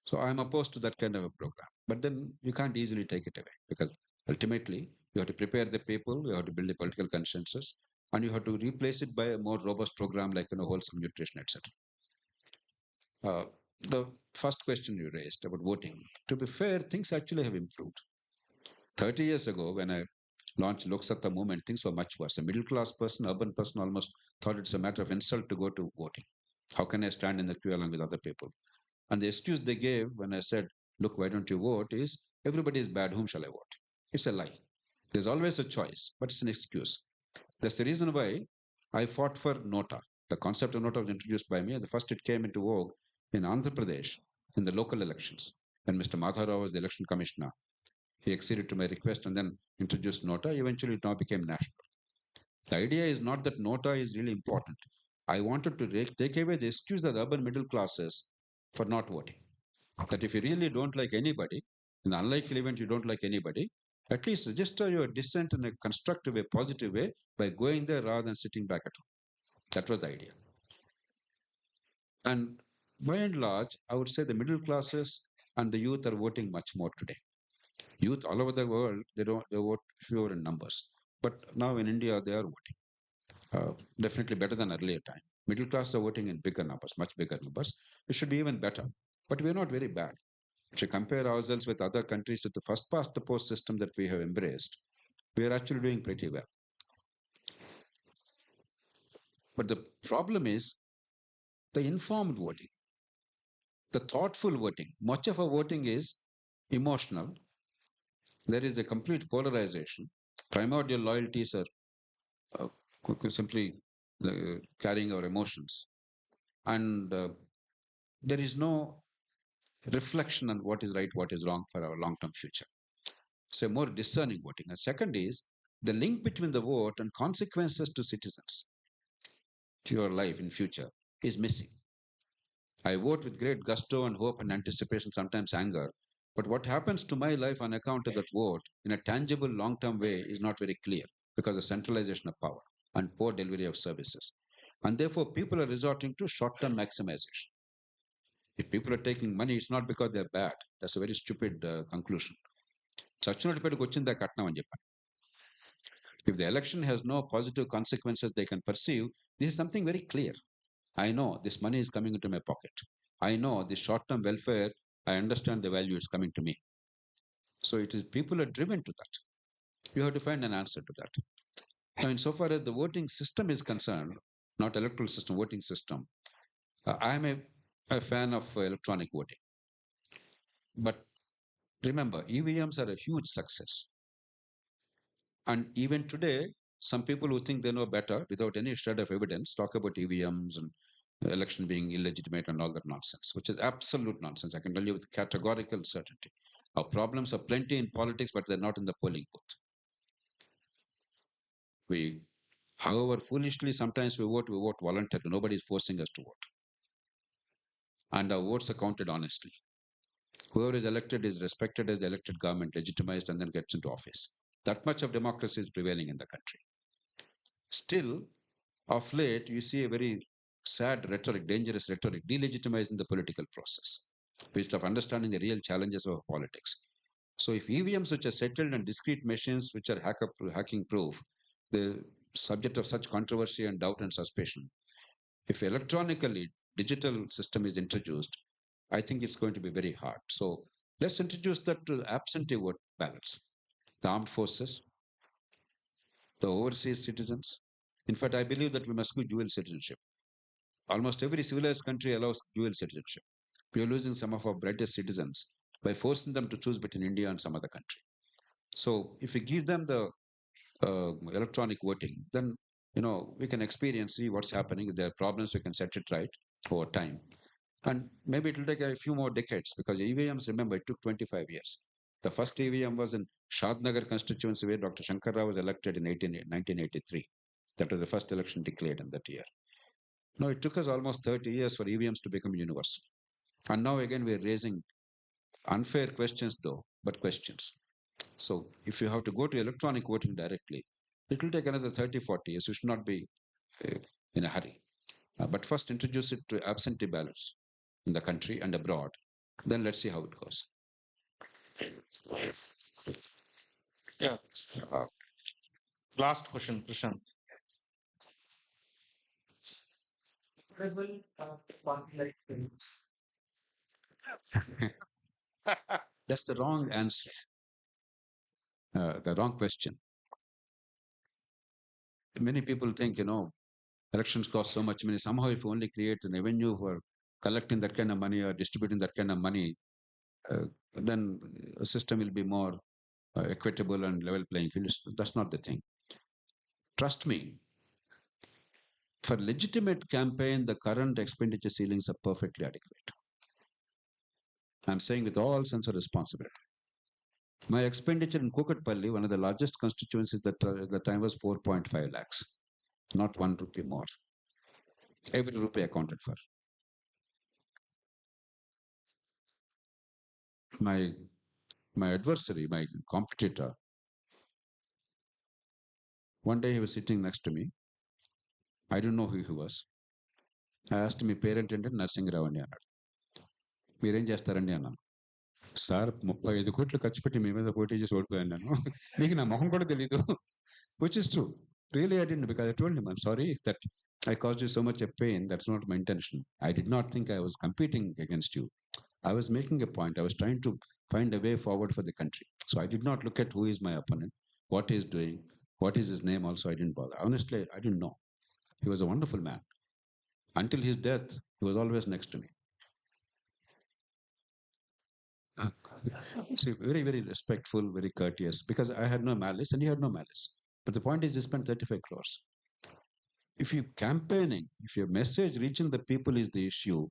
So I'm opposed to that kind of a program. But then you can't easily take it away, because ultimately you have to prepare the people, you have to build a political consensus, and you have to replace it by a more robust program like wholesome nutrition, etc. The first question you raised about voting, to be fair, things actually have improved. 30 years ago, when I launched Loksatta movement, things were much worse. A middle class person, urban person almost thought it's a matter of insult to go to voting. How can I stand in the queue along with other people? And the excuse they gave when I said, look, why don't you vote, is everybody is bad, whom shall I vote? It's a lie. There's always a choice, but it's an excuse. That's the reason why I fought for Nota. The concept of Nota was introduced by me, and the first it came into vogue in Andhra Pradesh in the local elections when Mr. Madhav was the election commissioner. He acceded to my request and then introduced Nota. Eventually, it now became national. The idea is not that Nota is really important. I wanted to take away the excuse of the urban middle classes for not voting. That if you really don't like anybody, in the unlikely event you don't like anybody, at least register your dissent in a constructive way, positive way, by going there rather than sitting back at home. That was the idea. And by and large, I would say the middle classes and the youth are voting much more today. Youth all over the world, they vote fewer in numbers. But now in India, they are voting. Definitely better than earlier time. Middle class are voting in bigger numbers, much bigger numbers. It should be even better. But we're not very bad. If you compare ourselves with other countries with the first past the post system that we have embraced, we are actually doing pretty well. But the problem is the informed voting, the thoughtful voting. Much of our voting is emotional. There is a complete polarization. Primordial loyalties are simply carrying our emotions. And there is no reflection on what is right, what is wrong for our long-term future. So more discerning voting. And second is the link between the vote and consequences to citizens, to your life in future, is missing. I vote with great gusto and hope and anticipation, sometimes anger. But what happens to my life on account of that vote in a tangible long-term way is not very clear because of centralization of power and poor delivery of services. And therefore, people are resorting to short-term maximization. If people are taking money, it's not because they're bad. That's a very stupid conclusion. If the election has no positive consequences they can perceive, this is something very clear. I know this money is coming into my pocket. I know the short-term welfare, I understand the value is coming to me. So it is people are driven to that. You have to find an answer to that. Now, insofar as the voting system is concerned, not electoral system, voting system, I am a fan of electronic voting. But remember, EVMs are a huge success. And even today, some people who think they know better without any shred of evidence talk about EVMs and the election being illegitimate and all that nonsense, which is absolute nonsense. I can tell you with categorical certainty. Our problems are plenty in politics, but they're not in the polling booth. However, foolishly, sometimes we vote voluntarily. Nobody is forcing us to vote. And our votes are counted honestly. Whoever is elected is respected as the elected government, legitimized, and then gets into office. That much of democracy is prevailing in the country. Still, of late, you see a very sad rhetoric, dangerous rhetoric, delegitimizing the political process, instead of understanding the real challenges of politics. So if EVMs, which are settled and discrete machines, which are hacking proof, the subject of such controversy and doubt and suspicion, if electronically digital system is introduced, I think it's going to be very hard. So let's introduce that to absentee vote ballots, the armed forces, the overseas citizens. In fact, I believe that we must do dual citizenship. Almost every civilized country allows dual citizenship. We are losing some of our brightest citizens by forcing them to choose between India and some other country. So if we give them the electronic voting, then we can experience, see what's happening. If there are problems, we can set it right over time. And maybe it will take a few more decades because EVMs, remember, it took 25 years. The first EVM was in Shadnagar constituency where Dr. Shankar Rao was elected in 1983. That was the first election declared in that year. Now, it took us almost 30 years for EVMs to become universal. And now again, we're raising unfair questions though, but questions. So if you have to go to electronic voting directly, it will take another 30, 40 years. You should not be in a hurry. But first introduce it to absentee ballots in the country and abroad. Then let's see how it goes. Yeah. Last question, Prashant. That's the wrong answer, the wrong question. Many people think, elections cost so much money. Somehow, if you only create an avenue for collecting that kind of money or distributing that kind of money, then a system will be more equitable and level playing field. That's not the thing. Trust me, For legitimate campaign, the current expenditure ceilings are perfectly adequate. I'm saying with all sense of responsibility. My expenditure in Kukatpalli, one of the largest constituencies at the time, was 4.5 lakhs, not 1 rupee more. Every rupee accounted for. My adversary, my competitor, one day he was sitting next to me. I didn't know who he was. I asked him, parent ఏంటంటే నరసింహరావు అని అన్నాడు. మీరేం చేస్తారండి అన్నాను. Sir 35 కోట్లు ఖర్చు పెట్టి మీ మీద పోటీ చేసి ఓడిపోయాను నేను. మీకు నా మొహం కూడా తెలీదు. Which is true. Really, I didn't, because I told him, I'm sorry that I caused you so much of pain. That's not my intention. I did not think I was competing against you. I was making a point. I was trying to find a way forward for the country. So I did not look at who is my opponent, what he is doing, what is his name also. I didn't bother. Honestly, I didn't know. He was a wonderful man. Until his death, he was always next to me. See, very, very respectful, very courteous, because I had no malice and he had no malice. But the point is, he spent 35 crores. If you campaigning, if your message reaching the people is the issue,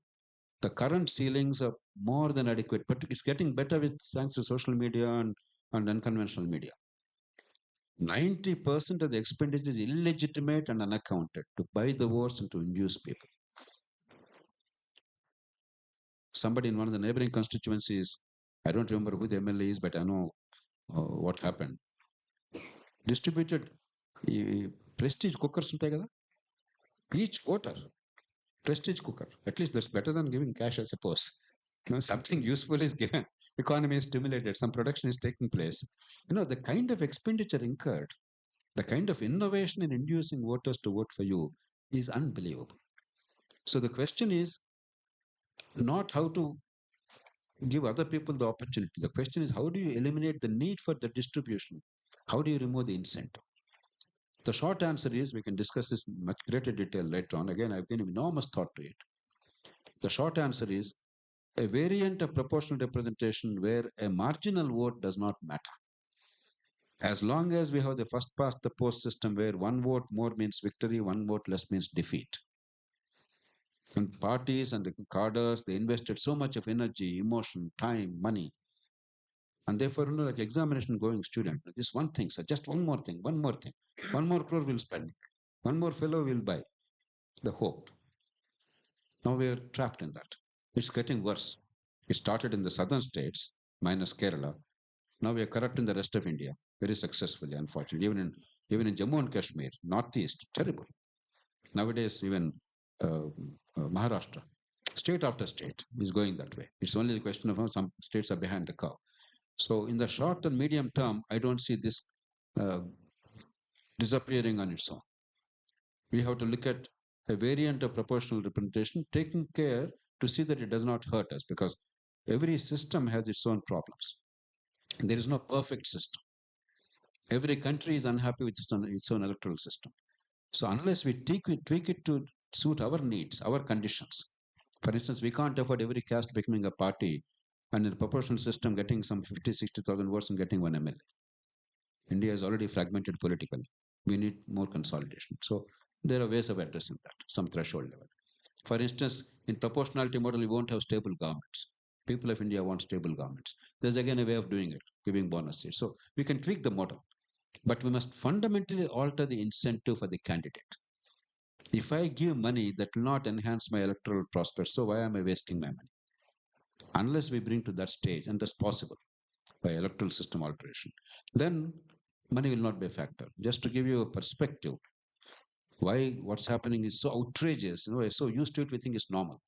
the current ceilings are more than adequate, but it's getting better with thanks to social media and unconventional media. 90% of the expenditure is illegitimate and unaccounted to buy the votes and to induce people. Somebody in one of the neighboring constituencies, I don't remember who the MLA is, but I know what happened. Distributed prestige cookers ఉంటాయి కదా, each voter prestige cooker. At least that's better than giving cash, I suppose. Something useful is given. Economy is stimulated. Some production is taking place. The kind of expenditure incurred, the kind of innovation in inducing voters to vote for you is unbelievable. So the question is not how to give other people the opportunity. The question is, how do you eliminate the need for the distribution? How do you remove the incentive? The short answer is, we can discuss this in much greater detail later on. Again, I've given enormous thought to it. The short answer is a variant of proportional representation where a marginal vote does not matter. As long as we have the first past the post system where one vote more means victory, one vote less means defeat. And parties and the cadres, they invested so much of energy, emotion, time, money. And therefore, like examination going student, this one thing, sir, just one more thing, one more crore will spend, one more fellow will buy. The hope. Now we are trapped in that. It's getting worse. It started in the southern states, minus Kerala. Now we are corrupting the rest of India very successfully, unfortunately. Even in Jammu and Kashmir, northeast, terrible. Nowadays, even Maharashtra, state after state is going that way. It's only the question of how some states are behind the curve. So in the short and medium term, I don't see this disappearing on its own. We have to look at a variant of proportional representation, taking care to see that it does not hurt us, because every system has its own problems. There is no perfect system. Every country is unhappy with its own electoral system. So unless we tweak it to suit our needs, our conditions. For instance, we can't afford every caste becoming a party and in a proportional system getting some 50, 60,000 votes and getting one MLA. India is already fragmented politically. We need more consolidation. So there are ways of addressing that, some threshold level. For instance, in proportionality model, we won't have stable governments. People of India want stable governments. There's again a way of doing it, giving bonus seats. So we can tweak the model, but we must fundamentally alter the incentive for the candidate. If I give money that will not enhance my electoral prospects, so why am I wasting my money? Unless we bring to that stage, and that's possible by electoral system alteration, then money will not be a factor. Just to give you a perspective, why what's happening is so outrageous, we're so used to it, we think it's normal.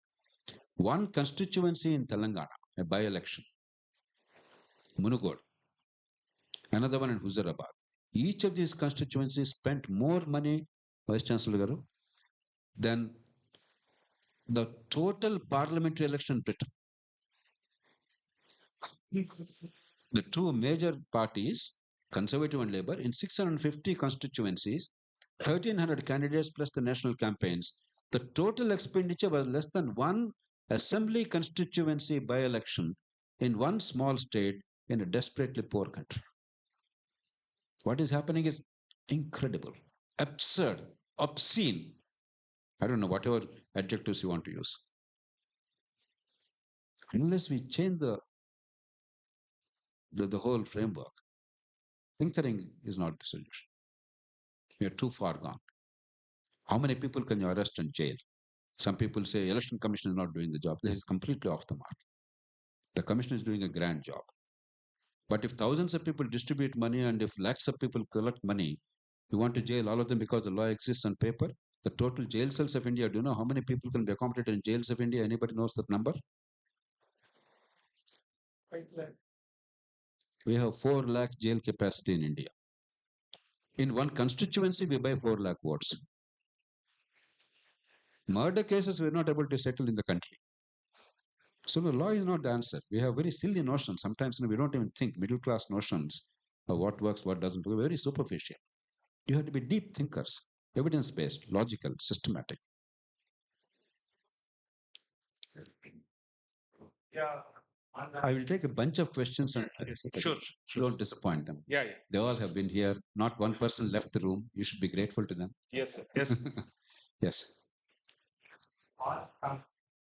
One constituency in Telangana, a by-election, Munugod, another one in Hyderabad. Each of these constituencies spent more money, Vice Chancellor Garu, than the total parliamentary election in Britain. The two major parties, Conservative and Labour, in 650 constituencies, 1,300 candidates plus the national campaigns, the total expenditure was less than one assembly constituency by-election in one small state in a desperately poor country. What is happening is incredible, absurd, obscene. I don't know, whatever adjectives you want to use. Unless we change the whole framework, tinkering is not the solution. We are too far gone. How many people can you arrest and jail? Some people say election commission is not doing the job. This is completely off the mark. The commission is doing a grand job. But if thousands of people distribute money and if lakhs of people collect money, you want to jail all of them because the law exists on paper? The total jail cells of India, do you know how many people can be accommodated in jails of India? Anybody knows that number? We have 4 lakh jail capacity in India. In one constituency, we buy 4 lakh votes. Murder cases we're not able to settle in the country. So the law is not the answer. We have very silly notions. Sometimes we don't even think middle class notions of what works, what doesn't. We're very superficial. You have to be deep thinkers, evidence based, logical, systematic. Yeah. I will take a bunch of questions and Sure. don't disappoint them. Yeah. They all have been here. Not one person left the room. You should be grateful to them. Yes. Yes. Yes.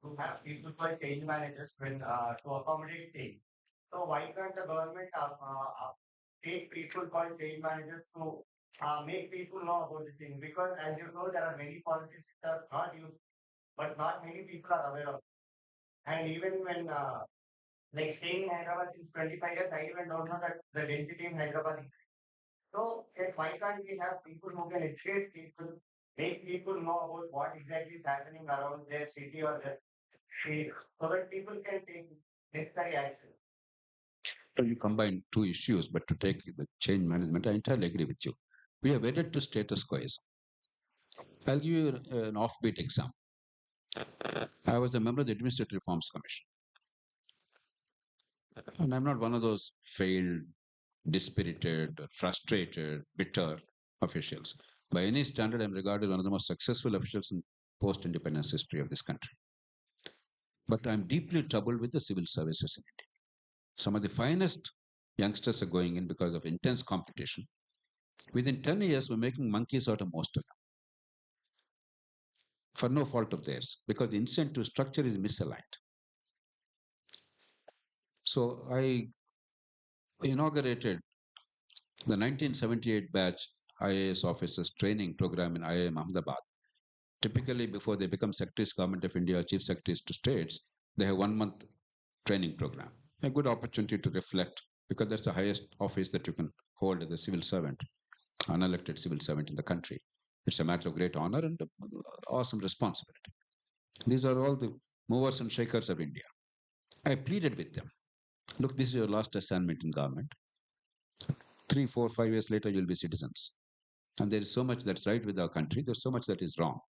To have people for change managers when to accommodate change. So why can't the government take people called change managers to make people know about the change? Because as you know, there are many policies that are not used, but not many people are aware of. And even when like staying in Hyderabad since 25 years, I even don't know that the density in Hyderabad is. So why can't we have people who can educate people, make people know about what exactly is happening around their city or their state, so that people can take necessary action? So you combine two issues, but to take the change management, I entirely agree with you. We are wedded to status quoism. I'll give you an offbeat example. I was a member of the Administrative Reforms Commission. And I'm not one of those failed, dispirited, frustrated, bitter officials. By any standard, I'm regarded one of the most successful officials in post-independence history of this country. But I'm deeply troubled with the civil services in India. Some of the finest youngsters are going in because of intense competition. Within 10 years, we're making monkeys out of most of them. For no fault of theirs, because the incentive structure is misaligned. So I inaugurated the 1978 batch IAS officers training program in IIM Ahmedabad. Typically, before they become secretaries, Government of India, chief secretaries to states, they have 1 month training program. A good opportunity to reflect, because that's the highest office that you can hold as a civil servant, unelected civil servant in the country. It's a matter of great honor and awesome responsibility. These are all the movers and shakers of India. I pleaded with them. Look, this is your last assignment in government. 3, 4, 5 years later, you'll be citizens. And there is so much that's right with our country. There's so much that is wrong.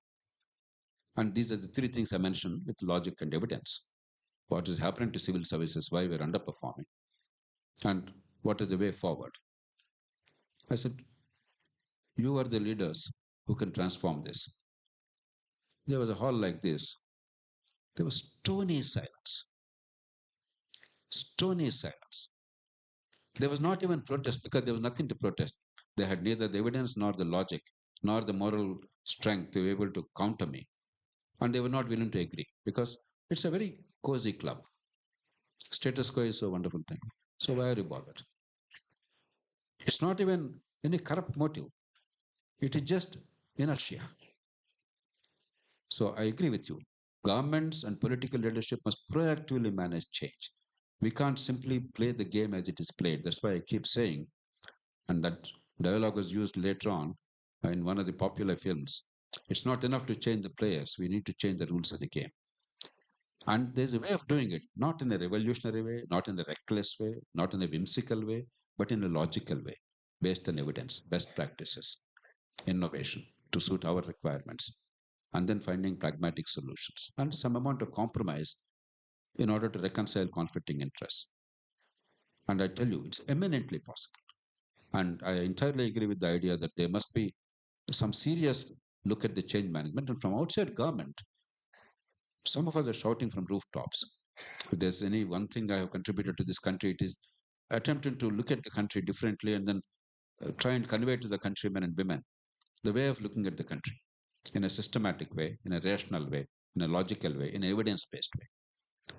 And these are the 3 things I mentioned with logic and evidence. What is happening to civil services, why we're underperforming, and what is the way forward. I said, you are the leaders who can transform this. There was a hall like this. There was stony silence. Stony silence. There was not even protest because there was nothing to protest. They had neither the evidence nor the logic nor the moral strength to be able to counter me. And they were not willing to agree because it's a very cozy club. Status quo is a wonderful thing. So why are you bothered? It's not even any corrupt motive. It is just inertia. So I agree with you. Governments and political leadership must proactively manage change. We can't simply play the game as it is played. That's why I keep saying, and that dialogue was used later on in one of the popular films. It's not enough to change the players. We need to change the rules of the game. And there's a way of doing it, not in a revolutionary way, not in a reckless way, not in a whimsical way, but in a logical way, based on evidence, best practices, innovation to suit our requirements, and then finding pragmatic solutions and some amount of compromise in order to reconcile conflicting interests. And I tell you, it's eminently possible. And I entirely agree with the idea that there must be some serious look at the change management. And from outside government, some of us are shouting from rooftops. If there's any one thing I have contributed to this country, it is attempting to look at the country differently and then try and convey to the countrymen and women the way of looking at the country. in a systematic way, in a rational way, in a logical way, in an evidence-based way.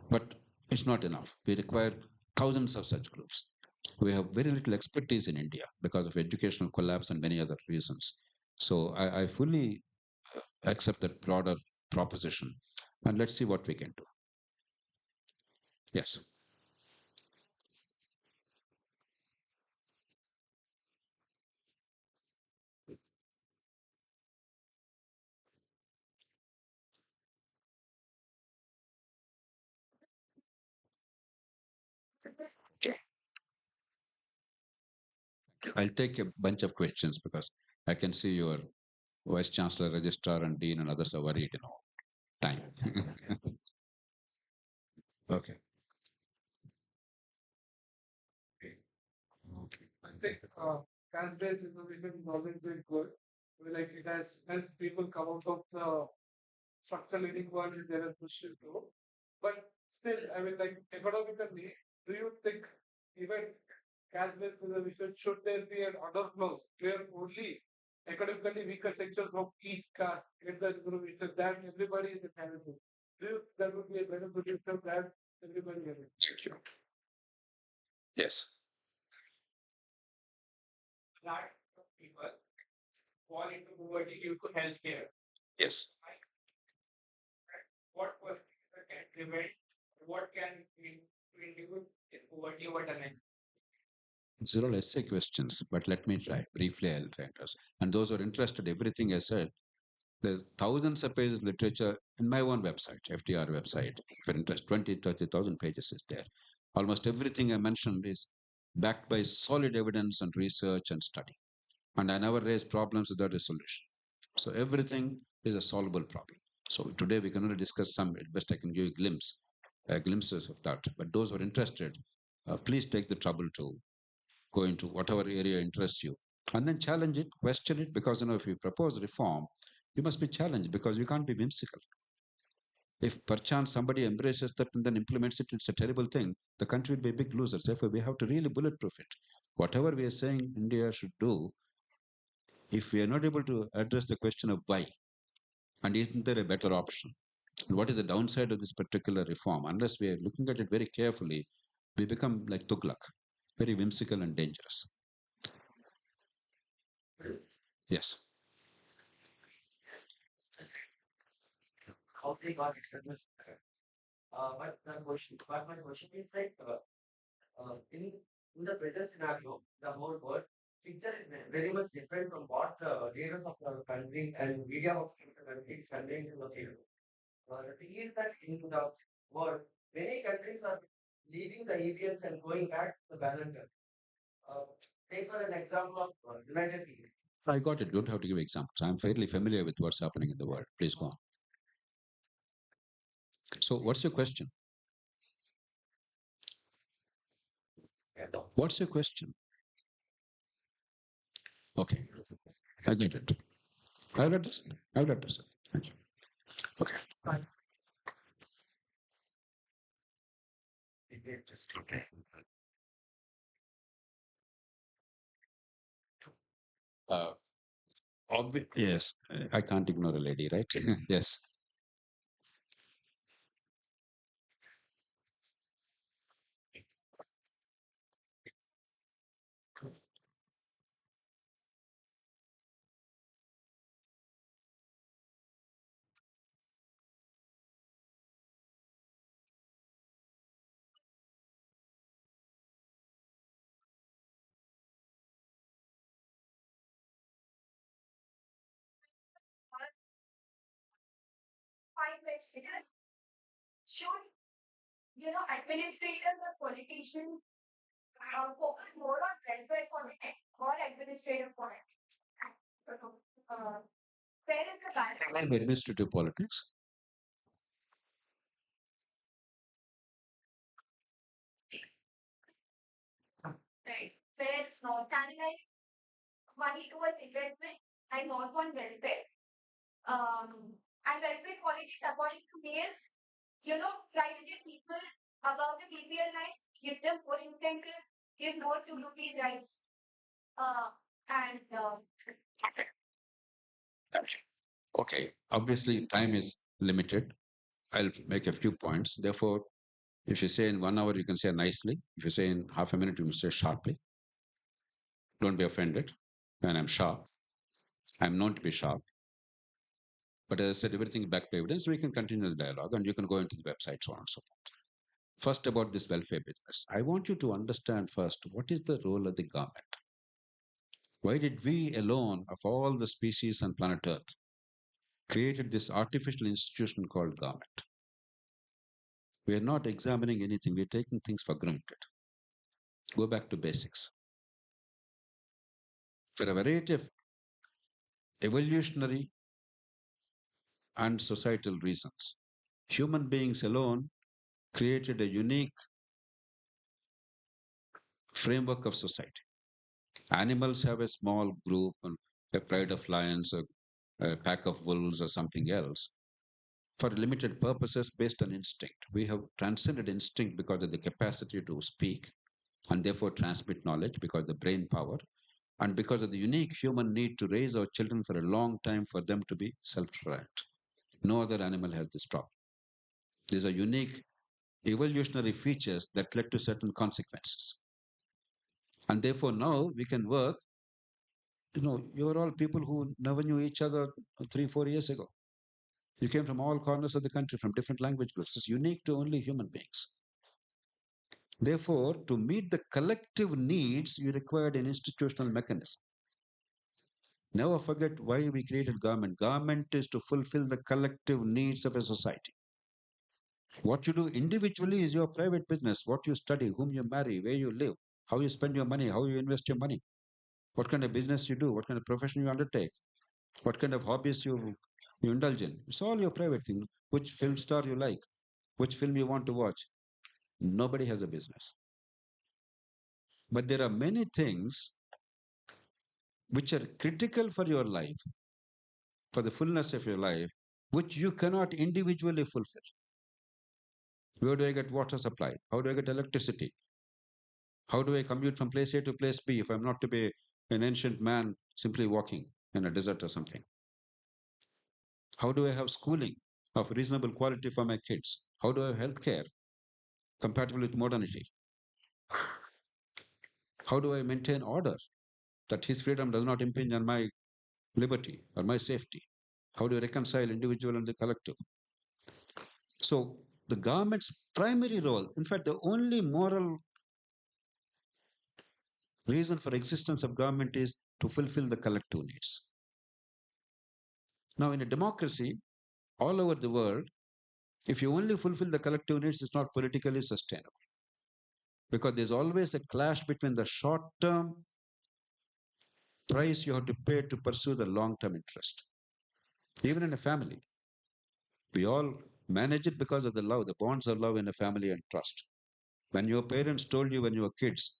But it's not enough. We require thousands of such groups. We have very little expertise in India because of educational collapse and many other reasons. So I fully accept that broader proposition, and let's see what we can do. Yes. I'll take a bunch of questions because I can see your vice chancellor, registrar, and dean, and others are worried. Time. Okay. I think cash-based innovation is always been good. Like it has helped people come out of the structural inequality they are pushed into. But still, I mean, like economically, do you think even cash-based innovation should there be an order clause where only economically weaker sections of each caste get the information that everybody is entitled to? Do you think that would be a better solution than everybody getting? Thank you. Yes. Lot of people fall into poverty due to healthcare. Yes. What was can prevent? What can we do if poverty overturning? Zero essay questions, but let me try. Briefly, I'll try to answer. And those who are interested, everything I said, there's thousands of pages literature in my own website, FDR website. If you're interested, 20, 30,000 pages is there. Almost everything I mentioned is backed by solid evidence and research and study. And I never raise problems without a solution. So everything is a solvable problem. So today we can only discuss some. At best, I can give you glimpses of that. But those who are interested, please take the trouble to go into whatever area interests you, and then challenge it, question it. Because if you propose reform, you must be challenged because you can't be whimsical. If perchance somebody embraces that and then implements it, it's a terrible thing. The country will be a big loser. Therefore, we have to really bulletproof it. Whatever we are saying India should do, if we are not able to address the question of why, and isn't there a better option? And what is the downside of this particular reform? Unless we are looking at it very carefully, we become like Tughlaq, very whimsical and dangerous. Yes. How they got established. But my question is like, in the present scenario, the whole world picture is very much different from what the leaders of the country and media of the country is conveying to the people. The thing is that in the world, many countries are leaving the EVMs and going back to the ballot. Take for an example of United Kingdom. I got it. Don't have to give examples. I'm fairly familiar with what's happening in the world. Please go on. So, what's your question? What's your question? Okay, I get it. I'll understand. I'll understand. Thank you. Okay. Just okay. Yes, I can't ignore a lady, right? Yes. Fine question. Should administrators or politicians focus more on welfare politics or administrative politics? Where is the balance? Administrative politics. Right. Where channelize money towards investment and not on welfare. And welfare politics, according to me, is try to get people above the BPL line, give them more incentive, give more to rupee rights. And Okay, obviously time is limited. I'll make a few points. Therefore, if you say in 1 hour, you can say nicely. If you say in half a minute, you can say sharply. Don't be offended when I'm sharp. I'm known to be sharp. But as I said, everything back to evidence, we can continue the dialogue and you can go into the website, so on and so forth. First, about this welfare business. I want you to understand first what is the role of the government? Why did we alone, of all the species on planet Earth, created this artificial institution called government? We are not examining anything, we're taking things for granted. Go back to basics. For a variety of evolutionary and societal reasons, human beings alone created a unique framework of society. Animals have a small group, and a pride of lions, a pack of wolves, or something else for limited purposes based on instinct. We have transcended instinct because of the capacity to speak and therefore transmit knowledge because of the brain power and because of the unique human need to raise our children for a long time for them to be self-reliant. No other animal has this problem. These are unique evolutionary features that led to certain consequences. And therefore now we can work, you're all people who never knew each other 3, 4 years ago. You came from all corners of the country, from different language groups. It's unique to only human beings. Therefore, to meet the collective needs, you required an institutional mechanism. Never forget why we created government. Government is to fulfill the collective needs of a society. What you do individually is your private business. What you study, whom you marry, where you live, how you spend your money, how you invest your money, what kind of business you do, what kind of profession you undertake, what kind of hobbies you indulge in. It's all your private thing. Which film star you like, which film you want to watch. Nobody has a business. But there are many things which are critical for your life, for the fullness of your life, which you cannot individually fulfill. Where do I get water supply? How do I get electricity? How do I commute from place A to place B if I'm not to be an ancient man simply walking in a desert or something? How do I have schooling of reasonable quality for my kids? How do I have health care compatible with modernity? How do I maintain order that his freedom does not impinge on my liberty or my safety? How do I reconcile individual and the collective? So the government's primary role, in fact, the only moral reason for existence of government is to fulfill the collective needs. Now, in a democracy, all over the world, if you only fulfill the collective needs, it's not politically sustainable. Because there's always a clash between the short-term price you have to pay to pursue the long-term interest. Even in a family, we all manage it because of the love, the bonds of love in a family and trust. When your parents told you when you were kids,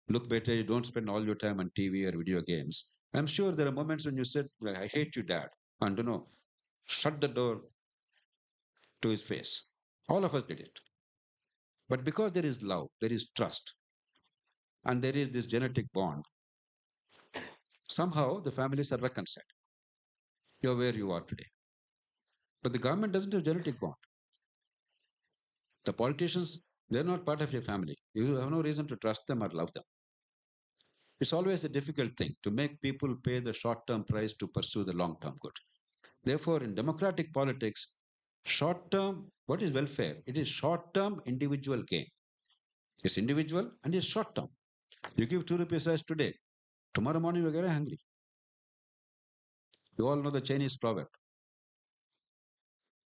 look better, you don't spend all your time on TV or video games. I'm sure there are moments when you said, I hate you, Dad, and shut the door to his face. All of us did it. But because there is love, there is trust, and there is this genetic bond, somehow the families are reconciled. You're where you are today. But the government doesn't have genetic bond. The politicians, they're not part of your family. You have no reason to trust them or love them. It's always a difficult thing to make people pay the short-term price to pursue the long-term good. Therefore, in democratic politics, short-term, what is welfare? It is short-term individual gain. It's individual and it's short-term. You give 2 rupees rice today, tomorrow morning you're very hungry. You all know the Chinese proverb.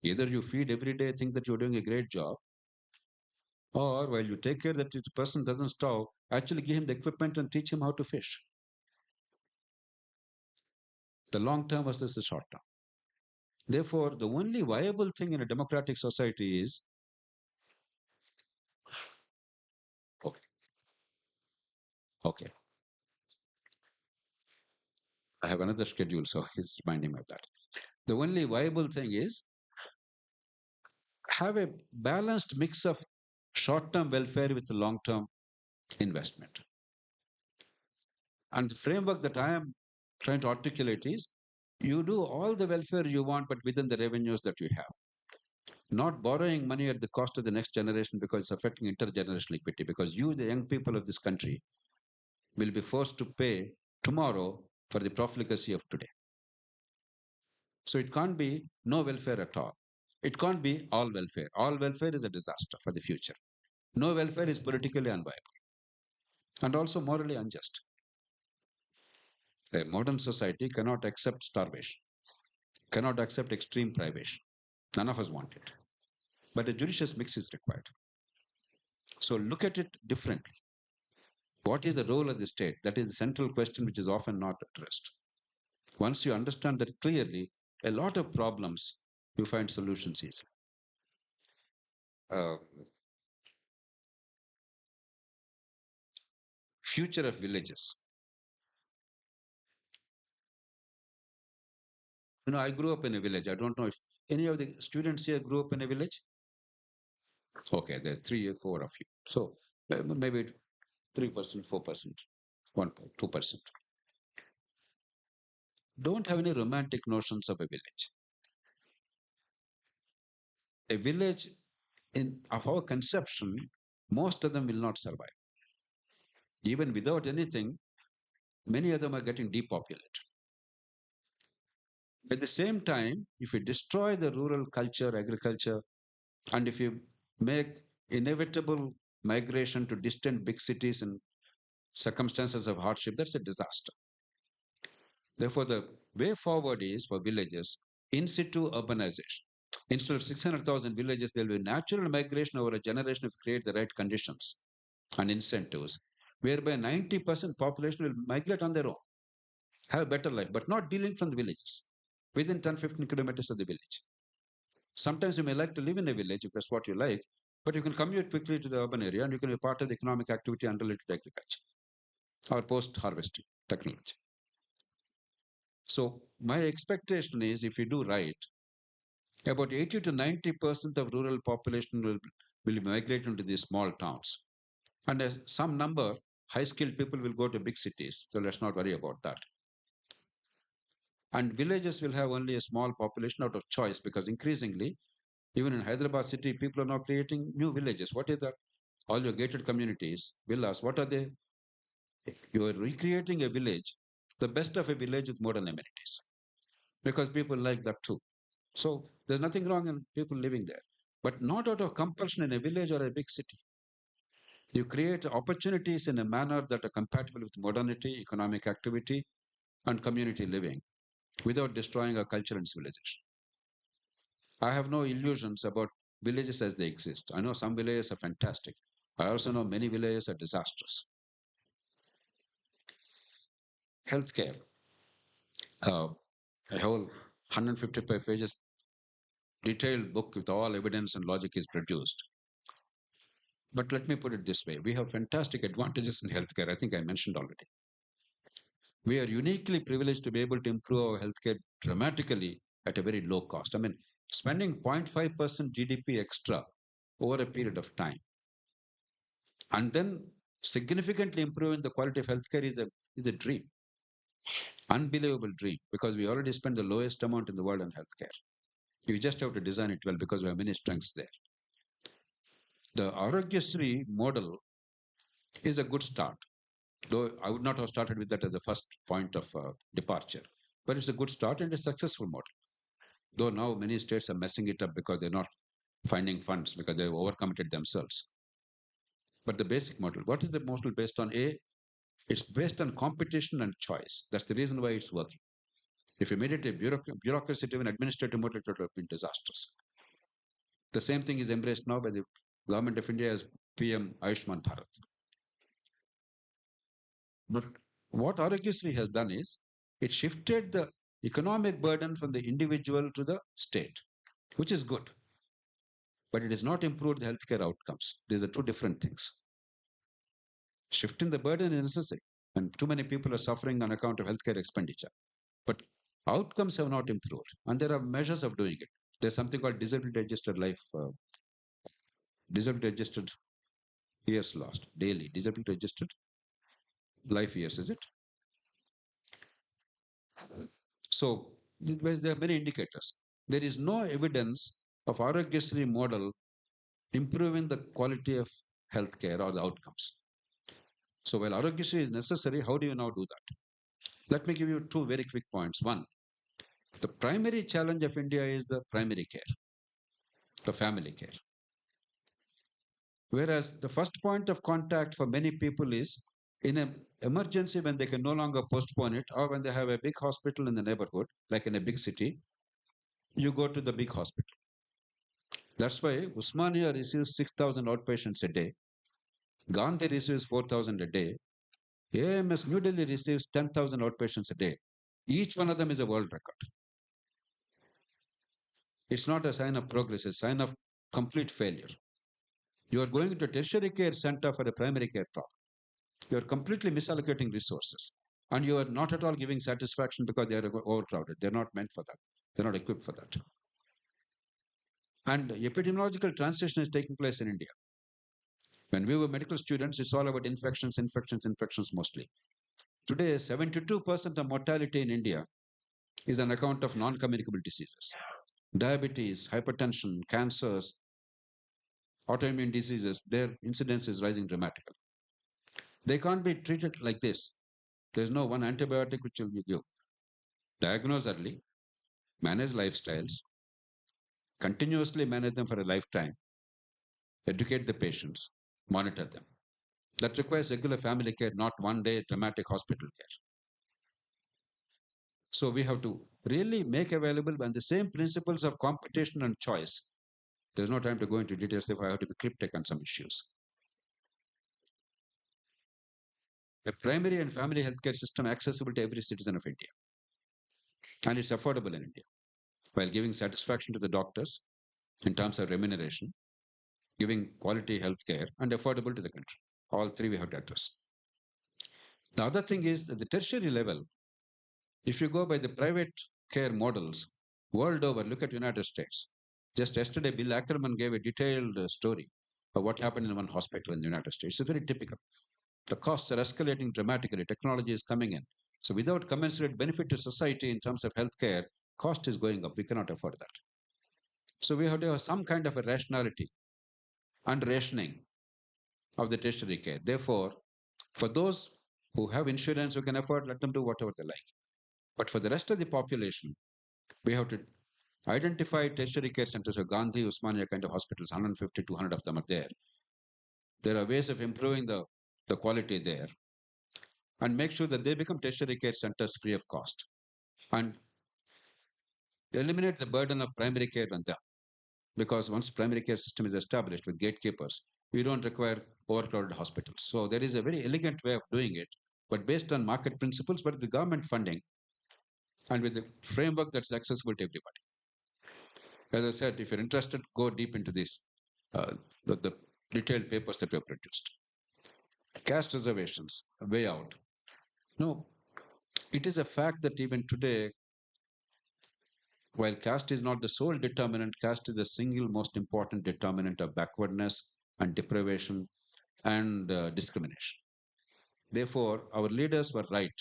Either you feed every day, think that you're doing a great job, or while you take care that the person doesn't starve, actually give him the equipment and teach him how to fish. The long term versus the short term. Therefore, the only viable thing in a democratic society is okay. I have another schedule, so he's reminding me of that. The only viable thing is have a balanced mix of short-term welfare with long-term investment. And the framework that I am trying to articulate is You do all the welfare you want, but within the revenues that you have. Not borrowing money at the cost of the next generation because it's affecting intergenerational equity. Because you, the young people of this country, will be forced to pay tomorrow for the profligacy of today. So it can't be no welfare at all. It can't be all welfare. All welfare is a disaster for the future. No welfare is politically unviable and also morally unjust. A modern society cannot accept starvation, cannot accept extreme privation. None of us want it. But a judicious mix is required. So look at it differently. What is the role of the state? That is the central question which is often not addressed. Once you understand that clearly, a lot of problems you find solutions easily. Future of villages. I grew up in a village. I don't know if any of the students here grew up in a village. Okay, there are 3 or 4 of you. So maybe 3%, 4%, 2%. Don't have any romantic notions of a village. A village, of our conception, most of them will not survive. Even without anything, many of them are getting depopulated. At the same time, if you destroy the rural culture, agriculture, and if you make inevitable migration to distant big cities in circumstances of hardship, that's a disaster. Therefore, the way forward is for villages in situ urbanization. Instead of 600,000 villages, there will be natural migration over a generation if you create the right conditions and incentives, whereby 90% population will migrate on their own, have a better life, but not dealing from the villages, within 10, 15 kilometers of the village. Sometimes you may like to live in a village if that's what you like, but you can commute quickly to the urban area and you can be part of the economic activity unrelated to agriculture or post-harvesting technology. So my expectation is if you do right, about 80 to 90% of rural population will migrate into these small towns. And as some number, high-skilled people will go to big cities. So let's not worry about that. And villages will have only a small population out of choice because increasingly, even in Hyderabad city, people are now creating new villages. What is that? All your gated communities, villas, what are they? You are recreating a village, the best of a village with modern amenities, because people like that too. So there's nothing wrong in people living there, but not out of compulsion in a village or a big city. You create opportunities in a manner that are compatible with modernity, economic activity, and community living without destroying our culture and civilization. I have no illusions about villages as they exist. I know some villages are fantastic. I also know many villages are disastrous. Healthcare. A whole 155 pages detailed book with all evidence and logic is produced. But let me put it this way. We have fantastic advantages in healthcare. I think I mentioned already. We are uniquely privileged to be able to improve our healthcare dramatically at a very low cost. I mean, spending 0.5% GDP extra over a period of time and then significantly improving the quality of healthcare is a dream. Unbelievable dream because we already spend the lowest amount in the world on healthcare. You just have to design it well because we have many strengths there. The Arogyasri model is a good start, though I would not have started with that as the first point of departure. But it's a good start and a successful model. Though now many states are messing it up because they're not finding funds because they've overcommitted themselves. But the basic model, what is the model based on? It's based on competition and choice. That's the reason why it's working. If you made it a bureaucracy-driven administrative model, it would have been disastrous. The same thing is embraced now by the government of India as PM Ayushman Bharat. But what Arogyasri has done is it shifted the economic burden from the individual to the state, which is good. But it has not improved the healthcare outcomes. These are two different things. Shifting the burden is necessary, and too many people are suffering on account of healthcare expenditure. But outcomes have not improved, and there are measures of doing it. There's something called disability adjusted years lost daily, disability adjusted life years, is it? So There are many indicators. There is no evidence of Arogyasri model improving the quality of healthcare or the outcomes. So while Arogyasri is necessary, how do you now do that? Let me give you two very quick points. One, the primary challenge of India is the primary care, the family care. Whereas the first point of contact for many people is in an emergency when they can no longer postpone it, or when they have a big hospital in the neighborhood, like in a big city, you go to the big hospital. That's why Usmania receives 6,000 outpatients a day, Gandhi receives 4,000 a day, AMS New Delhi receives 10,000 outpatients a day. Each one of them is a world record. It's not a sign of progress, it's a sign of complete failure. You are going to a tertiary care center for a primary care problem. You are completely misallocating resources. And you are not at all giving satisfaction because they are overcrowded. They're not meant for that. They're not equipped for that. And epidemiological transition is taking place in India. When we were medical students, it's all about infections mostly. Today, 72% of mortality in India is on account of non-communicable diseases. Diabetes, hypertension, cancers, autoimmune diseases, their incidence is rising dramatically. They can't be treated like this. There's no one antibiotic which will be given. Diagnose early, manage lifestyles, continuously manage them for a lifetime, educate the patients, monitor them. That requires regular family care, not one day dramatic hospital care. So we have to really make available and the same principles of competition and choice. There's no time to go into details if I have to be cryptic on some issues. A primary and family healthcare system accessible to every citizen of India. And it's affordable in India, while giving satisfaction to the doctors in terms of remuneration, giving quality healthcare, and affordable to the country. All three we have to address. The other thing is that the tertiary level, if you go by the private care models world over, look at United States. Just yesterday, Bill Ackerman gave a detailed story of what happened in one hospital in the United States. It's very typical. The costs are escalating dramatically. Technology is coming in. So without commensurate benefit to society in terms of healthcare, cost is going up. We cannot afford that. So we have to have some kind of a rationality and rationing of the tertiary care. Therefore, for those who have insurance, who can afford, let them do whatever they like. But for the rest of the population, we have to identify tertiary care centers of Gandhi, Usmania kind of hospitals, 150, 200 of them are there. There are ways of improving the quality there and make sure that they become tertiary care centers free of cost and eliminate the burden of primary care on them. Because once primary care system is established with gatekeepers, we don't require overcrowded hospitals. So there is a very elegant way of doing it, but based on market principles, but with government funding and with the framework that's accessible to everybody. As I said, if you're interested, go deep into this, the detailed papers that we have produced. Caste reservations, way out. No, it is a fact that even today, while caste is not the sole determinant, caste is the single most important determinant of backwardness and deprivation and discrimination. Therefore, our leaders were right.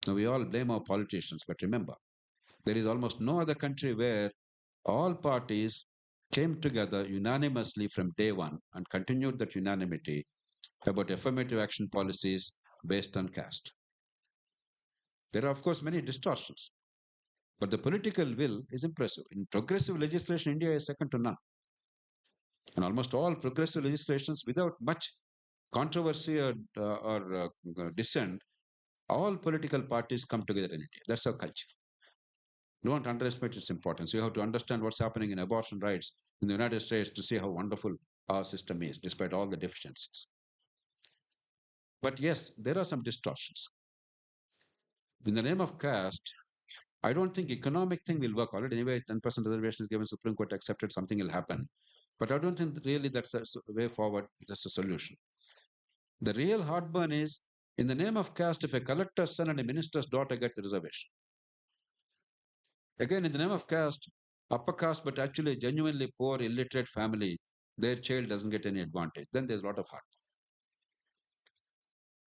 Now, we all blame our politicians, but remember, there is almost no other country where all parties came together unanimously from day one and continued that unanimity about affirmative action policies based on caste. There are, of course, many distortions, but the political will is impressive. In progressive legislation, India is second to none. And almost all progressive legislations, without much controversy or dissent, all political parties come together in India. That's our culture. Don't underestimate its importance. You have to understand what's happening in abortion rights in the United States to see how wonderful our system is, despite all the deficiencies. But yes, there are some distortions. In the name of caste, I don't think economic thing will work. Already anyway, 10% reservation is given, Supreme Court accepted, something will happen. But I don't think really that's a way forward, that's a solution. The real heartburn is, in the name of caste, if a collector's son and a minister's daughter get the reservation. Again, in the name of caste, upper caste, but actually genuinely poor, illiterate family, their child doesn't get any advantage. Then there's a lot of heartburn.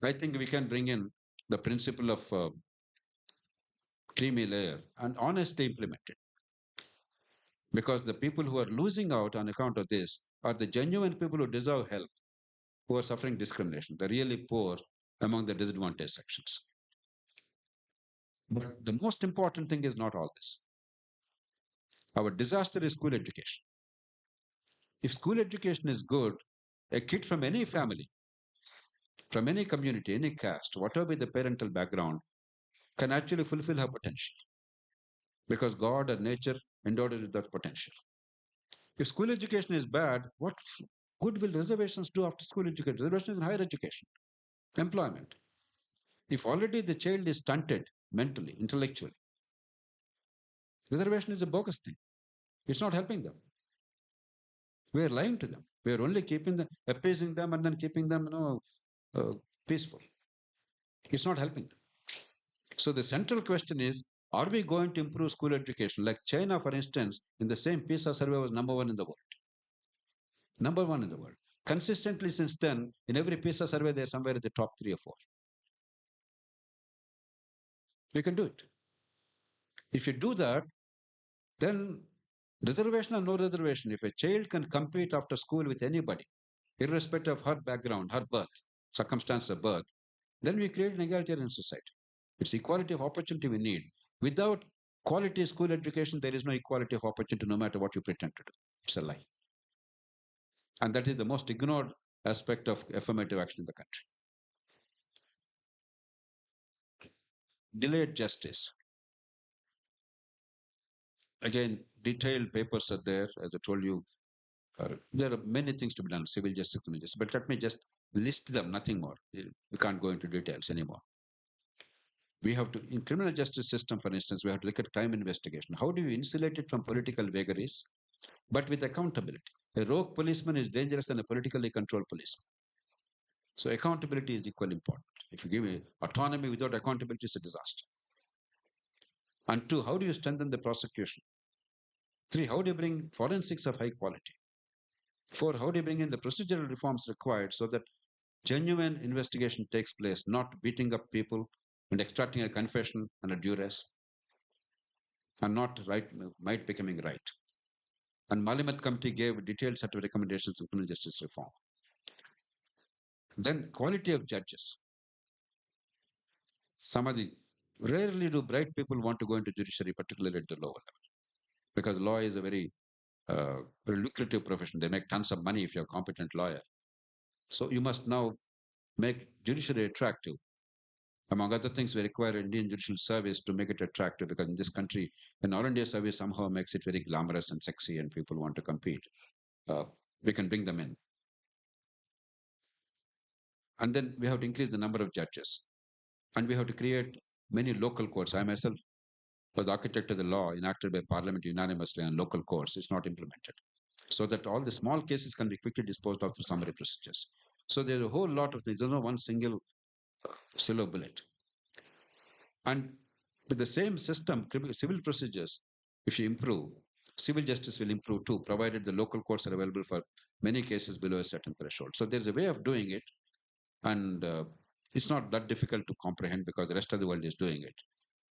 I think we can bring in the principle of creamy layer, and honestly implement it. Because the people who are losing out on account of this are the genuine people who deserve help, who are suffering discrimination, the really poor among the disadvantaged sections. But the most important thing is not all this. Our disaster is school education. If school education is good, a kid from any family, from any community, any caste, whatever be the parental background, can actually fulfill her potential because God and nature endowed her with that potential. If school education is bad, what good will reservations do after school education? Reservations in higher education, employment. If already the child is stunted mentally, intellectually, reservation is a bogus thing. It's not helping them. We are lying to them. We are only keeping them, appeasing them, and then keeping them, peaceful. It's not helping them. So the central question is: are we going to improve school education? Like China, for instance, in the same PISA survey was number one in the world. Number one in the world. Consistently since then, in every PISA survey, they're somewhere in the top 3 or 4. We can do it. If you do that, then reservation or no reservation, if a child can compete after school with anybody, irrespective of her background, her birth, circumstance of birth, then we create an egalitarian society. It's equality of opportunity we need. Without quality school education, there is no equality of opportunity no matter what you pretend to do. It's a lie. And that is the most ignored aspect of affirmative action in the country. Delayed justice. Again, detailed papers are there, as I told you. There are many things to be done, civil justice, criminal justice, but let me just list them, nothing more. We can't go into details anymore. We have to, in criminal justice system, for instance, we have to look at crime investigation. How do you insulate it from political vagaries, but with accountability? A rogue policeman is dangerous than a politically controlled policeman. So accountability is equally important. If you give me autonomy without accountability, it's a disaster. And 2, how do you strengthen the prosecution? 3, how do you bring forensics of high quality? 4, how do you bring in the procedural reforms required so that genuine investigation takes place, not beating up people and extracting a confession and a duress, and not right might becoming right. And Malimat Committee gave a detailed set of recommendations on criminal justice reform. Then quality of judges. Some of the rarely do bright people want to go into judiciary, particularly at the lower level, because law is a very lucrative profession. They make tons of money if you're a competent lawyer. So you must now make judiciary attractive. Among other things, we require Indian judicial service to make it attractive, because in this country, an All India service somehow makes it very glamorous and sexy, and people want to compete. We can bring them in. And then we have to increase the number of judges. And we have to create many local courts. I myself was the architect of the law enacted by Parliament unanimously on local courts. It's not implemented. So that all the small cases can be quickly disposed of through summary procedures. So there's a whole lot of things. There's no one single silver bullet. And with the same system, civil procedures, if you improve, civil justice will improve too, provided the local courts are available for many cases below a certain threshold. So there's a way of doing it, and it's not that difficult to comprehend because the rest of the world is doing it.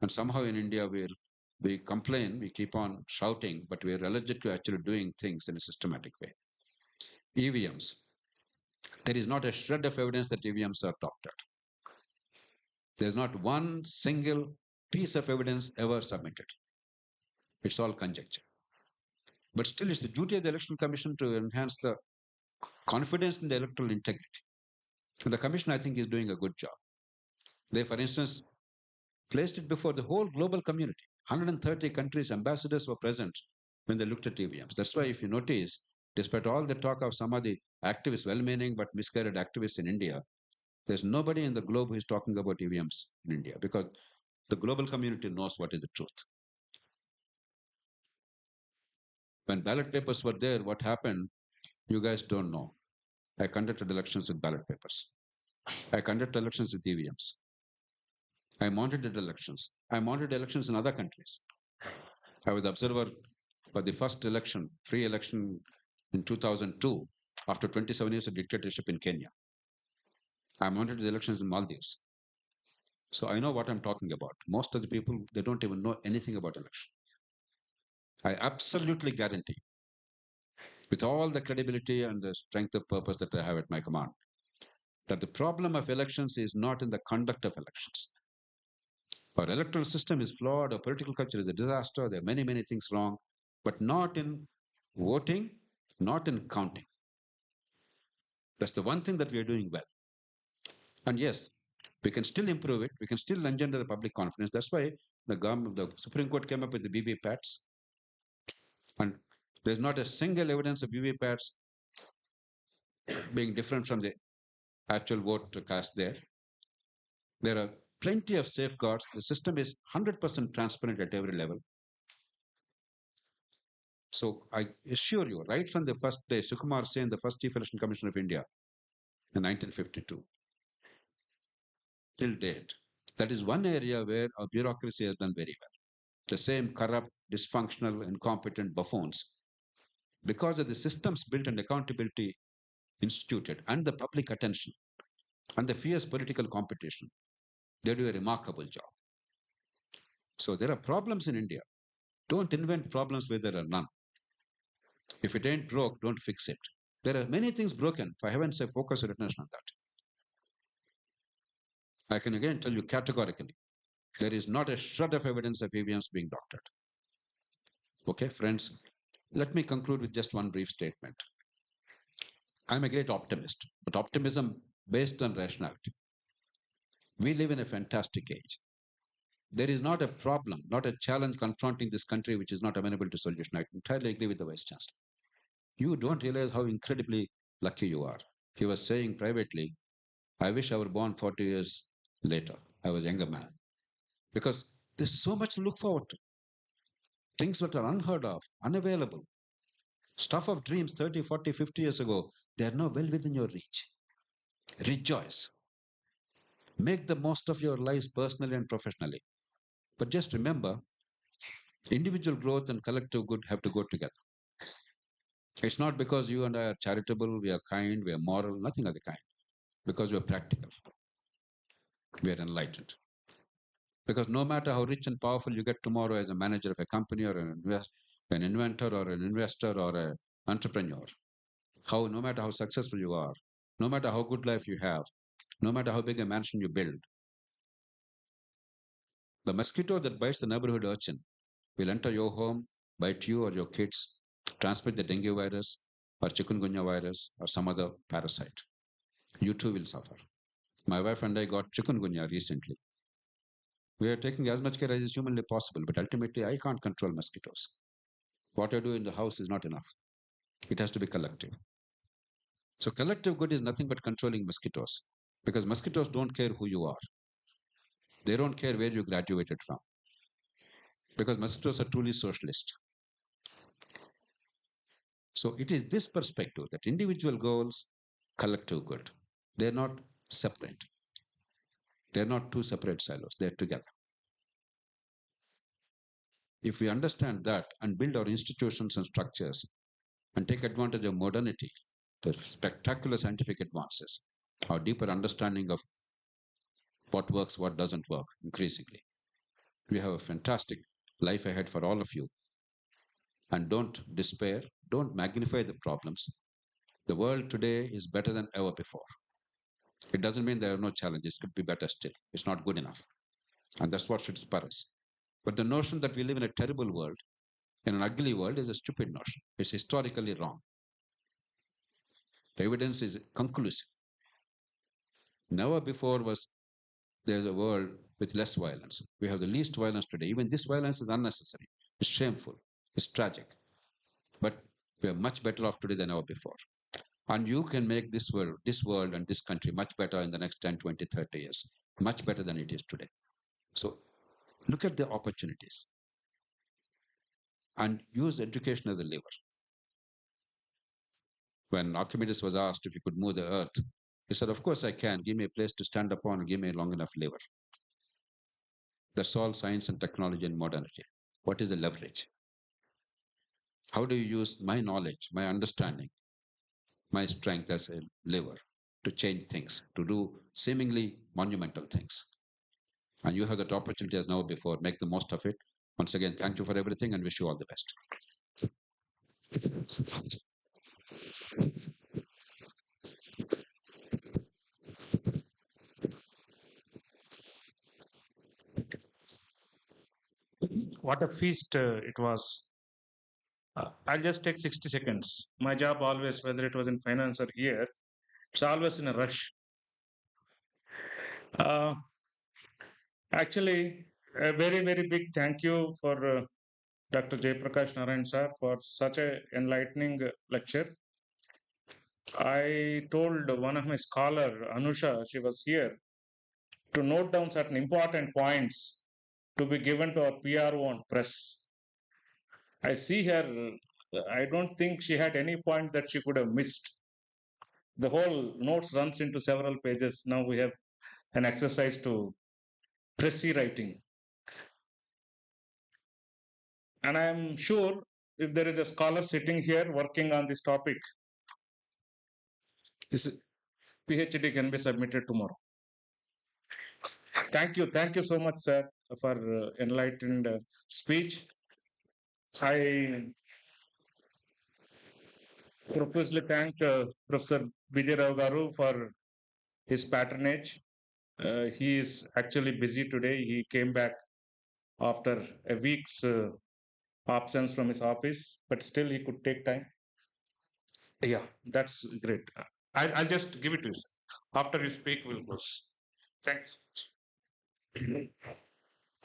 And somehow in India, we complain, we keep on shouting, but we're allergic to actually doing things in a systematic way. EVMs. There is not a shred of evidence that EVMs are doctored. There's not one single piece of evidence ever submitted. It's all conjecture. But still, it's the duty of the Election Commission to enhance the confidence in the electoral integrity. And the Commission, I think, is doing a good job. They, for instance, placed it before the whole global community. 130 countries' ambassadors were present when they looked at EVMs. That's why, if you notice, despite all the talk of some of the activists, well-meaning but misguided activists in India, there's nobody in the globe who is talking about EVMs in India, because the global community knows what is the truth. When ballot papers were there, what happened, you guys don't know. I conducted elections with ballot papers. I conducted elections with EVMs. I monitored elections. I monitored elections in other countries. I was the observer for the first election, free election in 2002, after 27 years of dictatorship in Kenya. I monitored the elections in Maldives. So I know what I'm talking about. Most of the people, they don't even know anything about election. I absolutely guarantee, with all the credibility and the strength of purpose that I have at my command, that the problem of elections is not in the conduct of elections. Our electoral system is flawed, our political culture is a disaster, there are many, many things wrong, but not in voting, not in counting. That's the one thing that we are doing well. And yes, we can still improve it. We can still engender the public confidence. That's why the Supreme Court came up with the VVPATs. And there's not a single evidence of VVPATs being different from the actual vote cast there. There are plenty of safeguards. The system is 100% transparent at every level. So I assure you, right from the first day, Sukumar Sen, the first Chief Election Commissioner of India in 1952, till date, that is one area where our bureaucracy has done very well. The same corrupt, dysfunctional, incompetent buffoons, because of the systems built and accountability instituted and the public attention and the fierce political competition, they do a remarkable job. So there are problems in India. Don't invent problems where there are none. If it ain't broke, don't fix it. There are many things broken. For heaven's sake, focus your attention on that. I can again tell you categorically, there is not a shred of evidence of EVMs being doctored. Okay, friends, let me conclude with just one brief statement. I'm a great optimist, but optimism based on rationality. We live in a fantastic age. There is not a problem, not a challenge confronting this country which is not amenable to solution. I entirely agree with the Vice Chancellor. You don't realize how incredibly lucky you are. He was saying privately, I wish I were born 40 years later. I was a younger man. Because there's so much to look forward to. Things that are unheard of, unavailable. Stuff of dreams 30, 40, 50 years ago, they are now well within your reach. Rejoice. Make the most of your lives personally and professionally. But just remember, individual growth and collective good have to go together. It's not because you and I are charitable, we are kind, we are moral, nothing of the kind. Because we are practical. We are enlightened. Because no matter how rich and powerful you get tomorrow as a manager of a company or an inventor or an investor or an entrepreneur, no matter how successful you are, no matter how good life you have, no matter how big a mansion you build, the mosquito that bites the neighborhood urchin will enter your home, bite you or your kids, transmit the dengue virus or chikungunya virus or some other parasite. You too will suffer. My wife and I got chikungunya recently. We are taking as much care as is humanly possible, but ultimately I can't control mosquitoes. What I do in the house is not enough. It has to be collective. So collective good is nothing but controlling mosquitoes, because mosquitoes don't care who you are. They don't care where you graduated from, because mosquitoes are truly socialist. So it is this perspective that individual goals, collective good, they're not separate. They're not two separate silos, they're together. If we understand that and build our institutions and structures and take advantage of modernity, the spectacular scientific advances, our deeper understanding of what works, what doesn't work increasingly, we have a fantastic life ahead for all of you. And don't despair, don't magnify the problems. The world today is better than ever before. It doesn't mean there are no challenges, it could be better still. It's not good enough. And that's what should spur us. But the notion that we live in a terrible world, in an ugly world, is a stupid notion. It's historically wrong. The evidence is conclusive. Never before was there's a world with less violence. We have the least violence today. Even this violence is unnecessary. It's shameful. It's tragic. But we are much better off today than ever before. And you can make this world and this country much better in the next 10, 20, 30 years. Much better than it is today. So look at the opportunities and use education as a lever. When Archimedes was asked if he could move the earth, he said, of course I can. Give me a place to stand upon and give me a long enough lever. That's all science and technology and modernity. What is the leverage? How do you use my knowledge, my understanding, my strength as a lever to change things, to do seemingly monumental things? And you have that opportunity as never before. Make the most of it. Once again, thank you for everything and wish you all the best. What a feast it was. I'll just take 60 seconds. My job always, whether it was in finance or here, it's always in a rush. Uh, Actually, a very, very big thank you for Dr. Jayaprakash Narayan sir for such a enlightening lecture. I told one of my scholar, Anusha, she was here, to note down certain important points to be given to our PRO and press. I see her, I don't think she had any point that she could have missed. The whole notes runs into several pages. Now we have an exercise to pressy writing. And I am sure if there is a scholar sitting here working on this topic, his PhD can be submitted tomorrow. Thank you so much, sir, for enlightened speech. I profusely thank Professor Vijay Rao Garu for his patronage. He is actually busy today. He came back after a week's absence from his office, but still he could take time. Yeah, that's great. I'll just give it to you, sir. After you speak, we'll close. Thanks.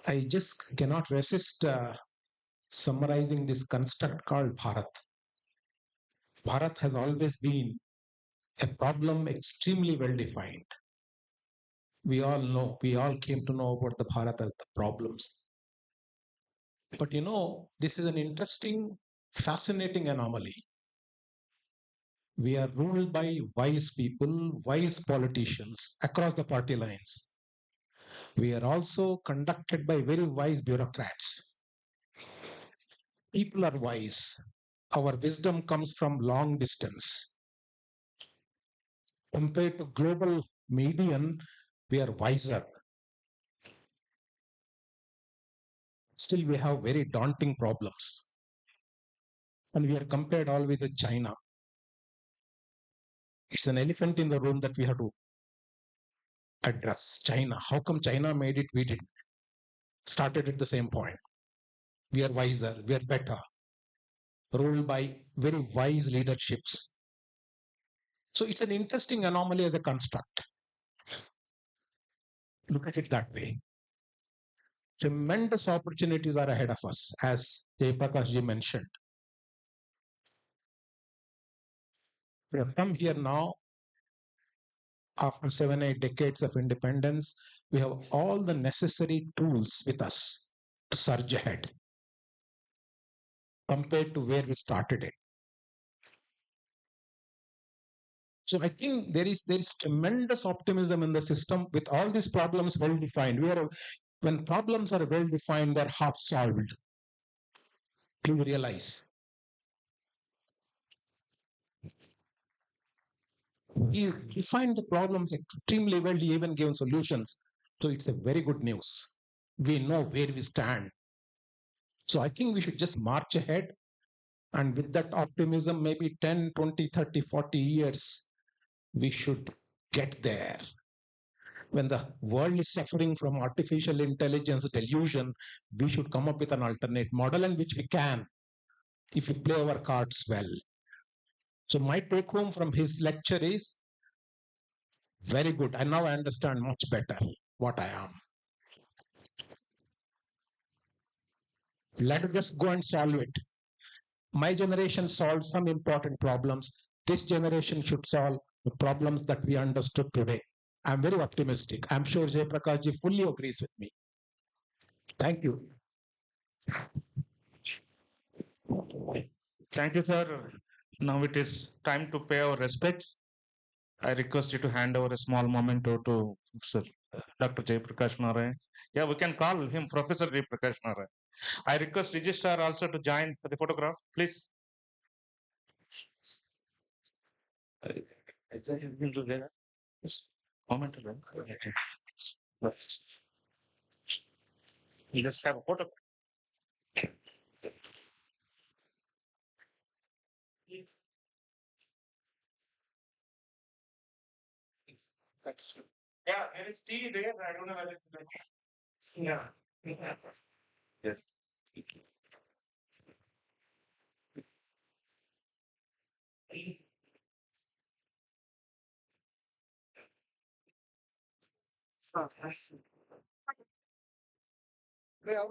I just cannot resist summarizing this construct called Bharat. Bharat has always been a problem extremely well defined. We all came to know about the Bharat as the problems. But this is an interesting, fascinating anomaly. We are ruled by wise people, wise politicians across the party lines. We are also conducted by very wise bureaucrats. People are wise. Our wisdom comes from long distance. Compared to global median, we are wiser. Still, we have very daunting problems. And we are compared always with China. It's an elephant in the room that we have to address. China. How come China made it? We didn't. Started at the same point. We are wiser. We are better. Ruled by very wise leaderships. So it's an interesting anomaly as a construct. Look at it that way. Tremendous opportunities are ahead of us, as Jayaprakash ji mentioned. We have come here now after 7-8 decades of independence. We have all the necessary tools with us to surge ahead compared to where we started it. So I think there is tremendous optimism in the system with all these problems well defined. When problems are well defined, they're half solved. Please realize. He defined the problems extremely well. He even gave solutions. So it's a very good news. We know where we stand. So I think we should just march ahead. And with that optimism, maybe 10, 20, 30, 40 years, we should get there. When the world is suffering from artificial intelligence delusion, we should come up with an alternate model, and which we can if we play our cards well. So my take home from his lecture is very good. I now understand much better what I am. Let us just go and solve it. My generation solved some important problems. This generation should solve the problems that we understood today. I'm very optimistic. I'm sure Jayaprakash ji fully agrees with me. Thank you. Thank you, sir. Now it is time to pay our respects. I request you to hand over a small memento to Sir Dr. Jayaprakash Narayan. Yeah, we can call him Professor Jayaprakash Narayan. I request Registrar also to join for the photograph, please. Memento. You just have a photo. Yeah, there is tea there. I don't know whether it's yeah. Yes. They have a